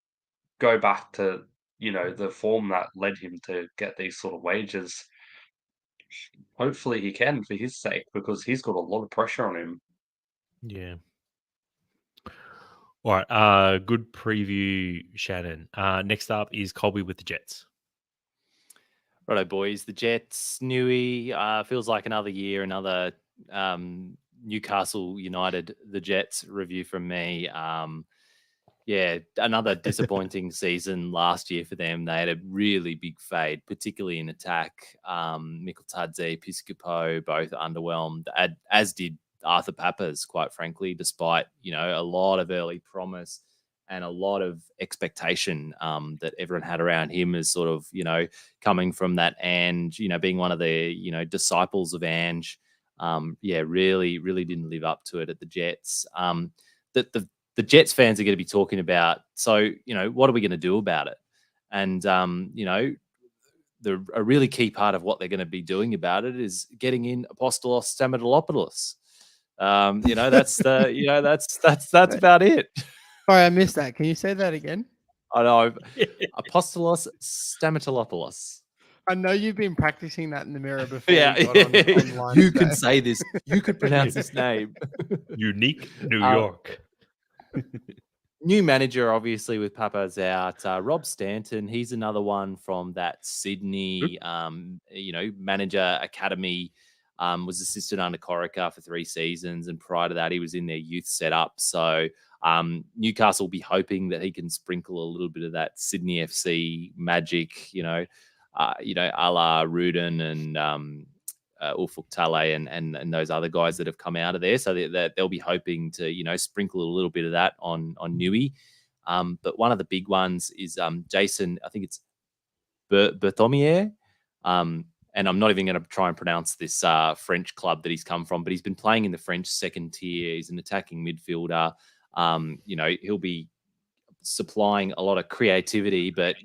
go back to, the form that led him to get these sort of wages, hopefully he can for his sake, because he's got a lot of pressure on him. Yeah. All right. Good preview, Shannon. Next up is Colby with the Jets. Righto, boys. The Jets, Newey, feels like another year, another Newcastle United, the Jets review from me. Another disappointing season last year for them. They had a really big fade, particularly in attack. Mikkeltadze, Piscopo, both underwhelmed, as did Arthur Papas, quite frankly, despite, a lot of early promise and a lot of expectation that everyone had around him as sort of, coming from that Ange, being one of the, disciples of Ange. Really, really didn't live up to it at the Jets. The Jets fans are going to be talking about, so, what are we going to do about it? And, a really key part of what they're going to be doing about it is getting in Apostolos Stamatoulopoulos. That's about it. Sorry, I missed that. Can you say that again? I know. Apostolos Stamatoulopoulos. I know you've been practicing that in the mirror before. Yeah, online you today. can say this. You could pronounce his name. Unique New York. New manager, obviously, with Papa's out. Rob Stanton, he's another one from that Sydney, manager academy. Was assistant under Corica for 3 seasons, and prior to that, he was in their youth setup. So Newcastle will be hoping that he can sprinkle a little bit of that Sydney FC magic, a la Rudin and Ufuk Talay and those other guys that have come out of there. So that they'll be hoping to, sprinkle a little bit of that on Newey. But one of the big ones is Jason, I think it's Berthomier. And I'm not even going to try and pronounce this French club that he's come from, but he's been playing in the French second tier. He's an attacking midfielder. He'll be supplying a lot of creativity, but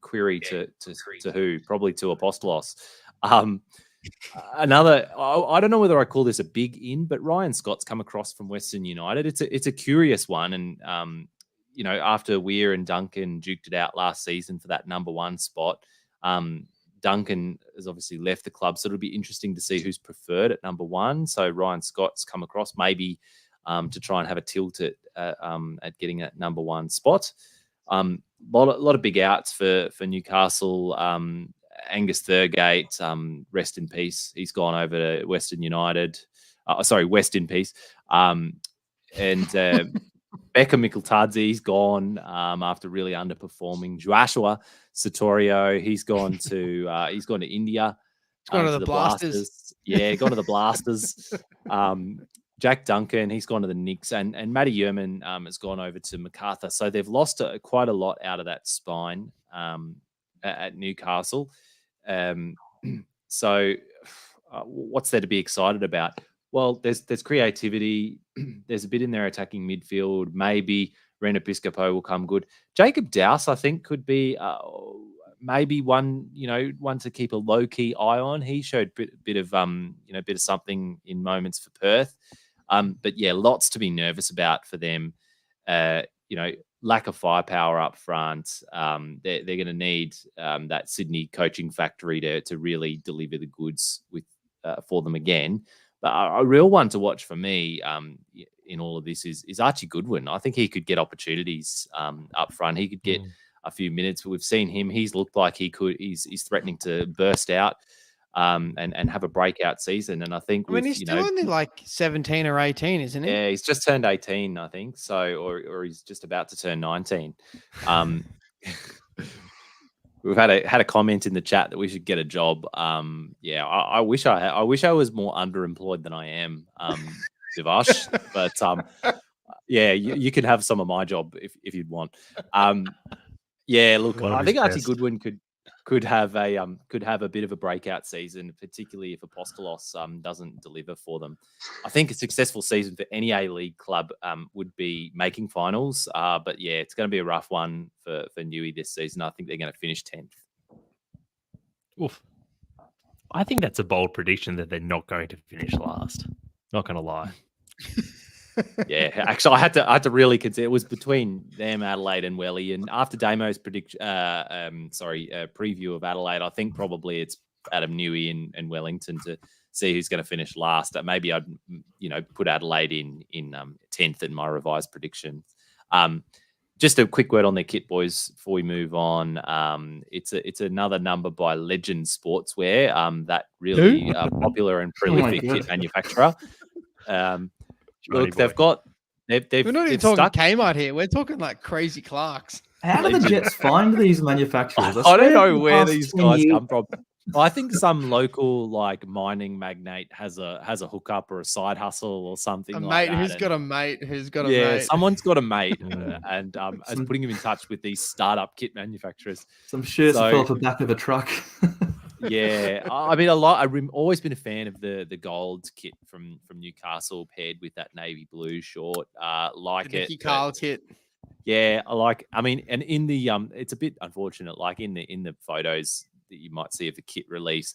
query to who? Probably to Apostolos. Another, I don't know whether I call this a big in, but Ryan Scott's come across from Western United. It's a curious one, and after Weir and Duncan duked it out last season for that number 1 spot, Duncan has obviously left the club, so it'll be interesting to see who's preferred at number 1. So Ryan Scott's come across maybe to try and have a tilt at getting that number 1 spot. Lot of big outs for Newcastle. Angus Thurgate, rest in peace. He's gone over to Western United. West in peace. And Becca Mikkeltadze, he's gone after really underperforming. Joshua Satorio, he's gone to India. He's gone to the Blasters. Yeah, gone to the Blasters. Jack Duncan, he's gone to the Knicks, and Matty Yerman has gone over to MacArthur. So they've lost quite a lot out of that spine. at Newcastle. So what's there to be excited about? Well, there's creativity. There's a bit in their attacking midfield. Maybe Rena Piscopo will come good. Jacob Dowse, I think, could be maybe one to keep a low key eye on. He showed bit of something in moments for Perth. But yeah, lots to be nervous about for them. Lack of firepower up front. They're going to need that Sydney coaching factory to really deliver the goods for them again. But a real one to watch for me in all of this is Archie Goodwin. I think he could get opportunities up front. He could get a few minutes. We've seen him. He's looked like he could. He's threatening to burst out and have a breakout season. And I think he's still only like 17 or 18, isn't he? Yeah, he's just turned 18, I think. So, or he's just about to turn 19. We've had a comment in the chat that we should get a job. I wish I was more underemployed than I am, Divash. But you can have some of my job if you'd want. Look, I think Archie Goodwin could have a bit of a breakout season, particularly if Apostolos doesn't deliver for them. I think a successful season for any A-League club would be making finals. But yeah, it's going to be a rough one for Newey this season. I think they're going to finish 10th. Oof. I think that's a bold prediction that they're not going to finish last. Not going to lie. Yeah, actually, I had to really consider. It was between them, Adelaide, and Welly. And after Damo's preview of Adelaide, I think probably it's Adam Newey and Wellington to see who's going to finish last. Maybe I'd put Adelaide in 10th in my revised prediction. Just a quick word on their kit, boys, before we move on. It's another number by Legend Sportswear. That really popular and prolific kit manufacturer. Look, they're not even talking Kmart here. We're talking like Crazy Clarks. How do the Jets find these manufacturers? I don't know where these guys come from. I think some local like mining magnate has a hookup or a side hustle or something. Mate who's got a mate. Yeah, someone's got a mate, and is putting him in touch with these startup kit manufacturers. Some shirts that fell off the back of a truck. Yeah, I mean, I've always been a fan of the gold kit from Newcastle paired with that navy blue short. The Nicky Carl kit. Yeah, and in the it's a bit unfortunate. Like in the photos that you might see of the kit release,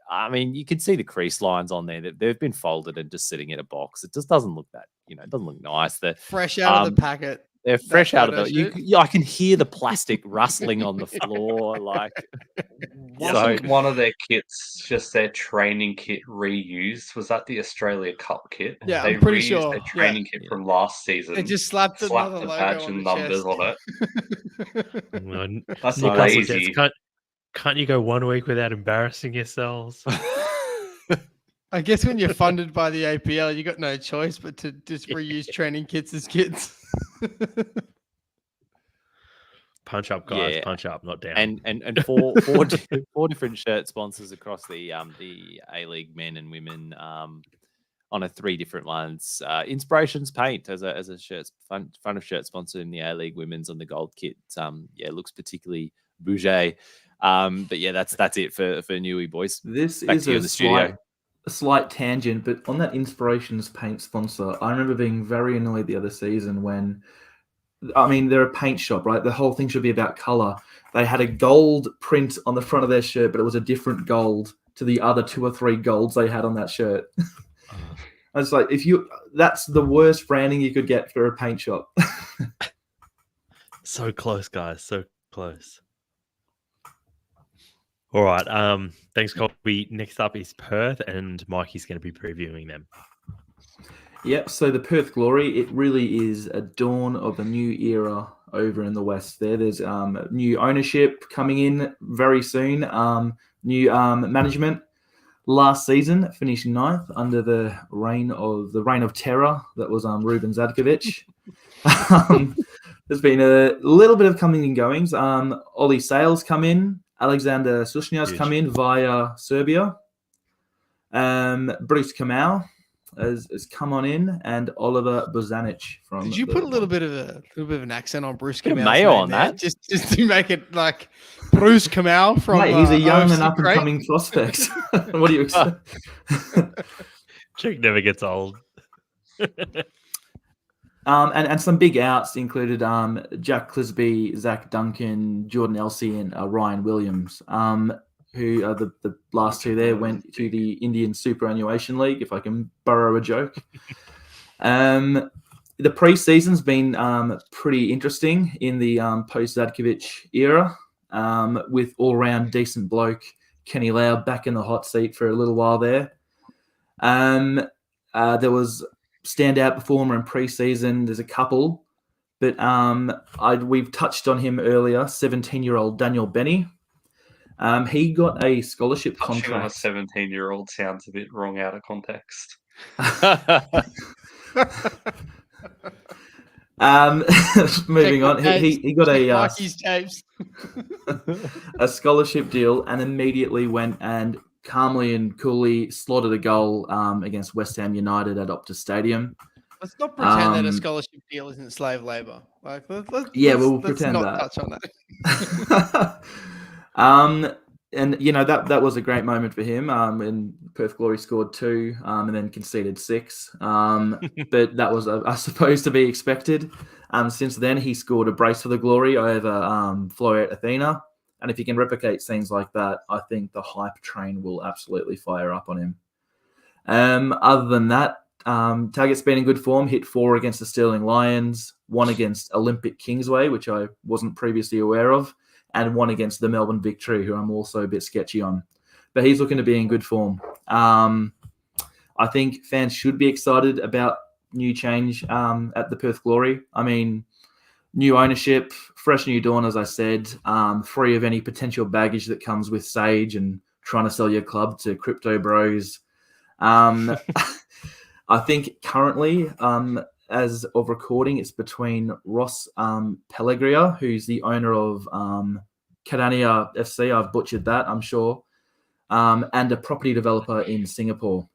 I mean, you can see the crease lines on there that they've been folded and just sitting in a box. It just doesn't look it doesn't look nice. Fresh out of the packet. They're fresh out of the. I can hear the plastic rustling on the floor. Like, wasn't one of their kits just their training kit reused? Was that the Australia Cup kit? Yeah, they I'm pretty reused sure. Their training kit from last season. They just slapped the badge and numbers on it. That's lazy. Can't you go 1 week without embarrassing yourselves? I guess when you're funded by the APL, you got no choice but to just reuse training kits as kits. Punch up, guys! Punch up, not down. And four different shirt sponsors across the A-League men and women on 3 different ones. Inspirations Paint as a shirt front of shirt sponsor in the A-League women's on the gold kit. Looks particularly bougie. But yeah, that's it for Newey, boys. This Back is to you in the studio. A slight tangent, but on that Inspirations Paint sponsor, I remember being very annoyed the other season when, they're a paint shop, right? The whole thing should be about color. They had a gold print on the front of their shirt, but it was a different gold to the other 2 or 3 golds they had on that shirt. I was like, that's the worst branding you could get for a paint shop. So close, guys. So close. All right. Thanks, Colby. Next up is Perth, and Mikey's going to be previewing them. Yep. So the Perth Glory, it really is a dawn of a new era over in the West. There's new ownership coming in very soon. New management. Last season, finished 9th under the reign of terror that was Ruben Zadkovic. There's been a little bit of coming and goings. Ollie Sales come in. Alexander Sushnya's come in via Serbia. Bruce Kamau has come on in, and Oliver Bozanic from. Did you put a little bit of an accent on Bruce Bit of Kamal's mayo name on there? that. Just to make it like Bruce Kamal from. Mate, he's a young and OFC up and Crete? coming prospect. What do you expect? Jake never gets old. And some big outs included Jack Clisby, Zach Duncan, Jordan Elsey, and Ryan Williams, who are the last two there went to the Indian Superannuation League, if I can borrow a joke. The pre-season's been pretty interesting in the post-Zadkovic era, with all-round decent bloke Kenny Lau back in the hot seat for a little while there. There was standout performer in pre-season. There's a couple, but we've touched on him earlier. 17-year-old Daniel Benny. He got a scholarship Touching on a contract. 17-year-old sounds a bit wrong out of context. Moving on, he got Mikey's tapes. a scholarship deal, and immediately went and calmly and coolly slaughtered a goal against West Ham United at Optus Stadium. Let's not pretend that a scholarship deal isn't slave labor. Like, we'll let's pretend not that. touch on that. And that was a great moment for him. And Perth Glory scored 2 and then conceded 6. But that was, I suppose, to be expected. Since then, he scored a brace for the Glory over Floreat Athena. And if he can replicate scenes like that, I think the hype train will absolutely fire up on him. Other than that, Taggart's been in good form. Hit 4 against the Stirling Lions, 1 against Olympic Kingsway, which I wasn't previously aware of, and 1 against the Melbourne Victory, who I'm also a bit sketchy on. But he's looking to be in good form. I think fans should be excited about new change at the Perth Glory. I mean, new ownership, fresh new dawn, as I said, free of any potential baggage that comes with Sage and trying to sell your club to crypto bros. I think currently, as of recording, it's between Ross Pellegria, who's the owner of Catania FC. I've butchered that, I'm sure, and a property developer in Singapore.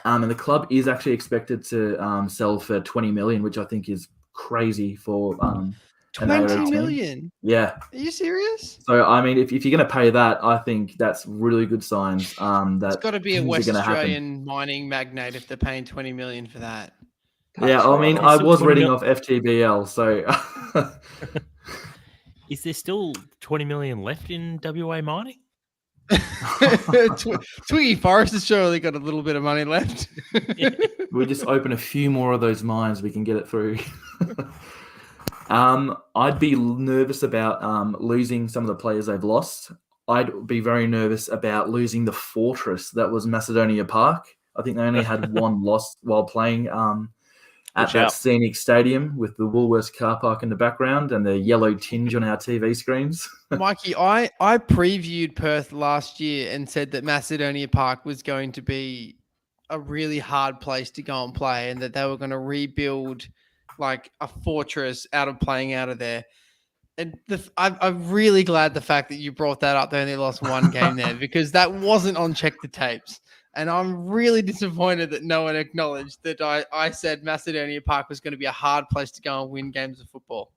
And the club is actually expected to sell for 20 million, which I think is crazy for 20 million? Yeah. Are you serious? So, I mean, if you're going to pay that, I think that's really good signs that it's got to be a West happen. Australian mining magnate if they're paying 20 million for that. Yeah, I mean, I was reading off FTBL, so... Is there still 20 million left in WA mining? Twiggy Forest has surely got a little bit of money left. We just open a few more of those mines, we can get it through. I'd be nervous about losing some of the players they've lost. I'd be very nervous about losing the fortress that was Macedonia Park. I think they only had 1 loss while playing at that scenic stadium with the Woolworths car park in the background and the yellow tinge on our TV screens. Mikey, I previewed Perth last year and said that Macedonia Park was going to be a really hard place to go and play and that they were going to rebuild like a fortress out of playing out of there. And I'm really glad the fact that you brought that up. They only lost 1 game there because that wasn't on Check the Tapes. And I'm really disappointed that no one acknowledged that I said Macedonia Park was going to be a hard place to go and win games of football.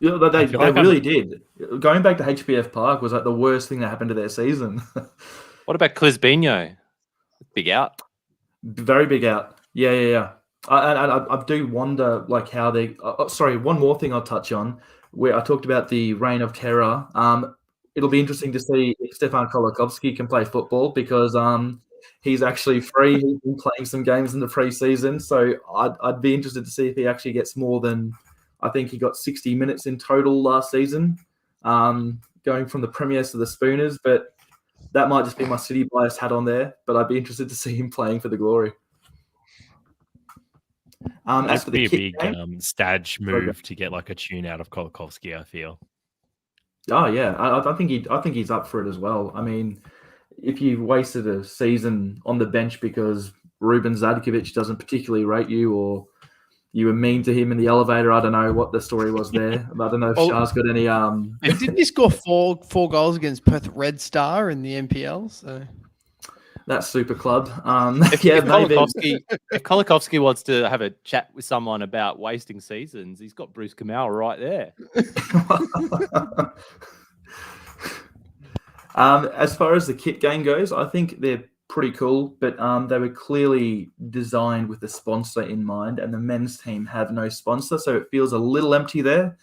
Yeah, they really did. Going back to HBF Park was like the worst thing that happened to their season. What about Clisbino? Big out. Very big out. Yeah. I do wonder like how they... sorry, one more thing I'll touch on where I talked about the reign of terror. It'll be interesting to see if Stefan Kolakovsky can play football because he's actually free. He's been playing some games in the pre-season. So I'd be interested to see if he actually gets more than... I think he got 60 minutes in total last season, going from the Premiers to the Spooners. But that might just be my City bias hat on there. But I'd be interested to see him playing for the Glory. That'd be a big Stadge move to get like a tune out of Kolakovsky, I feel. Oh yeah, I think he's up for it as well. I mean, if you wasted a season on the bench because Ruben Zadkovic doesn't particularly rate you, or you were mean to him in the elevator, I don't know what the story was there. I don't know if Shah's got any. Didn't he score four goals against Perth Red Star in the NPL? So that super club. If, Yeah, if maybe. Kolakowski wants to have a chat with someone about wasting seasons, he's got Bruce Kamau right there. As far as the kit game goes, I think they're pretty cool, but they were clearly designed with the sponsor in mind, and the men's team have no sponsor, so it feels a little empty there.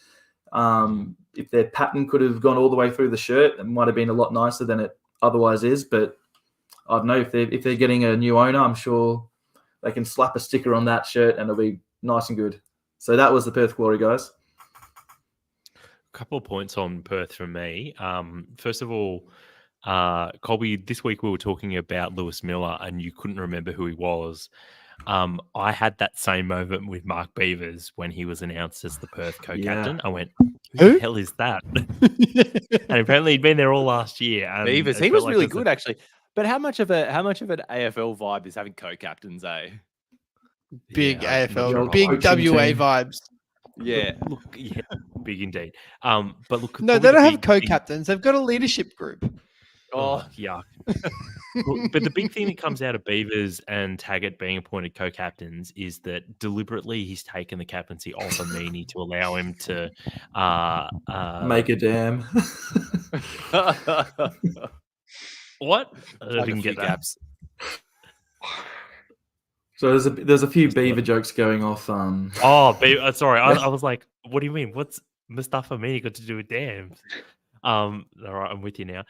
If their pattern could have gone all the way through the shirt, it might have been a lot nicer than it otherwise is. But I don't know, if they're getting a new owner, I'm sure they can slap a sticker on that shirt and it'll be nice and good. So that was the Perth Glory, guys. A couple of points on Perth from me. First of all, Colby, this week we were talking about Lewis Miller and you couldn't remember who he was. I had that same moment with Mark Beavers when he was announced as the Perth co-captain. I went, who the hell is that? And apparently he'd been there all last year. And Beavers, he was really good actually. But how much of an AFL vibe is having co-captains, eh? Big I'm not AFL, sure big about coaching WA team. vibes. Yeah. Look, yeah, big indeed. But look, No, probably they don't the have big thing- co-captains. They've got a leadership group. Oh, yuck. But the big thing that comes out of Beavers and Taggart being appointed co-captains is that deliberately he's taken the captaincy off Amini to allow him to Make a dam. what? I Plug a didn't few get that. gaps. So there's a few Beaver jokes going off. Oh, sorry. I was like, what do you mean? What's Mustafa Amini got to do with dams? All right, I'm with you now.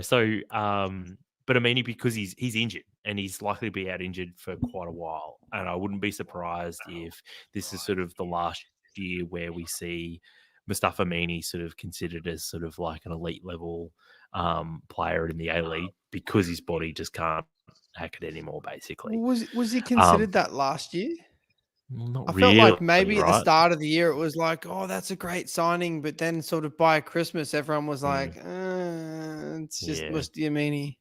So, but Amini, because he's injured and he's likely to be out injured for quite a while, and I wouldn't be surprised if this is sort of the last year where we see Mustafa Amini sort of considered as sort of like an elite level player in the A-League because his body just can't hack it anymore, basically. Was he considered that last year? Not I really, felt like maybe at the right? start of the year it was like, oh, that's a great signing, but then sort of by Christmas everyone was like, it's just Yeah. Mustiamini.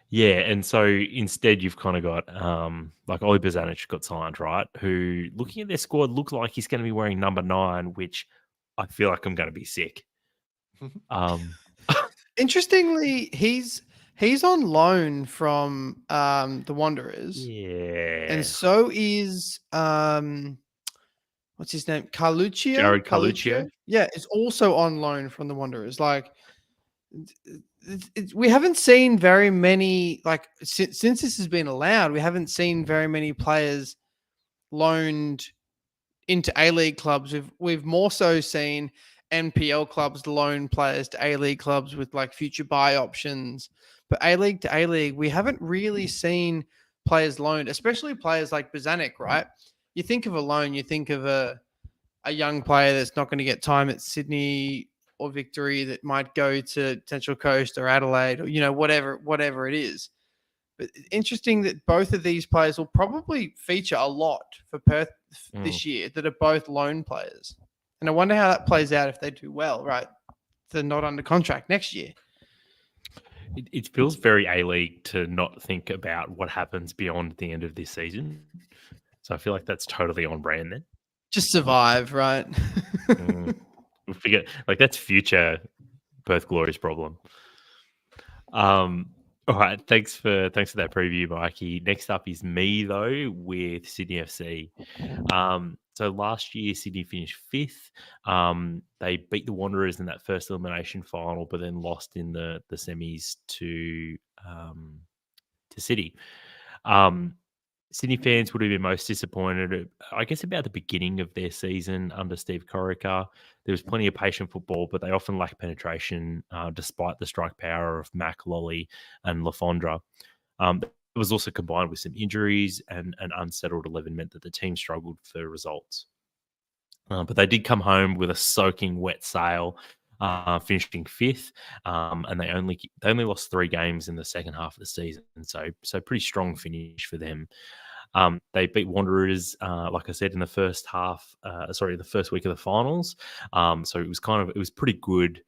Yeah, and so instead you've kind of got like Oli Bozanic got signed, right? Who, looking at their squad, looks like he's going to be wearing number 9, which I feel like I'm going to be sick. Interestingly, he's on loan from the Wanderers, Yeah, and so is what's his name? Carluccio? Jared Carluccio. Yeah, is also on loan from the Wanderers. Like, we haven't seen very many, like, since this has been allowed, we haven't seen very many players loaned into A-League clubs. We've more so seen NPL clubs loan players to A-League clubs with like future buy options. But A-League to A-League, we haven't really seen players loaned, especially players like Bozanic, right? You think of a loan, you think of a young player that's not going to get time at Sydney or Victory, that might go to Central Coast or Adelaide, or, you know, whatever it is. But interesting that both of these players will probably feature a lot for Perth this year, that are both loan players. And I wonder how that plays out if they do well, right? They're not under contract next year. It feels very A-League to not think about what happens beyond the end of this season. So I feel like that's totally on brand then. Just survive, right? We'll figure, like, that's future Perth Glory's problem. All right, thanks for that preview, Mikey. Next up is me though with Sydney FC. So last year Sydney finished 5th. They beat the Wanderers in that first elimination final, but then lost in the semis to City. Sydney fans would have been most disappointed, I guess, about the beginning of their season under Steve Corica. There was plenty of patient football, but they often lacked penetration despite the strike power of Mac, Lolly and Lafondra. It was also combined with some injuries, and an unsettled 11 meant that the team struggled for results. But they did come home with a soaking wet sail, finishing 5th, and they only lost 3 games in the second half of the season. So pretty strong finish for them. They beat Wanderers, like I said, in the first week of the finals. So it was pretty good,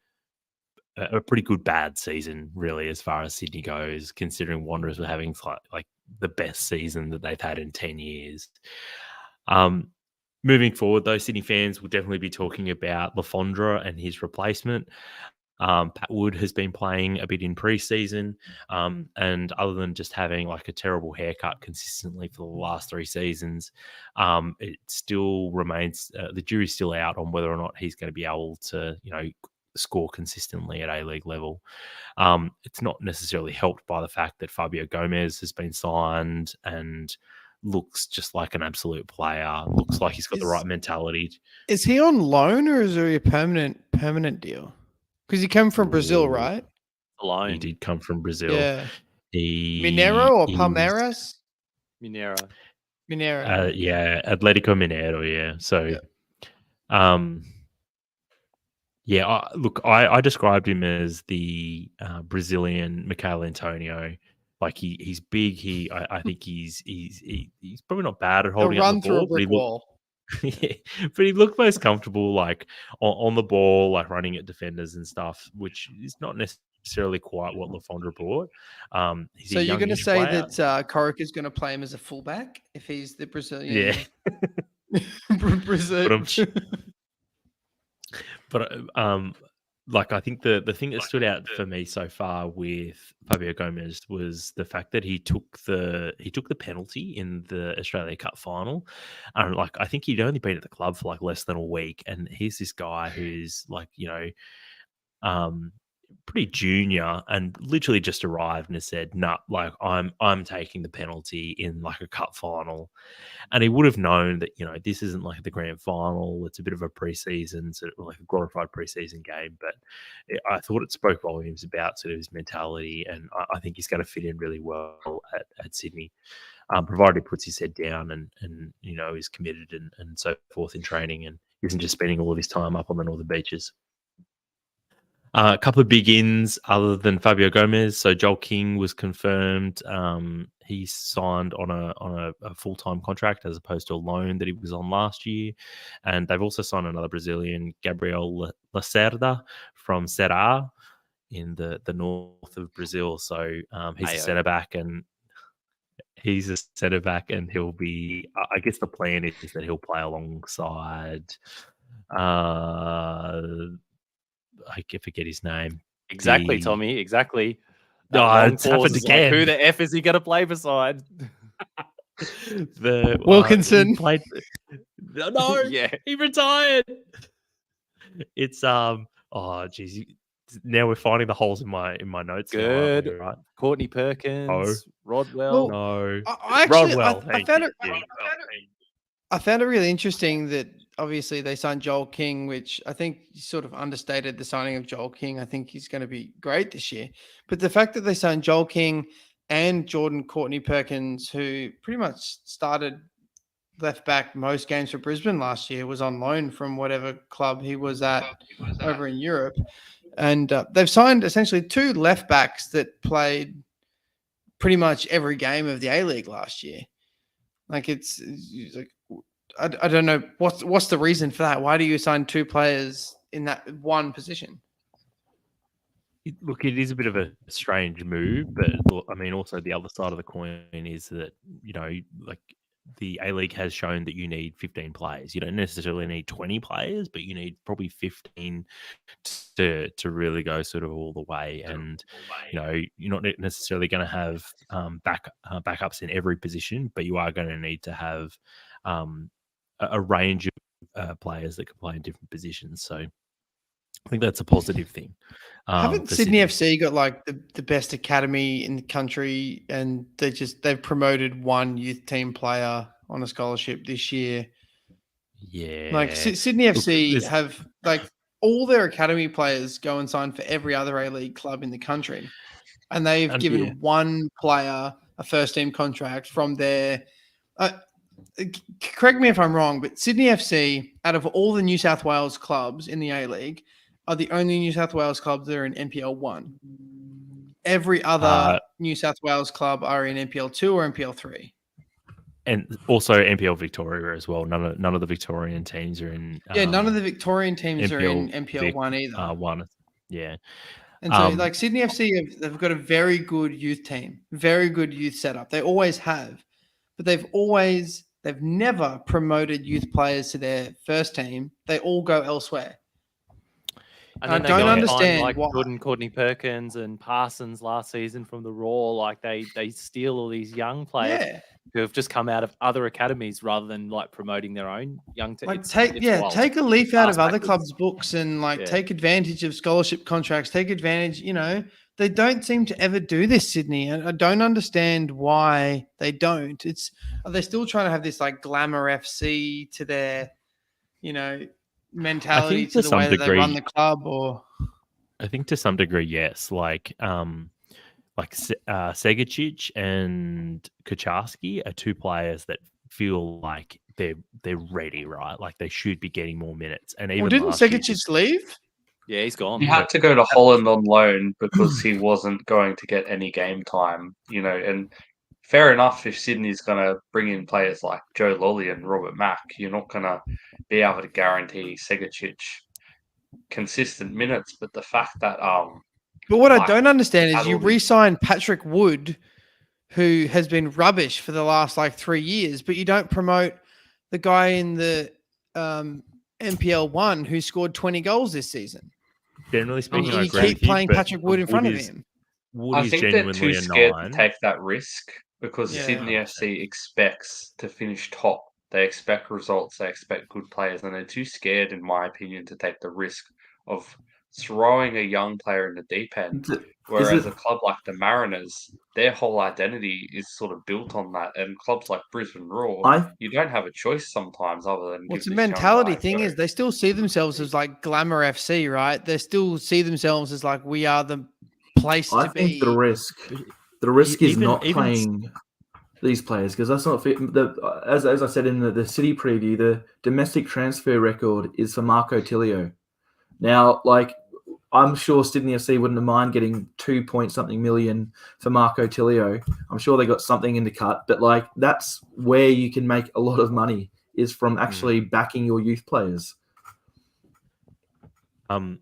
a pretty good bad season, really, as far as Sydney goes, considering Wanderers were having like the best season that they've had in 10 years. Moving forward, though, Sydney fans will definitely be talking about Lafondra and his replacement. Pat Wood has been playing a bit in preseason, and other than just having like a terrible haircut consistently for the last 3 seasons, it still remains the jury's still out on whether or not he's going to be able to, score consistently at A-League level. It's not necessarily helped by the fact that Fabio Gomez has been signed and looks just like an absolute player. Looks like he's got the right mentality. Is he on loan or is there a permanent deal? Because he came from Brazil, right? Alone. He did come from Brazil. Yeah. He Mineiro or is- Palmeiras? Mineiro. Mineiro. Yeah, Atletico Mineiro. Yeah. So, look, I described him as the Brazilian Michael Antonio. Like he's big. I think he's probably not bad at He'll holding run up the through a ball, but brick wall. yeah, but he looked most comfortable like on the ball, like running at defenders and stuff, which is not necessarily quite what LaFondra brought. He's So a you're going to youngish say player. that Coric is going to play him as a fullback if he's the Brazilian? Yeah. Brazil. But like I think the thing that stood out for me so far with Fabio Gomez was the fact that he took the penalty in the Australia Cup final. Like I think he'd only been at the club for like less than a week, and here's this guy who's like, pretty junior and literally just arrived and has said, "Nah, like I'm taking the penalty in like a cup final." And he would have known that, this isn't like the grand final. It's a bit of a preseason, sort of like a glorified preseason game. But I thought it spoke volumes about sort of his mentality, and I think he's going to fit in really well at Sydney, provided he puts his head down and is committed and so forth in training and isn't just spending all of his time up on the northern beaches. A couple of big ins other than Fabio Gomez. So Joel King was confirmed. He signed on a full-time contract as opposed to a loan that he was on last year. And they've also signed another Brazilian, Gabriel Lacerda from Ceará in the north of Brazil. So he's a centre-back and he'll be, I guess the plan is that he'll play alongside I forget his name. Exactly, Tommie. Exactly. It's happened again. Like, who the F is he going to play beside? Wilkinson. He played. No, Yeah. he retired. It's geez. Now we're finding the holes in my notes. Good. Now, right? Courtney Perkins. Rodwell. No. I Rodwell. I found it really interesting that obviously they signed Joel King, which I think sort of understated the signing of Joel King. I think he's going to be great this year. But the fact that they signed Joel King and Courtney Perkins, who pretty much started left back most games for Brisbane last year, was on loan from whatever club he was at over in Europe. And they've signed essentially 2 left backs that played pretty much every game of the A-League last year. Like it's like, I don't know what's the reason for that. Why do you sign 2 players in that one position? Look, it is a bit of a strange move, but I mean, also the other side of the coin is that like the A-League has shown that you need 15 players. You don't necessarily need 20 players, but you need probably 15 to really go sort of all the way. And you're not necessarily going to have backups in every position, but you are going to need to have a range of players that can play in different positions. So I think that's a positive thing. Haven't Sydney FC got like the best academy in the country, and they've promoted 1 youth team player on a scholarship this year? Yeah, like Sydney FC have like all their academy players go and sign for every other A-League club in the country, and they've given 1 player a first team contract from their. Correct me if I'm wrong, but Sydney FC, out of all the New South Wales clubs in the A-League, are the only New South Wales clubs that are in NPL 1. Every other New South Wales club are in NPL 2 or NPL 3. And also NPL Victoria as well. None of the Victorian teams are in. None of the Victorian teams are in NPL NPL 1 either. 1, yeah. And so, like Sydney FC, they've got a very good youth team, very good youth setup. They always have, but they've never promoted youth players to their first team. They all go elsewhere. And I then they don't go and find understand like why. Jordan Courtney Perkins and Parsons last season from the Raw. Like they steal all these young players Yeah, who have just come out of other academies rather than like promoting their own young team. like It's wild. take a leaf out Ass of other backwards. clubs' books and like Yeah. take advantage of scholarship contracts. Take advantage. They don't seem to ever do this, Sydney, and I don't understand why they don't. Are they still trying to have this like glamour FC to their, mentality think to to the some way that they run degree- the club, or I think to some degree, yes. Segacic and Kucharski are two players that feel like they're ready, right? Like they should be getting more minutes. And even didn't last year, Segacic leave? Yeah, he's gone. He had to go to Holland on loan because he wasn't going to get any game time, and fair enough if Sydney's going to bring in players like Joe Lolly and Robert Mack, you're not going to be able to guarantee Segacic consistent minutes. But the fact that But what I like, don't understand is had you all these- re-sign Patrick Wood, who has been rubbish for the last like 3 years, but you don't promote the guy in the MPL 1 who scored 20 goals this season. generally speaking, And I you agree keep with you, playing but Patrick Wood in front of him. Wood I is think they're genuinely too a scared to 9. take that risk because Yeah. Sydney FC expects to finish top. They expect results. They expect good players, and they're too scared, in my opinion, to take the risk of throwing a young player in the deep end. Whereas a club like the Mariners, their whole identity is sort of built on that. And clubs like Brisbane Roar, you don't have a choice sometimes other than Well, give it's a this young mentality guy a thing go. is they still see themselves as like glamour FC, right? They still see themselves as like we are the place I to think be. the risk is even- not even- playing these players because that's not fit. As I said in the City preview, the domestic transfer record is for Marco Tilio. Now, like I'm sure Sydney FC wouldn't have mind getting 2-point-something million for Marco Tilio. I'm sure they got something in the cut, but like that's where you can make a lot of money is from actually backing your youth players. I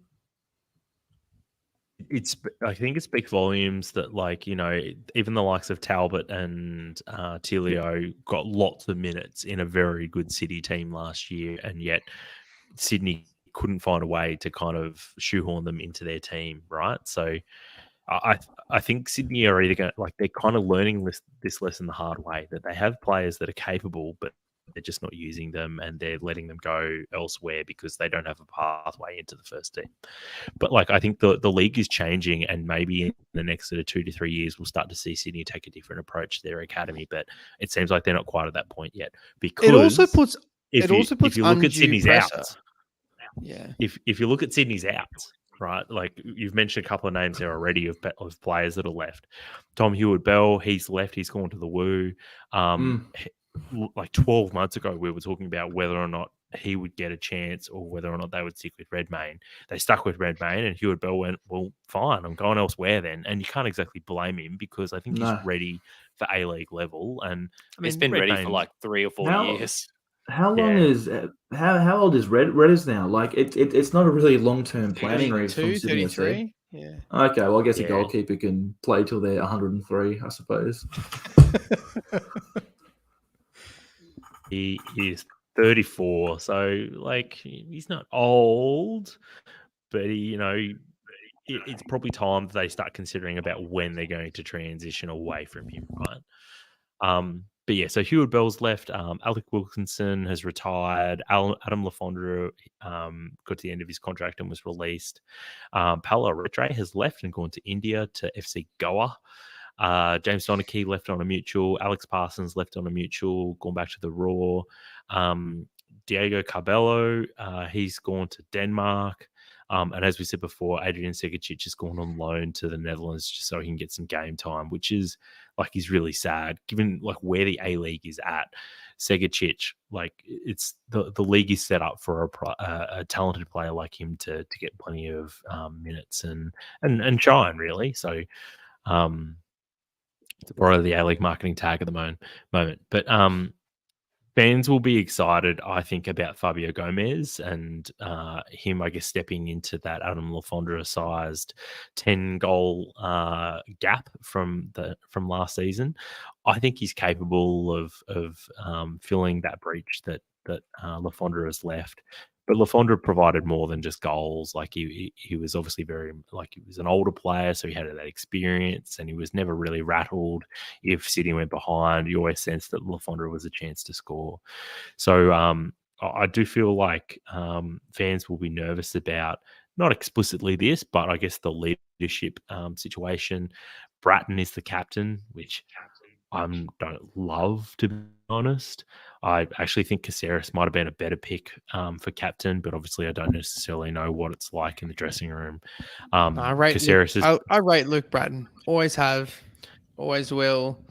think it speaks volumes that, like, even the likes of Talbot and Tilio got lots of minutes in a very good City team last year, and yet Sydney couldn't find a way to kind of shoehorn them into their team, right? So I think Sydney are either going to, like, they're kind of learning this lesson the hard way, that they have players that are capable, but they're just not using them and they're letting them go elsewhere because they don't have a pathway into the first team. But like, I think the league is changing, and maybe in the next sort of 2 to 3 years, we'll start to see Sydney take a different approach to their academy. But it seems like they're not quite at that point yet. Because It also puts if you look at undue Sydney's pressure. outs, Yeah. if you look at Sydney's outs, right? Like you've mentioned a couple of names there already of players that are left. Tom Hewitt-Bell, he's left. He's gone to the Woo. Like 12 months ago, we were talking about whether or not he would get a chance or whether or not they would stick with Redmayne. They stuck with Redmayne, and Hewitt-Bell went, well, fine, I'm going elsewhere then. And you can't exactly blame him because I think he's ready for A-League level. And I mean, he's been ready for like 3 or 4 years. How long is how old is Redders now? Like it's not a really long-term planning race from Sydney FC. 33. Yeah. Okay, well I guess a goalkeeper can play till they're 103, I suppose. He is 34, so like he's not old, but it's probably time that they start considering about when they're going to transition away from him, right? But yeah, so Hewitt-Bell's left. Alec Wilkinson has retired. Adam Lafondra got to the end of his contract and was released. Paolo Retre has left and gone to India to FC Goa. James Donachie left on a mutual. Alex Parsons left on a mutual, gone back to the Raw. Diego Carbello, he's gone to Denmark. And as we said before, Adrian Segacic has gone on loan to the Netherlands just so he can get some game time, which is is really sad given like where the A-League is at. Segacic, like it's the league is set up for a talented player like him to get plenty of minutes and shine really. So to borrow the A-League marketing tag at the moment. But fans will be excited, I think, about Fabio Gomez and him, I guess, stepping into that Adam Lafondra-sized 10-goal gap from last season. I think he's capable of filling that breach that Lafondra has left. But Lafondra provided more than just goals. Like he was obviously he was an older player, so he had that experience, and he was never really rattled if Sydney went behind. You always sensed that Lafondra was a chance to score. So I do feel like fans will be nervous about not explicitly this, but I guess the leadership situation. Bratton is the captain, which I don't love, to be honest. I actually think Caceres might have been a better pick for captain, but obviously I don't necessarily know what it's like in the dressing room. I rate Caceres is I rate Luke Bratton. Always have, always will.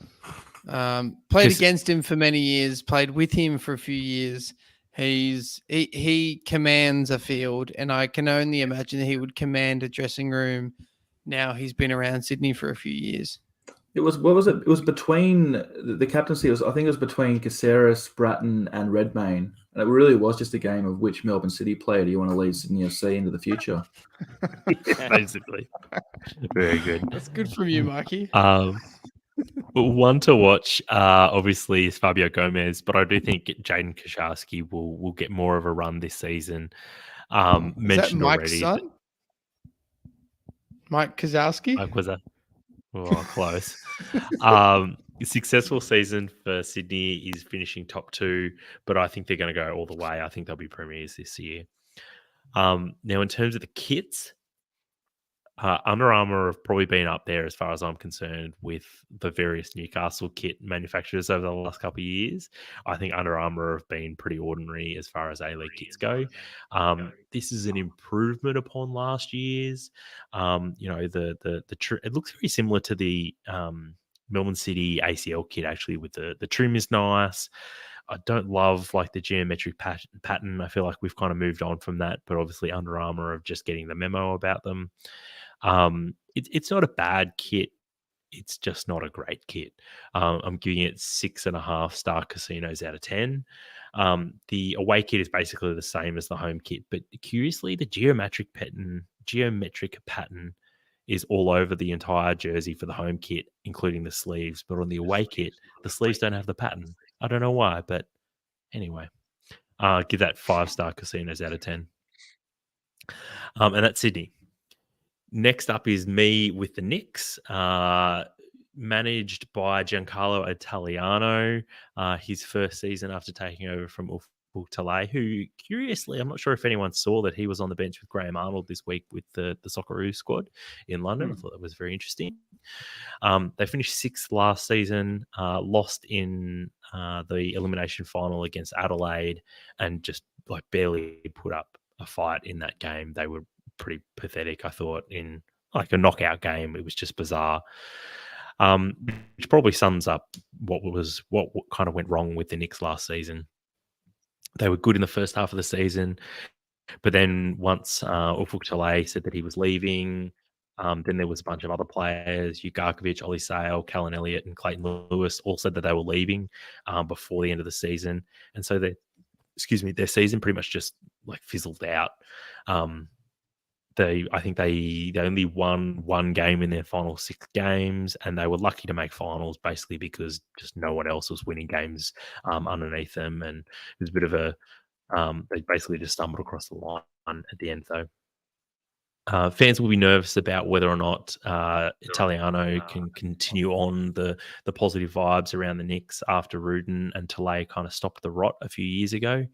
Played against him for many years. Played with him for a few years. He commands a field, and I can only imagine that he would command a dressing room. Now he's been around Sydney for a few years. It was what was it? It was between the captaincy. I think it was between Caceres, Bratton, and Redmayne, and it really was just a game of which Melbourne City player do you want to lead Sydney FC into the future. basically very good. That's good from you, Mikey. One to watch, obviously, is Fabio Gomez, but I do think Jaden Kasharski will get more of a run this season. Mentioned Mike's already. son? Mike Kozowski? Mike was close. Successful season for Sydney is finishing top 2, but I think they're going to go all the way. I think they'll be premiers this year. Now, in terms of the kits, Under Armour have probably been up there as far as I'm concerned with the various Newcastle kit manufacturers over the last couple of years. I think Under Armour have been pretty ordinary as far as A-League kits go. This is an improvement upon last year's. It looks very similar to the Melbourne City ACL kit, actually, with the trim is nice. I don't love like the geometric pattern. I feel like we've kind of moved on from that, but obviously Under Armour are just getting the memo about them. It's not a bad kit. It's just not a great kit. I'm giving it 6.5 star casinos out of 10. The away kit is basically the same as the home kit, but curiously, the geometric pattern is all over the entire jersey for the home kit, including the sleeves. But on the away kit, the sleeves don't have the pattern. I don't know why, but anyway, give that 5-star casinos out of 10. And that's Sydney. Next up is me with the Knicks, managed by Giancarlo Italiano, his first season after taking over from Talay, who, curiously, I'm not sure if anyone saw that he was on the bench with Graham Arnold this week with the Socceroos squad in London. I thought that was very interesting. They finished 6th last season, lost in the elimination final against Adelaide, and just like barely put up a fight in that game. They were pretty pathetic, I thought, in like a knockout game. It was just bizarre. Which probably sums up what kind of went wrong with the Knicks last season. They were good in the first half of the season, but then once Ufuk Talay said that he was leaving, then there was a bunch of other players, Ugarkovic, Ollie Sale, Callan Elliott, and Clayton Lewis all said that they were leaving before the end of the season. And so their season pretty much just like fizzled out. I think they only won one game in their final 6 games, and they were lucky to make finals basically because just no one else was winning games underneath them. And it was a bit of a they basically just stumbled across the line at the end, though. Fans will be nervous about whether or not Italiano can continue on the positive vibes around the Knicks after Rudin and Talay kind of stopped the rot a few years ago,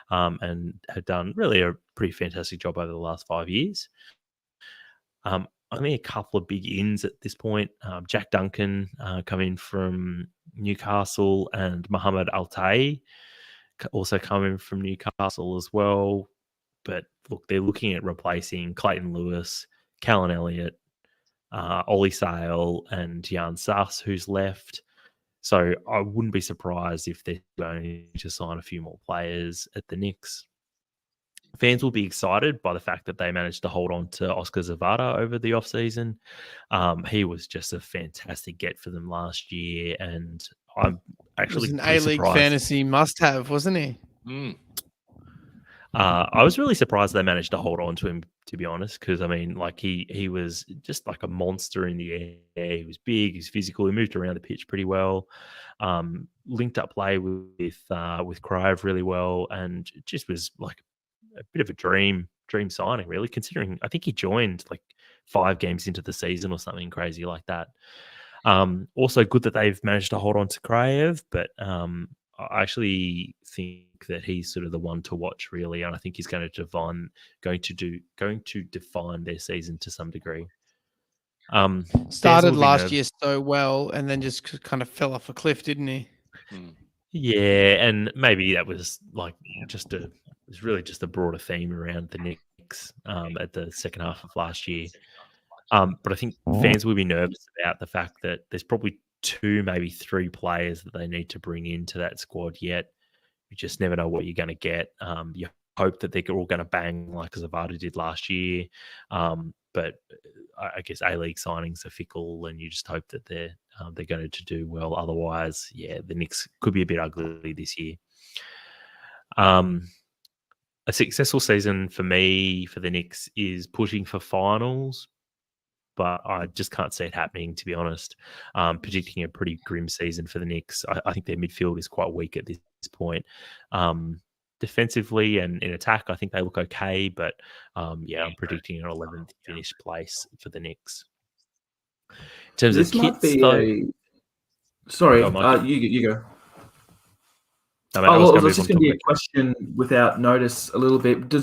and had done really a pretty fantastic job over the last 5 years. Only a couple of big ins at this point. Jack Duncan coming from Newcastle, and Mohamed Altay also coming from Newcastle as well. But look, they're looking at replacing Clayton Lewis, Callan Elliott, Ollie Sale, and Jan Suss, who's left. So I wouldn't be surprised if they're going to sign a few more players at the Knicks. Fans will be excited by the fact that they managed to hold on to Oscar Zavada over the offseason. He was just a fantastic get for them last year, and I'm actually an A-League fantasy must-have, wasn't he? I was really surprised they managed to hold on to him, to be honest, because I mean, like he was just like a monster in the air. He was big, he's physical, he moved around the pitch pretty well, linked up play with Crive really well, and just was like bit of a dream signing, really, considering I think he joined like 5 games into the season or something crazy like that. Also good that they've managed to hold on to Kraev, but I actually think that he's sort of the one to watch, really, and I think he's going to define their season to some degree. Started last year so well, and then just kind of fell off a cliff, didn't he? Yeah, and maybe that was like it's really just a broader theme around the Knicks at the second half of last year. But I think fans will be nervous about the fact that there's probably 2, maybe 3 players that they need to bring into that squad yet. You just never know what you're going to get. You hope that they're all going to bang like Zavada did last year. But I guess A-League signings are fickle, and you just hope that they're going to do well. Otherwise, yeah, the Knicks could be a bit ugly this year. A successful season for me for the Knicks is pushing for finals, but I just can't see it happening, to be honest. Predicting a pretty grim season for the Knicks. I think their midfield is quite weak at this point. Defensively and in attack, I think they look okay, but yeah, I'm predicting an 11th finish place for the Knicks. In terms This of might kits, be though, sorry, Mikey. you go. No, mate, I was just going to be a question without notice a little bit.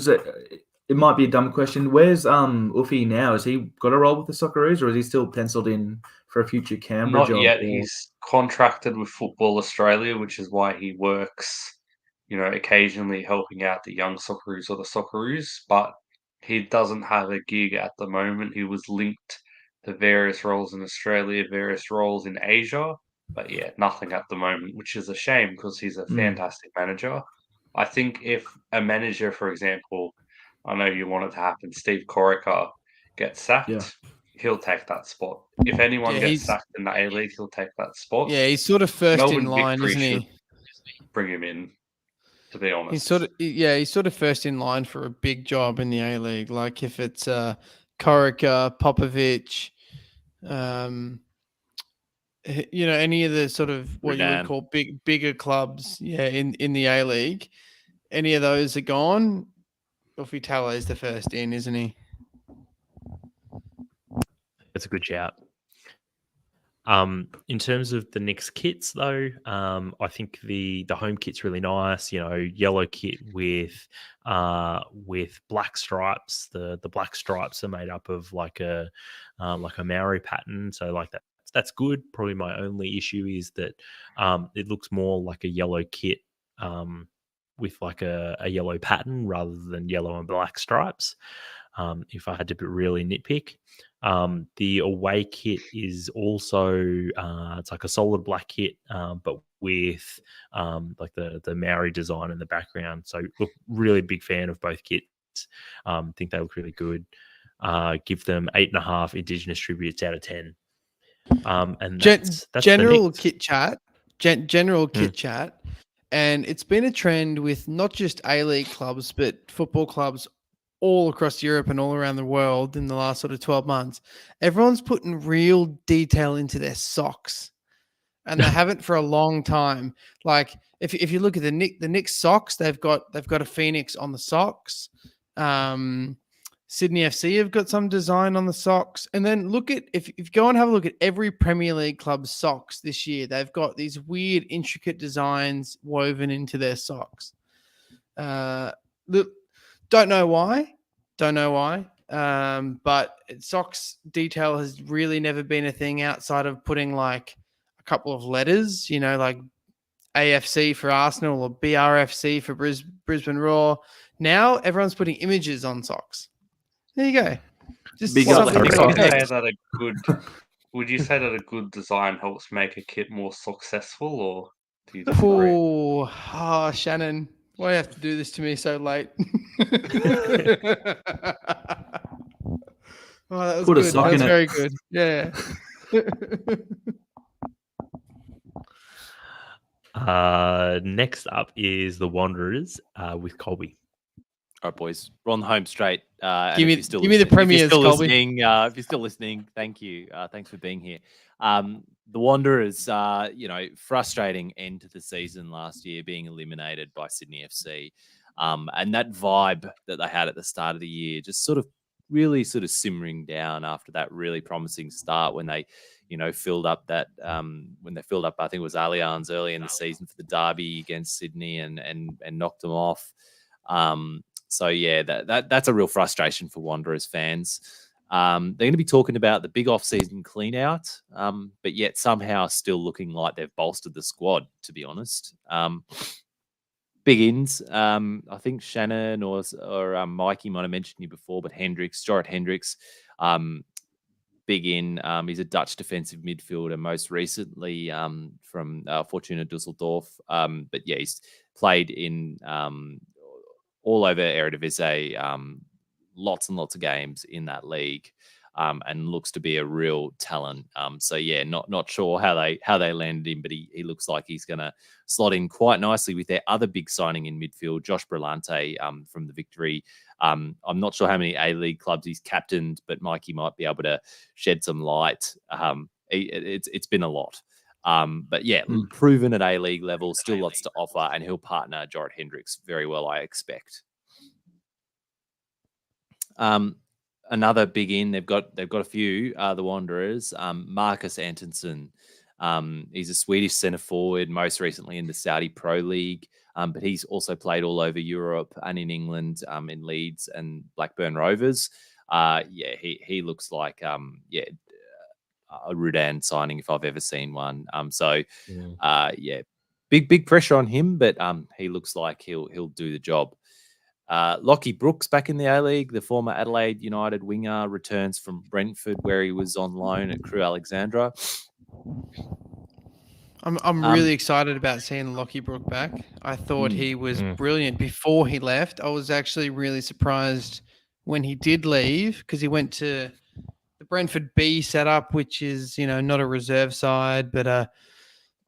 It might be a dumb question. Where's Uffy now? Has he got a role with the Socceroos, or is he still penciled in for a future Canberra job? Not yet. He's contracted with Football Australia, which is why he works, occasionally helping out the young Socceroos or the Socceroos, but he doesn't have a gig at the moment. He was linked to various roles in Australia, various roles in Asia, but yeah, nothing at the moment, which is a shame because he's a fantastic manager. I think if a manager, for example, I know you want it to happen, Steve Corica gets sacked, he'll take that spot. If anyone gets sacked in the A-League, he'll take that spot. Yeah, he's sort of first Melbourne in line, Victory isn't he? Bring him in, to be honest. He's sort of first in line for a big job in the A-League. Like if it's Corica, Popovic, any of the sort of what you would call bigger clubs, in the A-League, any of those are gone. Uffy Tallow is the first in, isn't he? That's a good shout. In terms of the Knicks kits, though, I think the home kit's really nice. Yellow kit with black stripes. The black stripes are made up of like a Maori pattern, so like that's good. Probably my only issue is that it looks more like a yellow kit with like a yellow pattern rather than yellow and black stripes. If I had to really nitpick. The away kit is also it's like a solid black kit, but with like the Maori design in the background. So look, really big fan of both kits. Think they look really good. Give them 8.5 Indigenous tributes out of 10. And that's general kit chat. General kit chat. And it's been a trend with not just A-League clubs, but football clubs all across Europe and all around the world in the last sort of 12 months. Everyone's putting real detail into their socks, and they haven't for a long time. Like if you look at the Knicks socks, they've got a phoenix on the socks. Sydney FC have got some design on the socks. And then look at if you go and have a look at every Premier League club's socks this year, they've got these weird, intricate designs woven into their socks. Look, don't know why. But socks detail has really never been a thing outside of putting like a couple of letters, like AFC for Arsenal or BRFC for Brisbane Roar. Now everyone's putting images on socks. There you go. Just would you say that a good design helps make a kit more successful, or do you disagree? Oh, Shannon, why do you have to do this to me so late? Oh, that was Put good. a sock That was in very it. good. Yeah. Next up is the Wanderers with Colby. All right, boys, we're on the home straight. Give me the premiers, Colby. If you're still listening, thank you. Thanks for being here. The Wanderers, frustrating end to the season last year, being eliminated by Sydney FC. And that vibe that they had at the start of the year just really simmering down after that really promising start when they, filled up that when they filled up, I think it was Allianz early in the season for the derby against Sydney and knocked them off. So yeah, that's a real frustration for Wanderers fans. They're going to be talking about the big off-season clean out, but yet somehow still looking like they've bolstered the squad, to be honest. Big ins. I think Shannon or Mikey might have mentioned you before, but Jorrit Hendricks, big in. He's a Dutch defensive midfielder, most recently from Fortuna Dusseldorf. But yeah, he's played in all over Eredivisie, lots and lots of games in that league. And looks to be a real talent. So yeah, not sure how they landed him, but he looks like he's going to slot in quite nicely with their other big signing in midfield, Josh Brillante from the Victory. I'm not sure how many A-League clubs he's captained, but Mikey might be able to shed some light. It's been a lot. But yeah, proven at A-League level, still lots to offer, and he'll partner Jorrit Hendricks very well, I expect. Another big in, they've got a few, the Wanderers. Marcus Antonsson, he's a Swedish centre forward, most recently in the Saudi Pro League, but he's also played all over Europe and in England, in Leeds and Blackburn Rovers. He looks like a Rudan signing if I've ever seen one. Big pressure on him, but he looks like he'll do the job. Lockie Brooks back in the A-League, the former Adelaide United winger, returns from Brentford where he was on loan at Crewe Alexandra. I'm really excited about seeing Lockie Brooks back. I thought he was brilliant before he left. I was actually really surprised when he did leave because he went to the Brentford B setup, which is, not a reserve side, but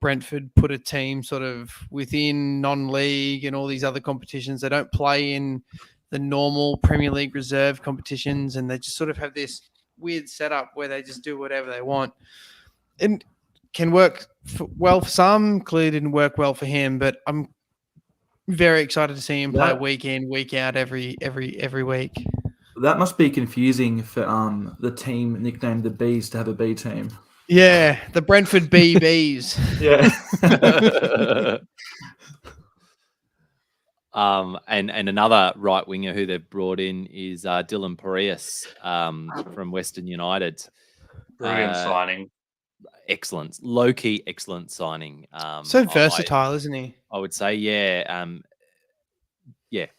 Brentford put a team sort of within non-league and all these other competitions. They don't play in the normal Premier League reserve competitions, and they just sort of have this weird setup where they just do whatever they want. And can work well for some. Clearly didn't work well for him, but I'm very excited to see him play week in, week out, every week. That must be confusing for the team nicknamed the Bees to have a B team. Yeah, the Brentford BBs. Yeah. And another right winger who they've brought in is Dylan Parias from Western United. Brilliant signing. Excellent, low key, excellent signing. So versatile, isn't he? I would say, yeah.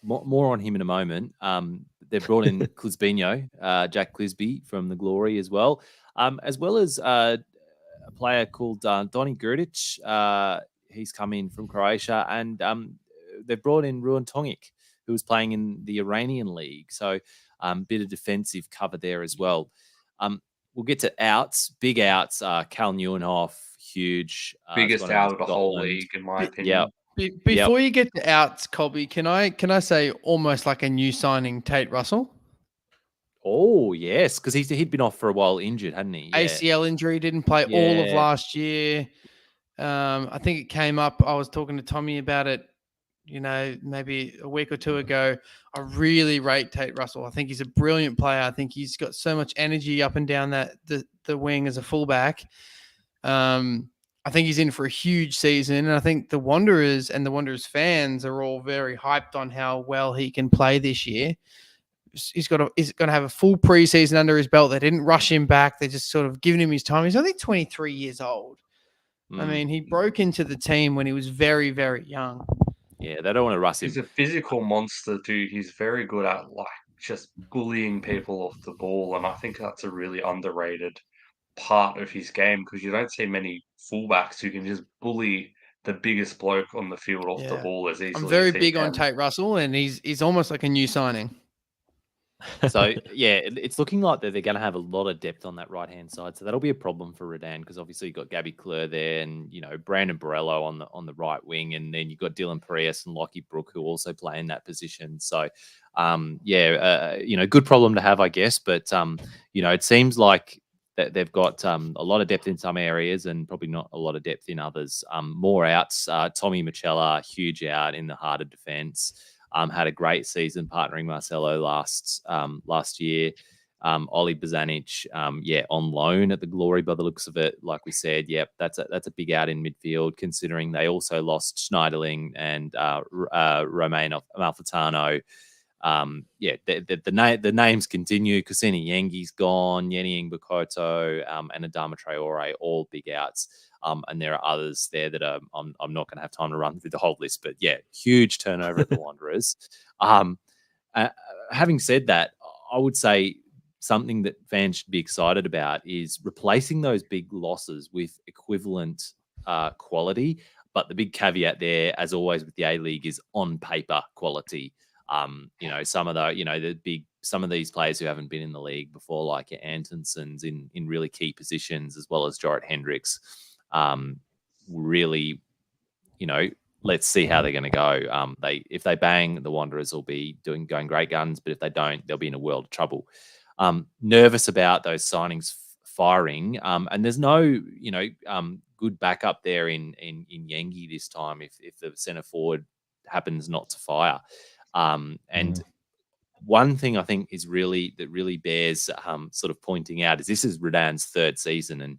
More on him in a moment. They've brought in Clisbino, Jack Clisby from the Glory as well as a player called Donny Grudic. He's come in from Croatia, and they've brought in Ruan Tongic, who was playing in the Iranian league. So bit of defensive cover there as well. We'll get to outs, big outs. Cal Neuenhoff, huge. Biggest out of the whole league, in my opinion. Yeah. Before you get to outs, Colby, can I say almost like a new signing, Tate Russell? Oh, yes, because he'd been off for a while injured, hadn't he? Yeah. ACL injury, didn't play all of last year. I think it came up. I was talking to Tommie about it, maybe a week or two ago. I really rate Tate Russell. I think he's a brilliant player. I think he's got so much energy up and down the wing as a fullback. I think he's in for a huge season, and I think the Wanderers and the Wanderers fans are all very hyped on how well he can play this year. He's going to have a full preseason under his belt. They didn't rush him back. They just sort of given him his time. He's only 23 years old. I mean, he broke into the team when he was very, very young. Yeah, they don't want to rush him. He's a physical monster, dude. He's very good at just bullying people off the ball, and I think that's a really underrated part of his game because you don't see many fullbacks who can just bully the biggest bloke on the field off the ball as easily. I'm very big on Tate Russell, and he's almost like a new signing. So yeah, it's looking like they're going to have a lot of depth on that right hand side, so that'll be a problem for Redan because obviously you've got Gabby Clure there, and Brandon Borello on the right wing, and then you've got Dylan Parias and Lockie Brook who also play in that position. So good problem to have, I guess, but it seems like that they've got a lot of depth in some areas and probably not a lot of depth in others. More outs. Tommy Michela, huge out in the heart of defence. had a great season partnering Marcelo last year. Oli Bozanic, on loan at the Glory by the looks of it. Like we said, that's a big out in midfield, considering they also lost Schneiderling and Romain Amalfitano. The names continue. Kusini Yengi's gone, Yeni Ngbokoto, and Adama Traore, all big outs. And there are others there that I'm not going to have time to run through the whole list. But huge turnover at the Wanderers. Having said that, I would say something that fans should be excited about is replacing those big losses with equivalent quality. But the big caveat there, as always with the A-League, is on paper quality. Some of these players who haven't been in the league before, like your Antonsons in really key positions, as well as Jorrit Hendricks, really, let's see how they're going to go. If they bang, the Wanderers will be going great guns, but if they don't, they'll be in a world of trouble. Nervous about those signings firing, and there's no, good backup there in Yengi this time if the centre forward happens not to fire. And one thing I think really bears sort of pointing out is this is Rudan's third season, and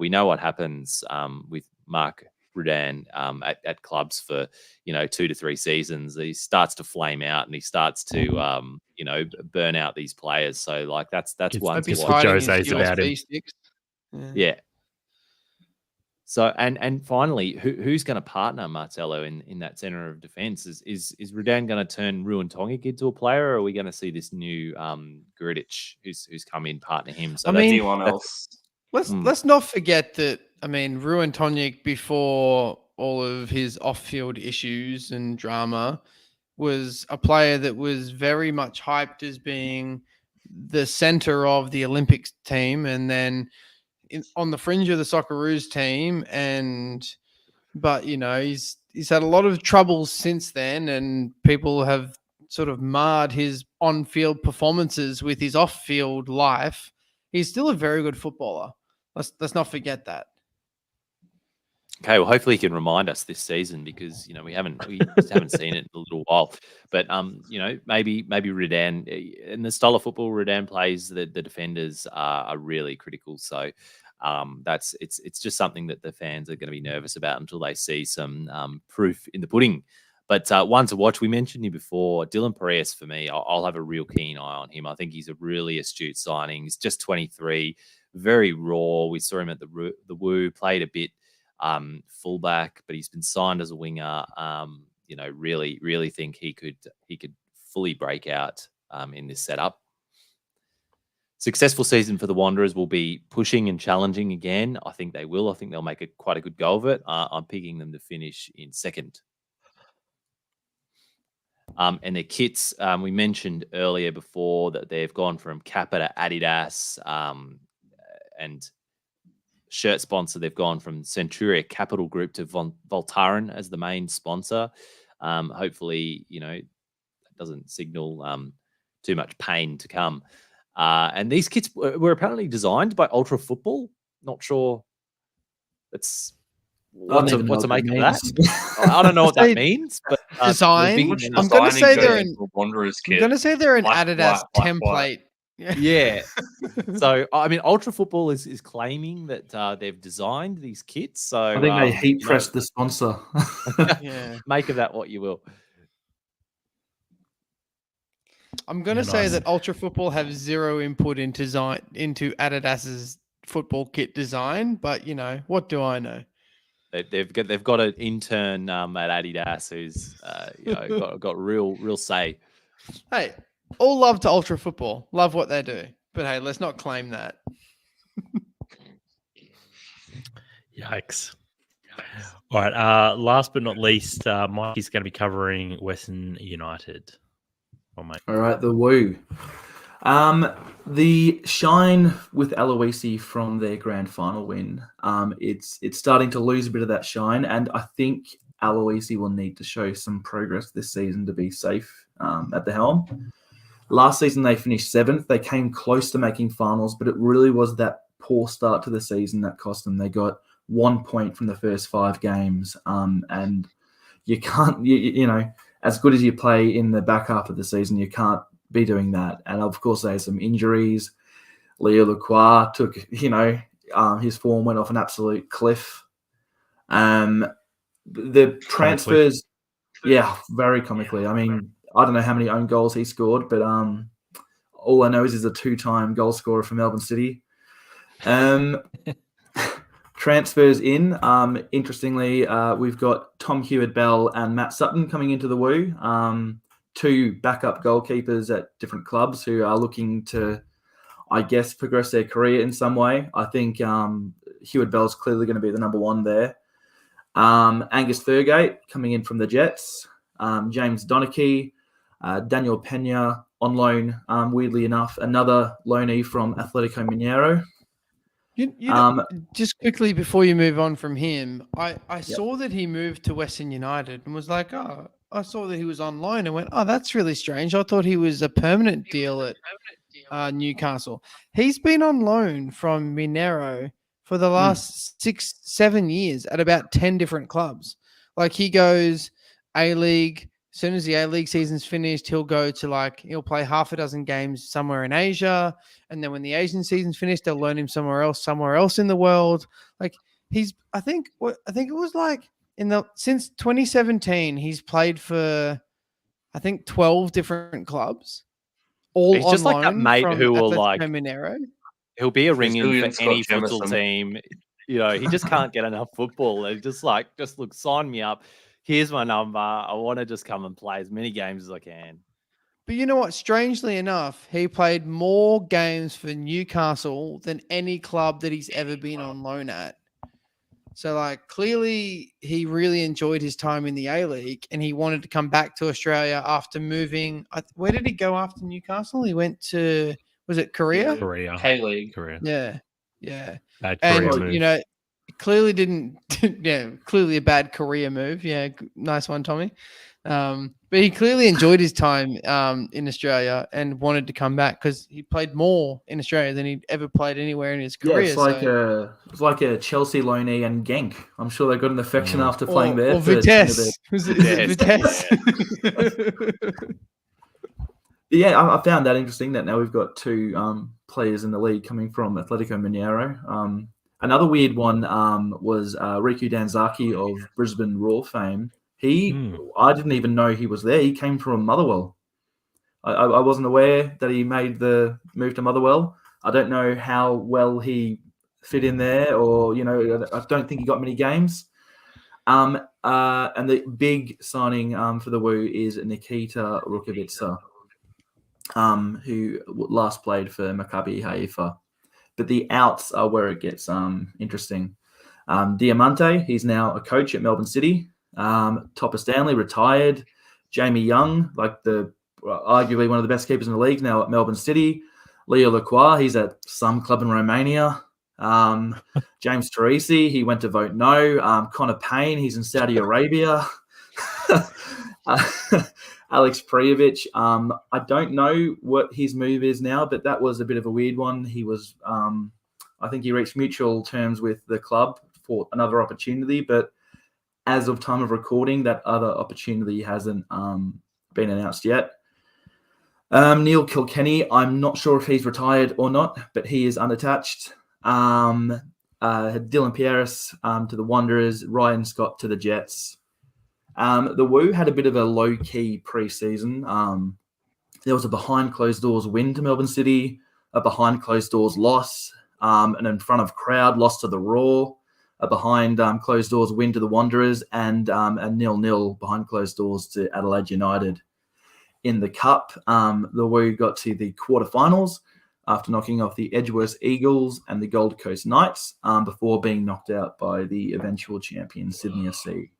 we know what happens with Mark Rudan at clubs for 2 to 3 seasons. He starts to flame out and he starts to burn out these players. So like that's one to watch. Jose's about him. Yeah. So and finally, who's going to partner Marcelo in that center of defense? Is Rudan going to turn Ruan Tongic into a player, or are we going to see this new Grudic who's come in partner him? So anyone else? Let's not forget that. I mean, Ruan Tongic, before all of his off-field issues and drama, was a player that was very much hyped as being the center of the Olympics team, and then on the fringe of the Socceroos team. But he's had a lot of troubles since then, and people have sort of marred his on-field performances with his off-field life. He's still a very good footballer. Let's not forget that. Okay, well, hopefully he can remind us this season, because we just haven't seen it in a little while. But maybe Rudan, in the style of football Rudan plays, the defenders are really critical. So it's just something that the fans are going to be nervous about until they see some proof in the pudding. But one to watch, we mentioned him before, Dylan Perez. For me, I'll have a real keen eye on him. I think he's a really astute signing. He's just 23, very raw. We saw him at the Woo, played a bit fullback, but he's been signed as a winger. Really think he could fully break out in this setup. Successful season for the Wanderers will be pushing and challenging again. I think they will. I think they'll make quite a good go of it. I'm picking them to finish in second. And their kits, we mentioned earlier before that they've gone from Kappa to Adidas, and shirt sponsor, they've gone from Centuria Capital Group to Voltaren as the main sponsor. Hopefully, that doesn't signal too much pain to come. And these kits were apparently designed by Ultra Football. Not sure what to make of that. I don't know what that means. But design. I'm going to say they're an Wanderers kit. I'm going to say they're an Adidas template. Yeah. So I mean, Ultra Football is claiming that they've designed these kits. So I think they heat pressed the sponsor. Yeah. Make of that what you will. I'm going to say that Ultra Football have zero input into Adidas's football kit design, but what do I know? They've got an intern at Adidas who's got real say. Hey, all love to Ultra Football, love what they do, but hey, let's not claim that. Yikes! All right. Last but not least, Mikey's going to be covering Western United. All right, the Woo. The shine with Aloisi from their grand final win. It's starting to lose a bit of that shine, and I think Aloisi will need to show some progress this season to be safe at the helm. Last season they finished 7th. They came close to making finals, but it really was that poor start to the season that cost them. They got 1 point from the first 5 games, and you can't, as good as you play in the back half of the season, you can't be doing that. And of course, there's some injuries. Leo Lacroix took, his form went off an absolute cliff. The transfers, very comically. I mean, I don't know how many own goals he scored, but all I know is he's a 2-time goal scorer for Melbourne City. Transfers in. Interestingly, we've got Tom Hewitt-Bell and Matt Sutton coming into the Woo. 2 backup goalkeepers at different clubs who are looking to, I guess, progress their career in some way. I think Hewitt-Bell's clearly going to be the number 1 there. Angus Thurgate coming in from the Jets. James Donachie, Daniel Pena on loan, weirdly enough. Another loanee from Atletico Mineiro. Just quickly before you move on from him, I saw that he moved to Western United and was like, oh, I saw that he was on loan and went, oh, that's really strange. I thought he was a permanent deal at Newcastle. He's been on loan from Mineiro for the last 6-7 years at about 10 different clubs. Like he goes A-League. As soon as the A-League season's finished, he'll go to he'll play half a dozen games somewhere in Asia. And then when the Asian season's finished, they'll loan him somewhere else in the world. Like I think it was like since 2017, he's played for, 12 different clubs. All he's just like that mate who will Mineiro. He'll be a ring-in for Scott any futsal Jemison. team. He just can't get enough football. And just look, sign me up. Here's my number. I want to just come and play as many games as I can. But you know what? Strangely enough, he played more games for Newcastle than any club that he's ever been on loan at. So, clearly he really enjoyed his time in the A-League and he wanted to come back to Australia after moving. Where did he go after Newcastle? He went to, was it Korea? Korea. K-League. Korea. Yeah. Bad Korea And, move. clearly didn't, clearly a bad career move. Yeah, nice one, Tommie. But he clearly enjoyed his time in Australia and wanted to come back because he played more in Australia than he'd ever played anywhere in his career. Yeah, it's like a Chelsea loanee and Genk. I'm sure they got an affection after playing there. Or Vitesse. Was it Vitesse? Yeah, I found that interesting that now we've got 2 players in the league coming from Atletico Mineiro. Another weird one was Riku Danzaki of Brisbane Roar fame. I didn't even know he was there. He came from Motherwell. I wasn't aware that he made the move to Motherwell. I don't know how well he fit in there, or I don't think he got many games. And the big signing for the Woo is Nikita Rukavica, who last played for Maccabi Haifa. But the outs are where it gets interesting. Diamante, he's now a coach at Melbourne City. Topper Stanley retired. Jamie Young, arguably one of the best keepers in the league, now at Melbourne City. Leo Lacroix, he's at some club in Romania. James Teresi, he went to vote no. Connor Payne, he's in Saudi Arabia. Alex Prijovic, I don't know what his move is now, but that was a bit of a weird one. He was, I think he reached mutual terms with the club for another opportunity, but as of time of recording, that other opportunity hasn't been announced yet. Neil Kilkenny, I'm not sure if he's retired or not, but he is unattached. Dylan Pieris to the Wanderers, Ryan Scott to the Jets. The Woo had a bit of a low-key pre-season. There was a behind-closed-doors win to Melbourne City, a behind-closed-doors loss, an in-front-of crowd loss to the Raw, a behind-closed-doors win to the Wanderers, and a 0-0 behind-closed-doors to Adelaide United. In the Cup, the Woo got to the quarterfinals after knocking off the Edgeworth Eagles and the Gold Coast Knights before being knocked out by the eventual champion Sydney FC.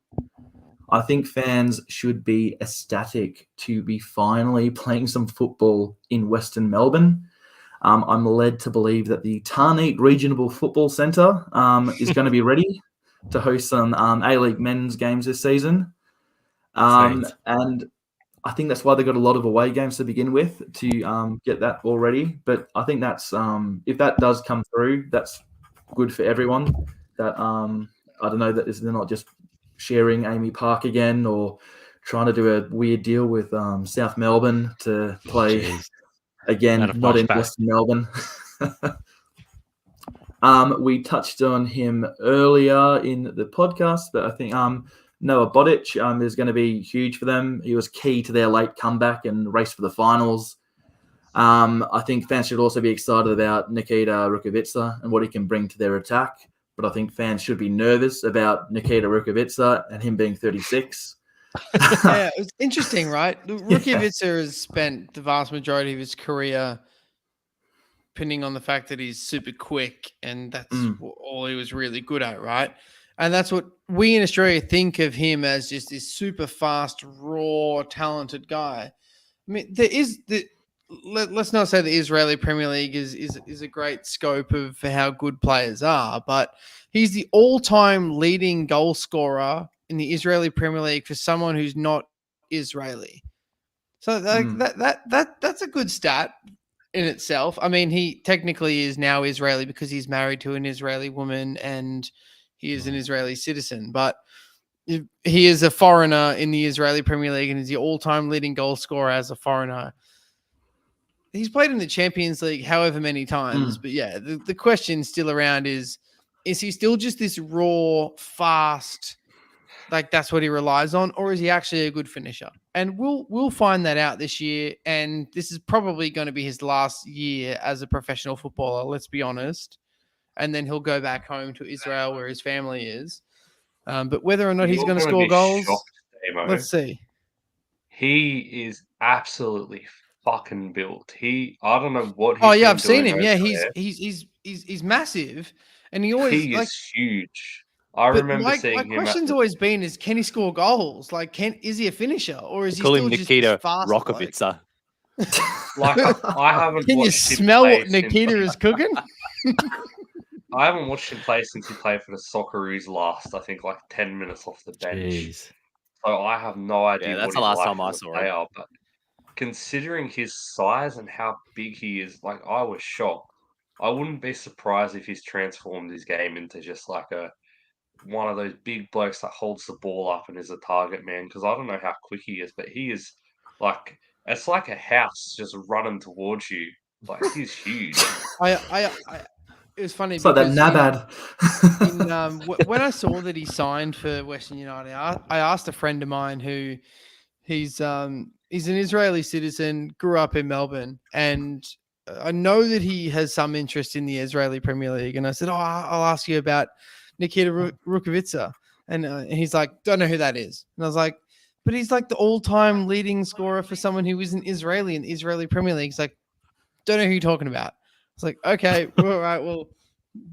I think fans should be ecstatic to be finally playing some football in Western Melbourne. I'm led to believe that the Tarneet Regional Football Centre is going to be ready to host some A-League men's games this season. And I think that's why they got a lot of away games to begin with to get that all ready. But I think that's if that does come through, that's good for everyone. That I don't know that they're not just sharing Amy Park again or trying to do a weird deal with South Melbourne to play Jeez. again, Had a not in flashback. Western Melbourne. We touched on him earlier in the podcast, but I think Noah Bodic is going to be huge for them. He was key to their late comeback and race for the finals. I think fans should also be excited about Nikita Rukavica and what he can bring to their attack. But I think fans should be nervous about Nikita Rukavica and him being 36. Yeah, it's interesting, right? Rukavica has spent the vast majority of his career pinning on the fact that he's super quick, and that's all he was really good at, right? And that's what we in Australia think of him as, just this super fast, raw, talented guy. I mean, let's not say the Israeli Premier League is a great scope for how good players are, but he's the all-time leading goal scorer in the Israeli Premier League for someone who's not Israeli. So that's a good stat in itself. I mean, he technically is now Israeli because he's married to an Israeli woman and he is an Israeli citizen, but he is a foreigner in the Israeli Premier League and is the all-time leading goal scorer as a foreigner. He's played in the Champions League however many times, but yeah, the question still around is he still just this raw, fast, like that's what he relies on, or is he actually a good finisher? And we'll find that out this year. And this is probably going to be his last year as a professional footballer, let's be honest. And then he'll go back home to Israel where his family is. But whether or not he's going to score goals, shocked, Damo. let's see. He is absolutely fucking built. I don't know what. I've seen him. Yeah, he's massive, and he is huge. I remember seeing him. My question's always been: is can he score goals? Like, is he a finisher, or is he call still him just Nikita fast? Rokovica? Like I haven't. Can you watched him smell play what Nikita is cooking? I haven't watched him play since he played for the Socceroos last. I think like 10 minutes off the bench. Jeez. So I have no idea. Yeah, that's what the last like time I as a saw player, him. But considering his size and how big he is, like I was shocked. I wouldn't be surprised if he's transformed his game into just like one of those big blokes that holds the ball up and is a target man. Because I don't know how quick he is, but he is like it's like a house just running towards you. Like he's huge. It was funny. It's like that Nabad. When I saw that he signed for Western United, I asked a friend of mine who he's an Israeli citizen, grew up in Melbourne, and I know that he has some interest in the Israeli Premier League. And I said, I'll ask you about Nikita Rukavica. And he's like, don't know who that is. And I was like, but he's like the all-time leading scorer for someone who isn't Israeli in the Israeli Premier League. He's like, don't know who you're talking about. It's like, okay, all right, well,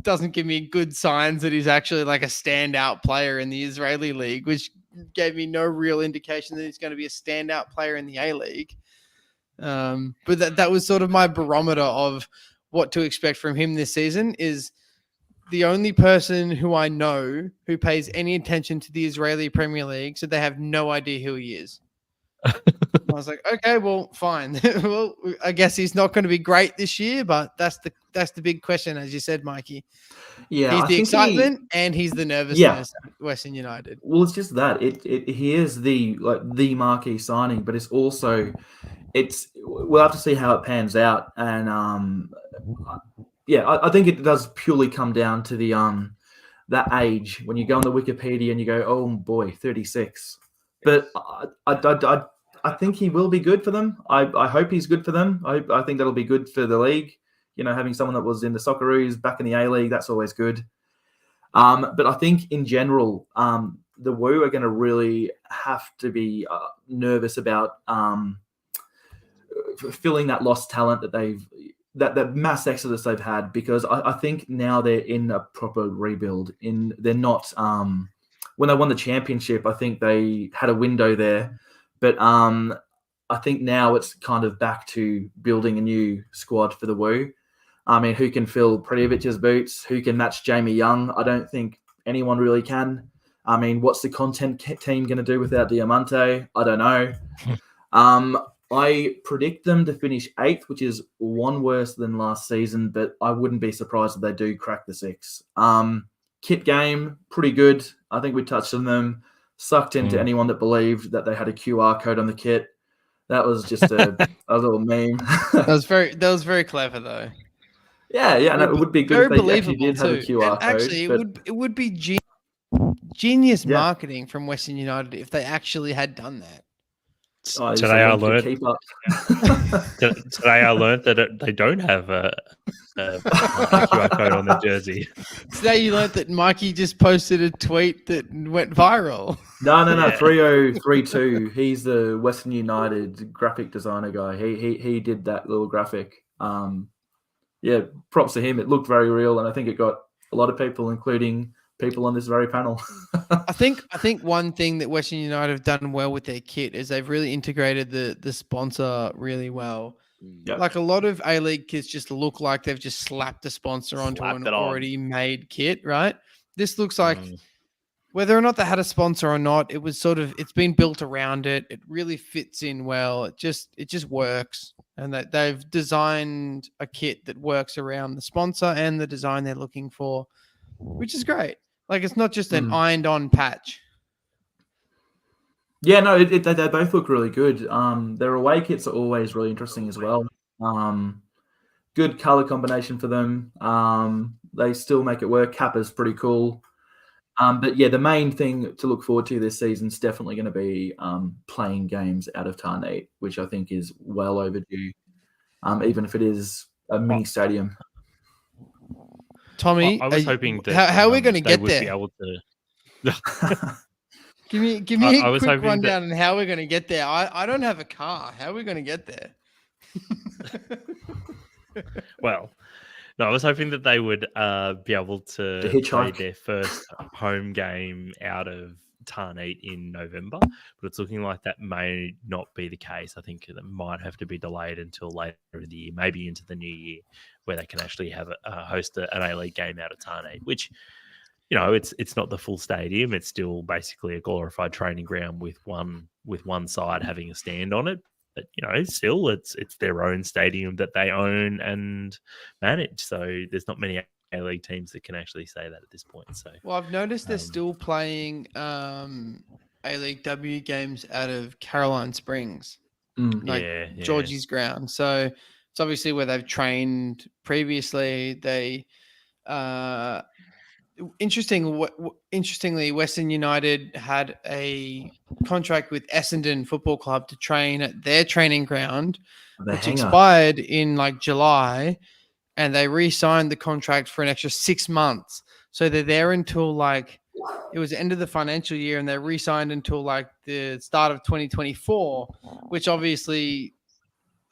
doesn't give me good signs that he's actually like a standout player in the Israeli league, which gave me no real indication that he's going to be a standout player in the A-League. But that was sort of my barometer of what to expect from him this season. Is the only person who I know who pays any attention to the Israeli Premier League, so they have no idea who he is. I was like, okay, well, fine. Well, I guess he's not going to be great this year, but that's the big question, as you said, Mikey. Yeah, he's the excitement and he's the nervousness at Western United. Well, it's just that he is the marquee signing, but it's also we'll have to see how it pans out, and I think it does purely come down to the that age when you go on the Wikipedia and you go, oh boy, 36. But I think he will be good for them. I hope he's good for them. I think that'll be good for the league. You know, having someone that was in the Socceroos back in the A-League, that's always good. But I think in general, the Woo are going to really have to be nervous about filling that lost talent that mass exodus they've had, because I think now they're in a proper rebuild. They're not when they won the championship, I think they had a window there, but I think now it's kind of back to building a new squad for the Woo. I mean, who can fill Predivic's boots? Who can match Jamie Young? I don't think anyone really can. I mean, what's the content team going to do without Diamante? I don't know. I predict them to finish 8th, which is one worse than last season, but I wouldn't be surprised if they do crack the 6. Kit game, pretty good. I think we touched on them. sucked into anyone that believed that they had a QR code on the kit. That was just a little meme. That was very clever though. Yeah, no, it would be good if they actually did have a QR code. Actually, it would be genius marketing from Western United if they actually had done that. Today I learned that they don't have a QR code on their jersey. Today you learned that Mikey just posted a tweet that went viral. No, 3032. He's the Western United graphic designer guy. He did that little graphic. Yeah, props to him. It looked very real, and I think it got a lot of people, including people on this very panel. I think one thing that Western United have done well with their kit is they've really integrated the sponsor really well. Yep. Like a lot of A-League kits just look like they've just slapped a sponsor onto an already made kit, right? This looks like whether or not they had a sponsor or not, it's been built around it. It really fits in well. It just works. And that they've designed a kit that works around the sponsor and the design they're looking for, which is great. Like it's not just an ironed on patch. Yeah, no, they both look really good. Their away kits are always really interesting as well. Good color combination for them. They still make it work. Kappa's pretty cool. But yeah, the main thing to look forward to this season is definitely going to be playing games out of Tarneit, which I think is well overdue, even if it is a mini stadium. Tommie, I was hoping that how are we going to get there? Be able to... give me a quick rundown on how we're going to get there. I don't have a car. How are we going to get there? Well, no, I was hoping that they would be able to play their first home game out of Tarneit in November, but it's looking like that may not be the case. I think it might have to be delayed until later in the year, maybe into the new year, where they can actually have host an A-League game out of Tarneit, which, you know, it's not the full stadium. It's still basically a glorified training ground with one side having a stand on it. But, you know, still it's their own stadium that they own and manage. So there's not many A-League teams that can actually say that at this point. So, well, I've noticed they're still playing A-League W games out of Caroline Springs, Georgie's ground. So it's obviously where they've trained previously. They interestingly, Western United had a contract with Essendon Football Club to train at their training ground, which expired in like July, and they re-signed the contract for an extra 6 months. So they're there until like it was the end of the financial year, and they re-signed until like the start of 2024, which obviously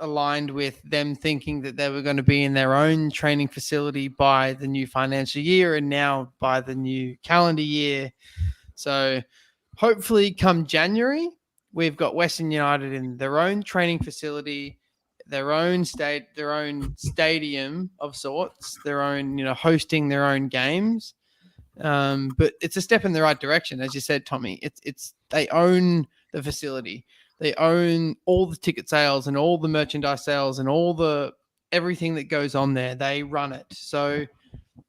aligned with them thinking that they were going to be in their own training facility by the new financial year and now by the new calendar year. So hopefully come January, we've got Western United in their own training facility, their own stadium of sorts, their own, hosting their own games. But it's a step in the right direction. As you said, Tommie, they own the facility. They own all the ticket sales and all the merchandise sales and everything that goes on there. They run it. So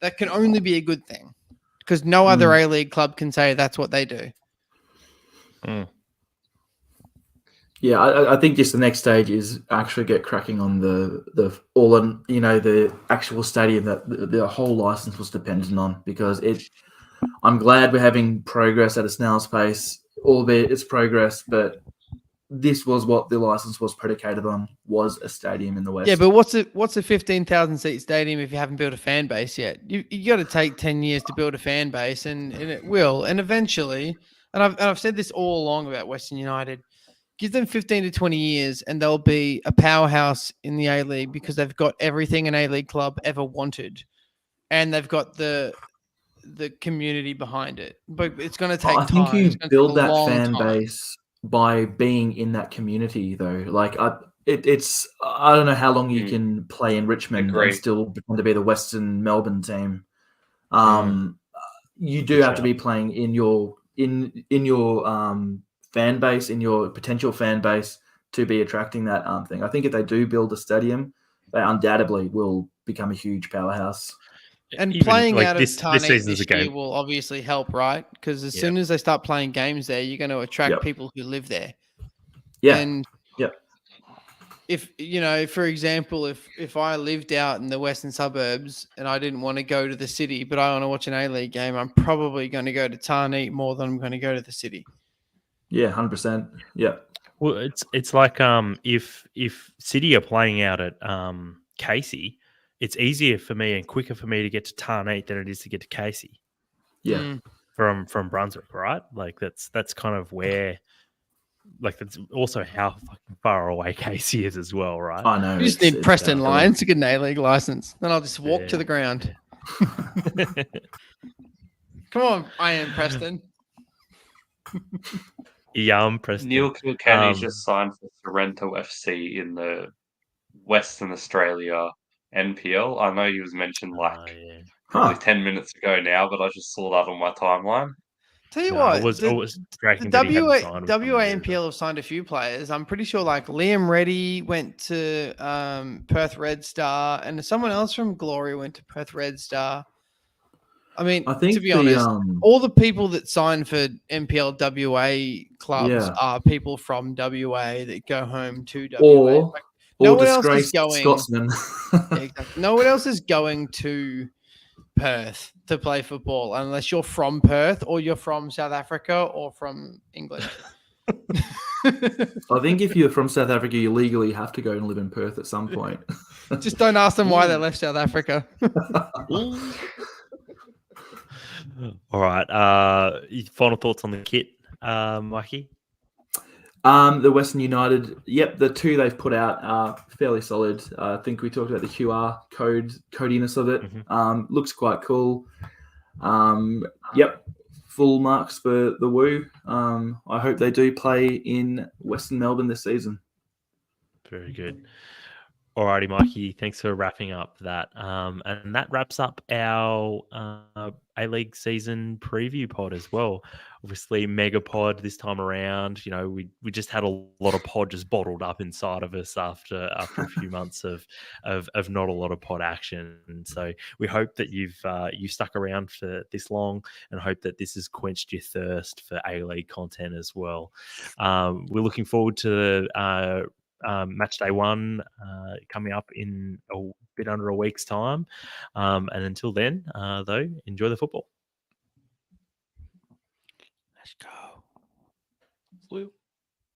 that can only be a good thing because no other A-League club can say that's what they do. Yeah, I think just the next stage is actually get cracking on the actual stadium that the whole license was dependent on, because I'm glad we're having progress at a snail's pace, albeit it's progress, but this was what the license was predicated on, was a stadium in the West. Yeah, but what's a 15,000 seat stadium if you haven't built a fan base yet? You got to take 10 years to build a fan base, and it will. And eventually, and I've said this all along about Western United, give them 15 to 20 years and they'll be a powerhouse in the A-League because they've got everything an A-League club ever wanted. And they've got the community behind it. But it's going to take time. I think you build that fan base by being in that community, though. Like, I don't know how long you can play in Richmond and still pretend to be the Western Melbourne team. You do have to be playing in your fan base, in your potential fan base, to be attracting that thing. I think if they do build a stadium, they undoubtedly will become a huge powerhouse. And even, playing like, out this of Tarneit season's this a year game. will obviously help, right? Because as Yeah. soon as they start playing games there, you're going to attract Yep. people who live there. Yeah. And Yep. if for example, if I lived out in the western suburbs and I didn't want to go to the city, but I want to watch an A-League game, I'm probably going to go to Tarneit more than I'm going to go to the city. Yeah, 100%. Yeah. Well, it's like if City are playing out at Casey, it's easier for me and quicker for me to get to Tarneit than it is to get to Casey Yeah. from Brunswick, right? Like that's kind of where, like, that's also how fucking far away Casey is as well, right? I know. You just need Preston silly. Lions to get an A-League license. Then I'll just walk to Yeah. the ground. Come on, I am Preston. Preston. Neil Kilkenny's just signed for Sorrento FC in the Western Australia NPL. I know he was mentioned probably 10 minutes ago now, but I just saw that on my timeline. Tell you No, I what, was the tracking that he hadn't signed with someone yet. WANPL have signed a few players. I'm pretty sure like Liam Reddy went to Perth Red Star, and someone else from Glory went to Perth Red Star. I mean, I think to be honest, all the people that sign for NPL WA clubs are people from WA that go home to WA. No one else is going. Scotsman. Yeah, exactly. No one else is going to Perth to play football unless you're from Perth or you're from South Africa or from England. I think if you're from South Africa, you legally have to go and live in Perth at some point. Just don't ask them why they left South Africa. All right. Final thoughts on the kit, Mikey? The Western United, the two they've put out are fairly solid. I think we talked about the QR codiness of it. Looks quite cool. Full marks for the Woo. I hope they do play in Western Melbourne this season. Very good. Alrighty, Mikey, thanks for wrapping up that. And that wraps up our A-League season preview pod as well. Obviously, mega pod this time around. You know, we just had a lot of pod just bottled up inside of us after a few months of not a lot of pod action. And so we hope that you've stuck around for this long, and hope that this has quenched your thirst for A-League content as well. We're looking forward to match day 1 coming up in a bit under a week's time. And until then, though, enjoy the football. Let's go. Blue.